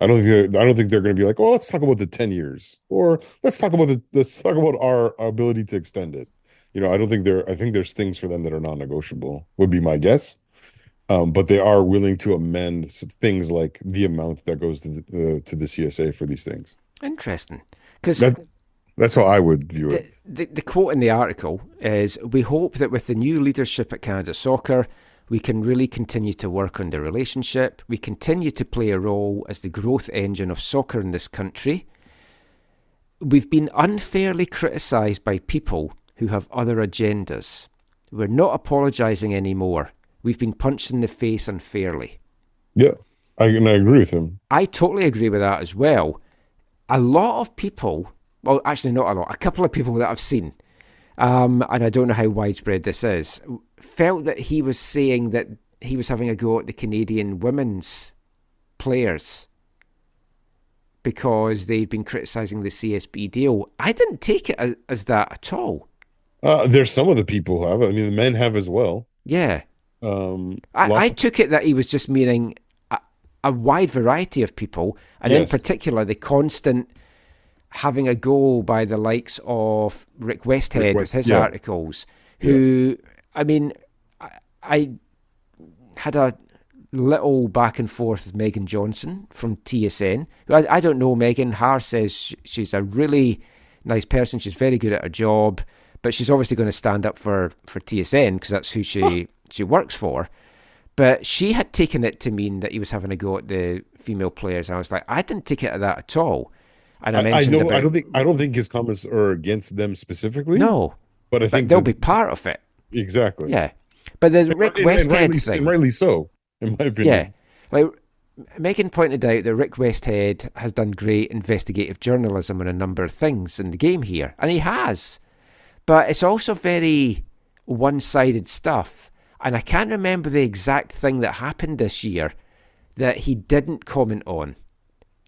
I don't think they're going to be like, oh, let's talk about the 10 years, or let's talk about our ability to extend it. I think there's things for them that are non-negotiable, would be my guess. But they are willing to amend things like the amount that goes to the CSA for these things. Interesting, because that's how I would view it. The quote in the article is, "We hope that with the new leadership at Canada Soccer, we can really continue to work on the relationship. We continue to play a role as the growth engine of soccer in this country. We've been unfairly criticised by people who have other agendas. We're not apologising anymore. We've been punched in the face unfairly." Yeah, I agree with him. I totally agree with that as well. A lot of people, well, actually not a lot, a couple of people that I've seen, and I don't know how widespread this is, felt that he was saying that he was having a go at the Canadian women's players because they've been criticising the CSB deal. I didn't take it as that at all. There's some of the people who have. I mean, the men have as well. Yeah. I took it that he was just meaning a wide variety of people, and in particular the constant having a go by the likes of Rick Westhead with his articles, who, I mean, I had a little back and forth with Megan Johnson from TSN. I don't know Megan. Har says she's a really nice person. She's very good at her job, but she's obviously going to stand up for TSN because that's who she works for. But she had taken it to mean that he was having a go at the female players. And I was like, I didn't take it at that at all. And I mentioned I don't think his comments are against them specifically. No, but I think they'll be part of it. Exactly. Yeah, but the Rick Westhead thing, and rightly so, in my opinion. Yeah, like Megan pointed out that Rick Westhead has done great investigative journalism on a number of things in the game here, and he has. But it's also very one-sided stuff, and I can't remember the exact thing that happened this year that he didn't comment on.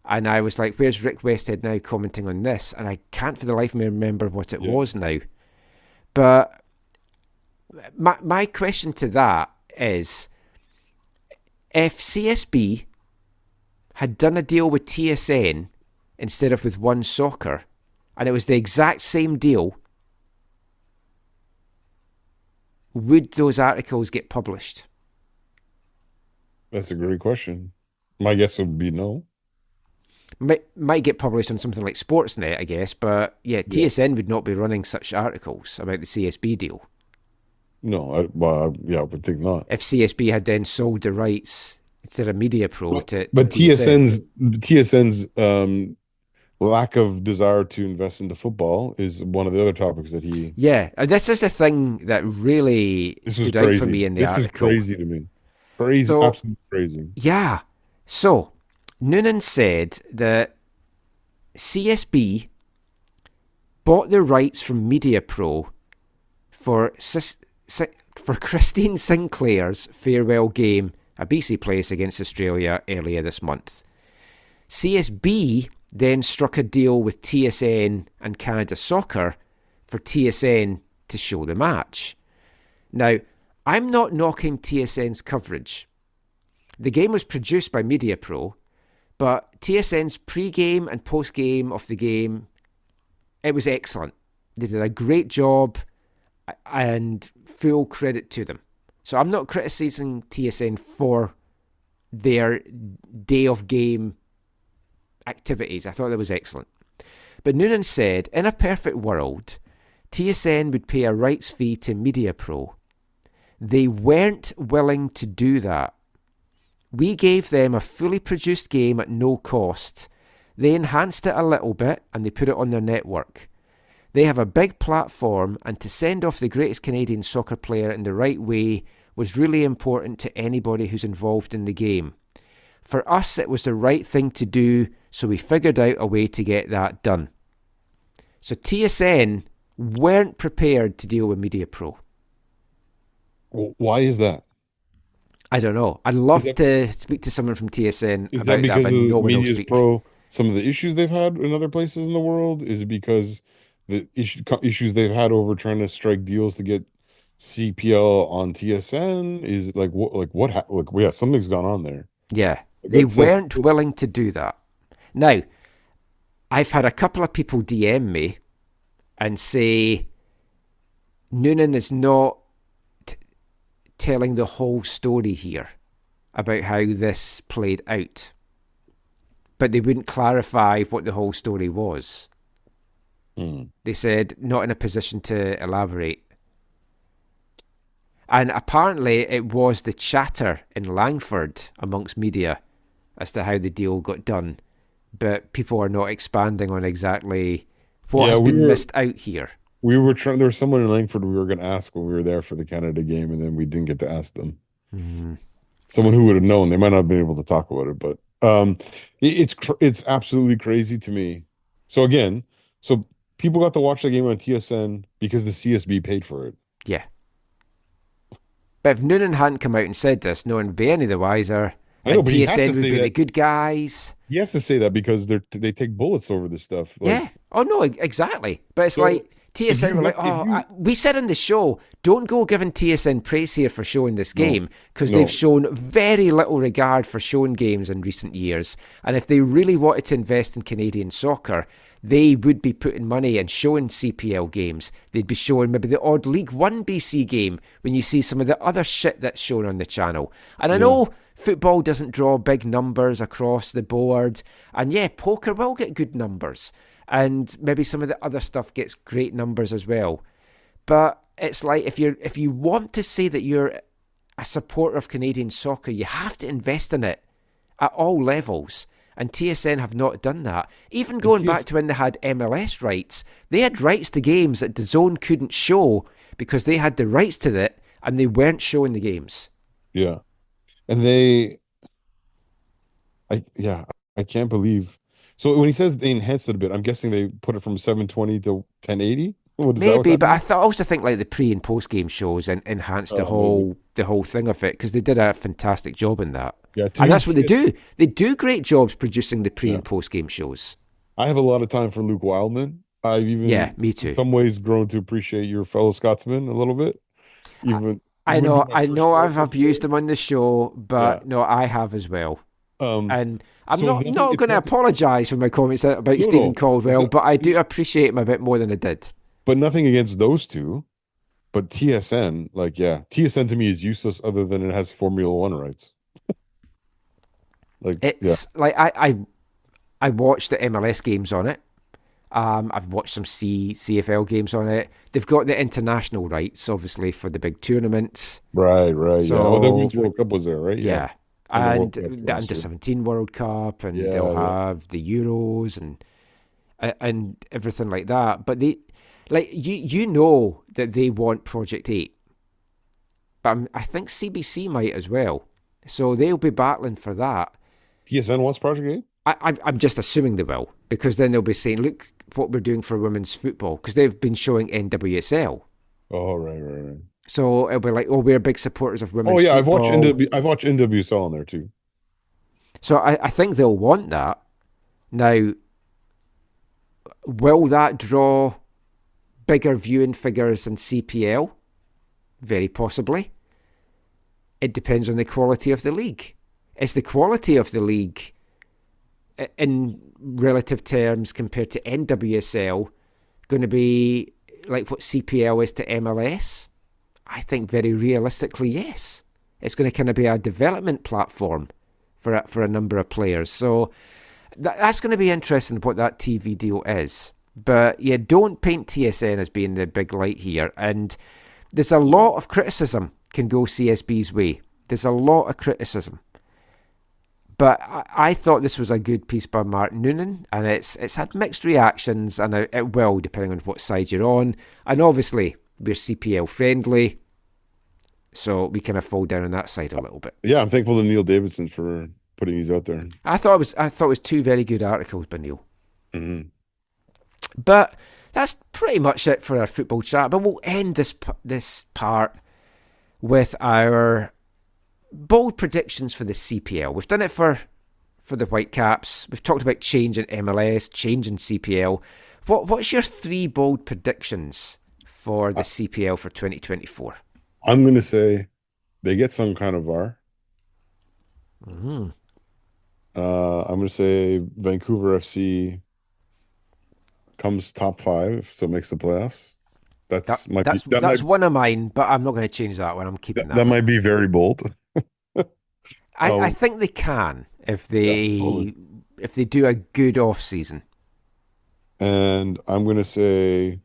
And I was like, where's Rick Westhead now commenting on this? And I can't for the life of me remember what it was now. But my question to that is, if CSB had done a deal with TSN instead of with One Soccer, and it was the exact same deal, would those articles get published? That's a great question. My guess would be no. Might get published on something like Sportsnet, I guess, but TSN would not be running such articles about the CSB deal. No, I would think not. If CSB had then sold the rights instead of Media Pro to TSN's lack of desire to invest into football is one of the other topics that he. Yeah, and this is the thing that really stood out for me in the article. This is crazy to me. Crazy, absolutely crazy. Yeah. So Noonan said that CSB bought the rights from Media Pro for Christine Sinclair's farewell game at BC Place against Australia earlier this month. CSB then struck a deal with TSN and Canada Soccer for TSN to show the match. Now, I'm not knocking TSN's coverage The game was produced by MediaPro, but TSN's pre-game and post-game of the game, it was excellent. They did a great job, and full credit to them. So I'm not criticising TSN for their day of game activities. I thought that was excellent. But Noonan said, in a perfect world, TSN would pay a rights fee to MediaPro. They weren't willing to do that. We gave them a fully produced game at no cost. They enhanced it a little bit and they put it on their network. They have a big platform, and to send off the greatest Canadian soccer player in the right way was really important to anybody who's involved in the game. For us, it was the right thing to do, so we figured out a way to get that done. So TSN weren't prepared to deal with MediaPro. Well, why is that? I don't know. I'd love to speak to someone from TSN Is about that because but of no one will Media's speak. Pro, some of the issues they've had in other places in the world? Is it because the issues they've had over trying to strike deals to get CPL on TSN? Is it like something's gone on there. Yeah, they weren't willing to do that. Now, I've had a couple of people DM me and say Noonan is not telling the whole story here about how this played out. But they wouldn't clarify what the whole story was. They said, not in a position to elaborate. And apparently it was the chatter in Langford amongst media as to how the deal got done. But people are not expanding on exactly what has been missed out here. We were trying. There was someone in Langford we were going to ask when we were there for the Canada game, and then we didn't get to ask them. Someone who would have known. They might not have been able to talk about it, but it's absolutely crazy to me. So again, people got to watch the game on TSN because the CSB paid for it. Yeah. But if Noonan hadn't come out and said this, no one would be any the wiser. I know, but he has TSN to would say be that. the good guys. He has to say that because they take bullets over this stuff. Yeah. Oh, no, exactly. But it's like TSN were like, we said on the show, don't go giving TSN praise here for showing this game, because they've shown very little regard for showing games in recent years. And if they really wanted to invest in Canadian soccer, they would be putting money and showing CPL games. They'd be showing maybe the odd League One BC game when you see some of the other shit that's shown on the channel. And I know football doesn't draw big numbers across the board. And yeah, poker will get good numbers. And maybe some of the other stuff gets great numbers as well. But it's like if you want to say that you're a supporter of Canadian soccer, you have to invest in it at all levels. And TSN have not done that. Even going back to when they had MLS rights, they had rights to games that DAZN couldn't show because they had the rights to it and they weren't showing the games. Yeah. And I can't believe. So when he says they enhanced it a bit, I'm guessing they put it from 720 to 1080. Maybe, but I also think like the pre and post game shows and enhanced the whole thing of it, because they did a fantastic job in that. Yeah, and that's what they do. They do great jobs producing the pre and post game shows. I have a lot of time for Luke Wildman. I've even, me too. In some ways, grown to appreciate your fellow Scotsman a little bit. I know I've abused him on the show, but no, I have as well. And I'm not going to apologise for my comments about Stephen Caldwell, but I do appreciate him a bit more than I did. But nothing against those two. But TSN, TSN to me is useless other than it has Formula One rights. I watched the MLS games on it. I've watched some CFL games on it. They've got the international rights, obviously, for the big tournaments. Right. So, the Women's World Cup was there, right? Yeah. And the Under-17 World Cup, and they'll have the Euros and everything like that. But they, you know that they want Project 8. But I think CBC might as well. So they'll be battling for that. TSN wants Project 8? I'm just assuming they will, because then they'll be saying, look what we're doing for women's football, because they've been showing NWSL. Oh, right. So it'll be like, we're big supporters of women's football. I've watched NWSL on there too. So I think they'll want that. Now, will that draw bigger viewing figures than CPL? Very possibly. It depends on the quality of the league. Is the quality of the league in relative terms compared to NWSL going to be like what CPL is to MLS? I think very realistically, yes. It's going to kind of be a development platform for a number of players. So that's going to be interesting what that TV deal is. But yeah, don't paint TSN as being the big light here. And there's a lot of criticism can go CSB's way. There's a lot of criticism. But I thought this was a good piece by Mark Noonan, and it's had mixed reactions, and it will, depending on what side you're on. And obviously, we're CPL friendly, so we kind of fall down on that side a little bit. Yeah, I'm thankful to Neil Davidson for putting these out there. I thought it was two very good articles by Neil. Mm-hmm. But that's pretty much it for our football chat. But we'll end this part with our bold predictions for the CPL. We've done it for the Whitecaps. We've talked about change in MLS, change in CPL. What's your 3 bold predictions for the CPL for 2024? I'm going to say they get some kind of VAR. Mm-hmm. I'm going to say Vancouver FC comes top 5, so makes the playoffs. That's one of mine, but I'm not going to change that one. I'm keeping that. That might be very bold. I think they can if they do a good off season. And I'm going to say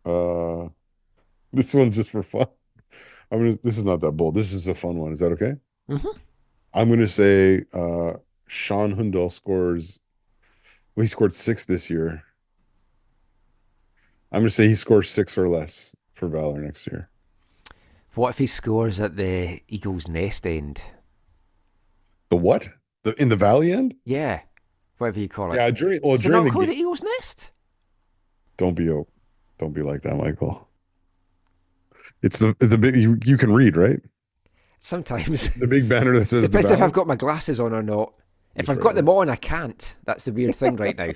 this one's just for fun. This is not that bold. This is a fun one. Is that okay? Mm-hmm. I'm going to say Sean Hundal scores. Well, he scored 6 this year. I'm going to say he scores 6 or less for Valor next year. What if he scores at the Eagles' Nest end? The what? In the Valley end? Yeah, whatever you call it. Yeah, during the called the Eagles' Nest. Don't be like that, Michael. It's the big you can read, right? Sometimes the big banner that says. Depends if I've got my glasses on or not. If I've got them on, I can't. That's the weird thing right now.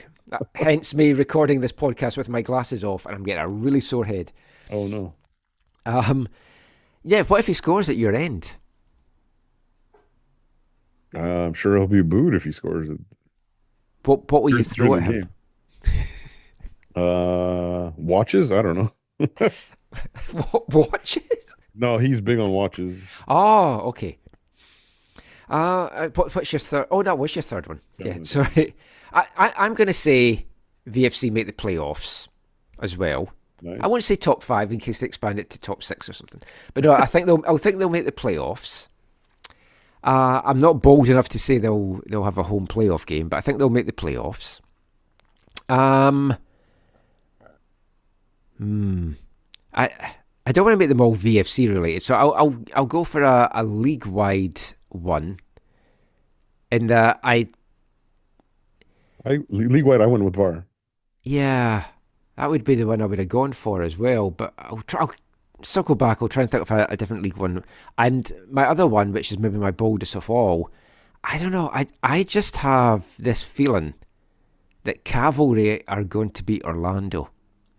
Hence me recording this podcast with my glasses off, and I'm getting a really sore head. Oh no. Yeah. What if he scores at your end? I'm sure he'll be booed if he scores it. What will you throw at him? Watches? I don't know. What watches? No, he's big on watches. Oh, okay. What's your third? Oh, that was your third one. Yeah, sorry. I'm going to say VFC make the playoffs as well. Nice. I won't say top 5 in case they expand it to top 6 or something. But no, I think they'll make the playoffs. I'm not bold enough to say they'll have a home playoff game, but I think they'll make the playoffs. I don't want to make them all VFC related, so I'll go for a league wide one. In that league wide, I went with VAR. Yeah, that would be the one I would have gone for as well. But I'll circle back. I'll try and think of a different league one. And my other one, which is maybe my boldest of all, I don't know. I just have this feeling that Cavalry are going to beat Orlando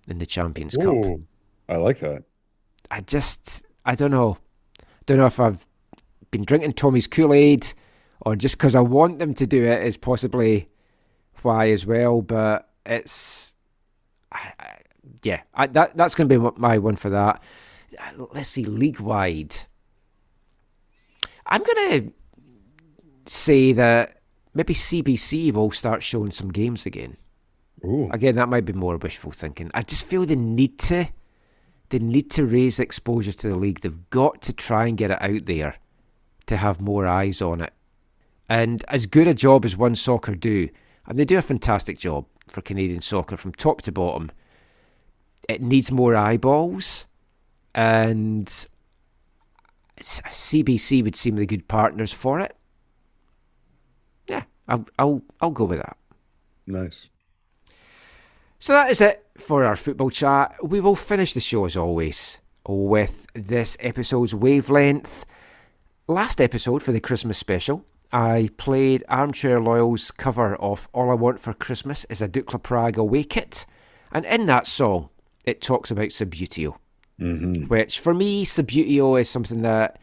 in the Champions Cup. I like that. I don't know. Don't know if I've been drinking Tommy's Kool-Aid or just because I want them to do it is possibly why as well. But it's... that's going to be my one for that. Let's see, league-wide. I'm going to say that maybe CBC will start showing some games again. Ooh. Again, that might be more wishful thinking. I just feel they need to raise exposure to the league. They've got to try and get it out there to have more eyes on it. And as good a job as One Soccer do, and they do a fantastic job for Canadian soccer from top to bottom, it needs more eyeballs. And CBC would seem the good partners for it. Yeah, I'll go with that. Nice. So that is it for our football chat. We will finish the show as always with this episode's Wavelength. Last episode for the Christmas special, I played Armchair Loyal's cover of All I Want for Christmas is a Dukla Prague away kit. And in that song, it talks about Subbuteo. Mm-hmm. Which, for me, Subbuteo is something that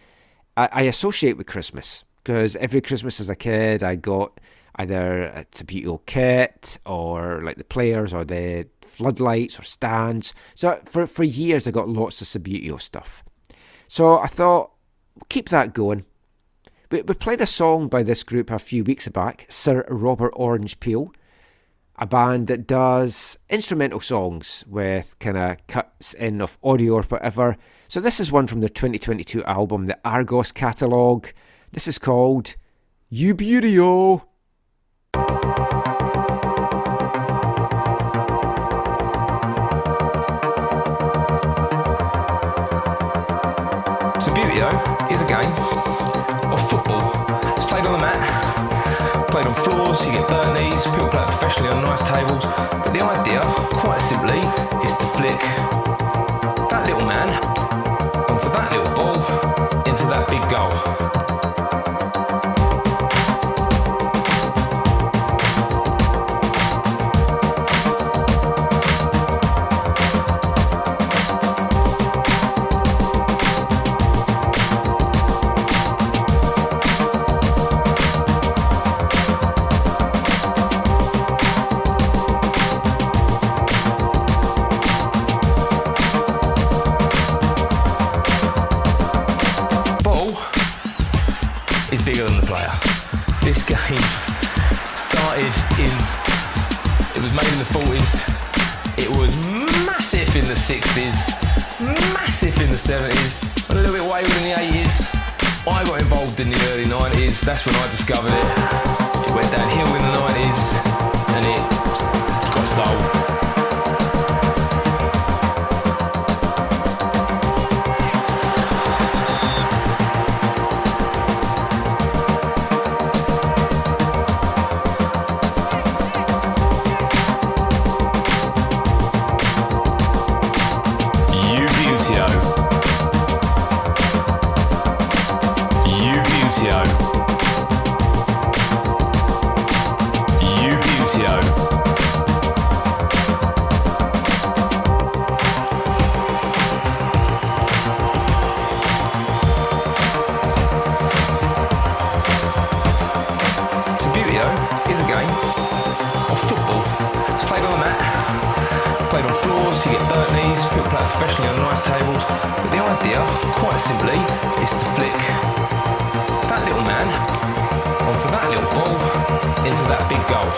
I associate with Christmas because every Christmas as a kid I got either a Subbuteo kit or like the players or the floodlights or stands. So for years I got lots of Subbuteo stuff. So I thought, keep that going. We played a song by this group a few weeks back, Sir Robert Orange Peel, a band that does instrumental songs with kind of cuts in of audio or whatever. So this is one from their 2022 album, the Argos Catalogue. This is called Subbuteo. Subbuteo is a game of football. It's played on the mat, played on floors, you get burnt knees, people play it professionally on nice tables. But the idea, quite simply, is to flick that little man onto that little ball into that big goal. It was made in the 40s, it was massive in the 60s, massive in the 70s, a little bit wayward in the 80s. I got involved in the early 90s, that's when I discovered it. It went downhill in the 90s and it got sold. Professionally on nice tables, but the idea, quite simply, is to flick that little man onto that little ball into that big goal.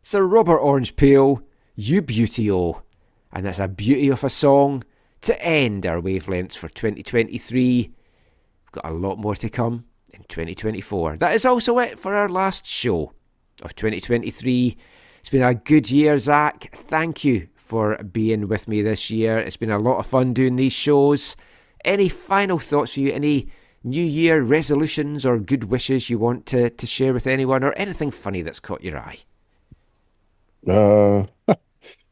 Sir Robert Orange Peel, Subbuteo, and that's a beauty of a song to end our Wavelengths for 2023. We've got a lot more to come in 2024. That is also it for our last show of 2023. It's been a good year, Zach. Thank you for being with me this year. It's been a lot of fun doing these shows. Any final thoughts for you? Any New Year resolutions or good wishes you want to share with anyone, or anything funny that's caught your eye? No.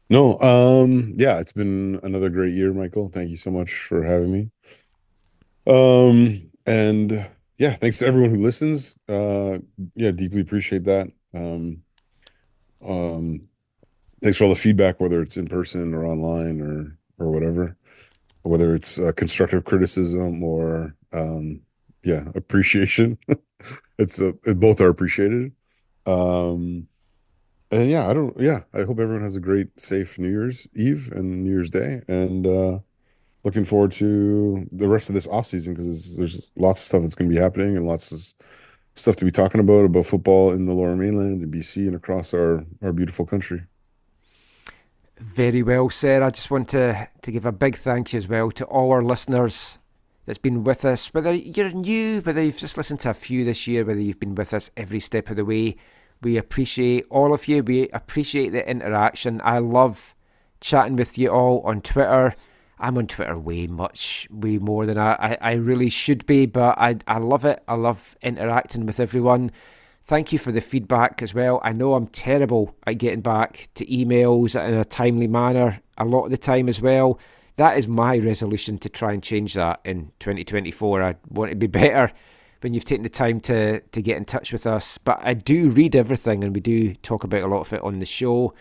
Yeah, it's been another great year, Michael. Thank you so much for having me. And yeah, thanks to everyone who listens. Yeah, deeply appreciate that. Thanks for all the feedback, whether it's in person or online or whatever, whether it's constructive criticism or yeah, appreciation. Both are appreciated. And yeah, I hope everyone has a great, safe New Year's Eve and New Year's Day, and looking forward to the rest of this off season, because there's lots of stuff that's going to be happening and lots of stuff to be talking about football in the Lower Mainland, in BC, and across our beautiful country. Very well said. I just want to give a big thank you as well to all our listeners that's been with us, whether you're new, whether you've just listened to a few this year, whether you've been with us every step of the way. We appreciate all of you. We appreciate the interaction. I love chatting with you all on Twitter. I'm on Twitter way more than I really should be, but I love it. I love interacting with everyone. Thank you for the feedback as well. I know I'm terrible at getting back to emails in a timely manner a lot of the time as well. That is my resolution, to try and change that in 2024. I want to be better when you've taken the time to get in touch with us. But I do read everything, and we do talk about a lot of it on the show.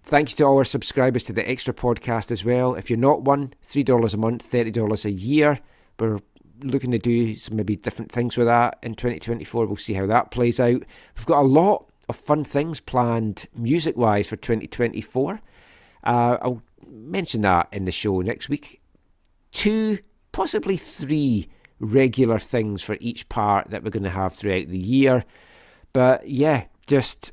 Thank you to all our subscribers to the Extra podcast as well. If you're not one, $3 a month, $30 a year. We're looking to do some maybe different things with that in 2024. We'll see how that plays out. We've got a lot of fun things planned music-wise for 2024. I'll mention that in the show next week. 2, possibly 3 regular things for each part that we're going to have throughout the year. But yeah, just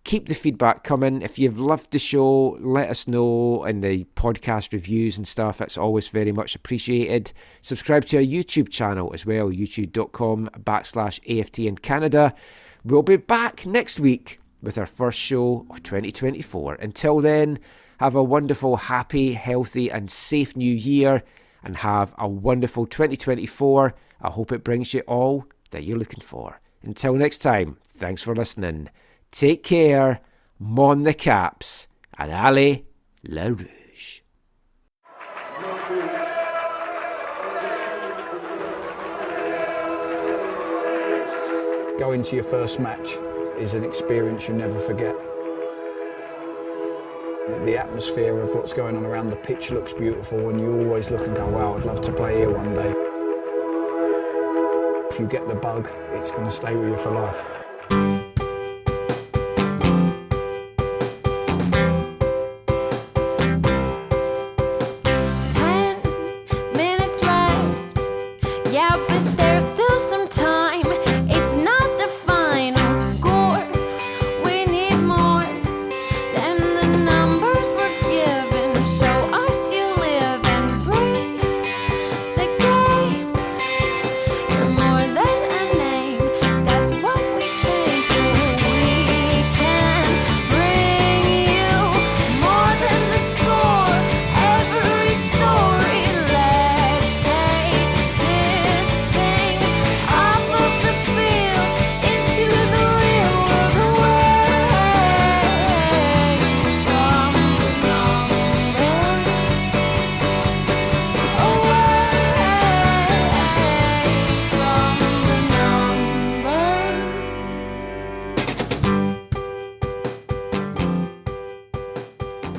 keep the feedback coming. If you've loved the show, let us know in the podcast reviews and stuff. It's always very much appreciated. Subscribe to our YouTube channel as well, youtube.com/AFTN Canada. We'll be back next week with our first show of 2024. Until then, have a wonderful, happy, healthy and safe new year, and have a wonderful 2024. I hope it brings you all that you're looking for. Until next time, thanks for listening. Take care, Mon the Caps, and Allez Le Rouge. Going to your first match is an experience you never forget. The atmosphere of what's going on around the pitch looks beautiful, and you always look and go, wow, I'd love to play here one day. If you get the bug, it's going to stay with you for life.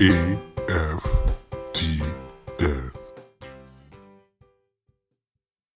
AFTN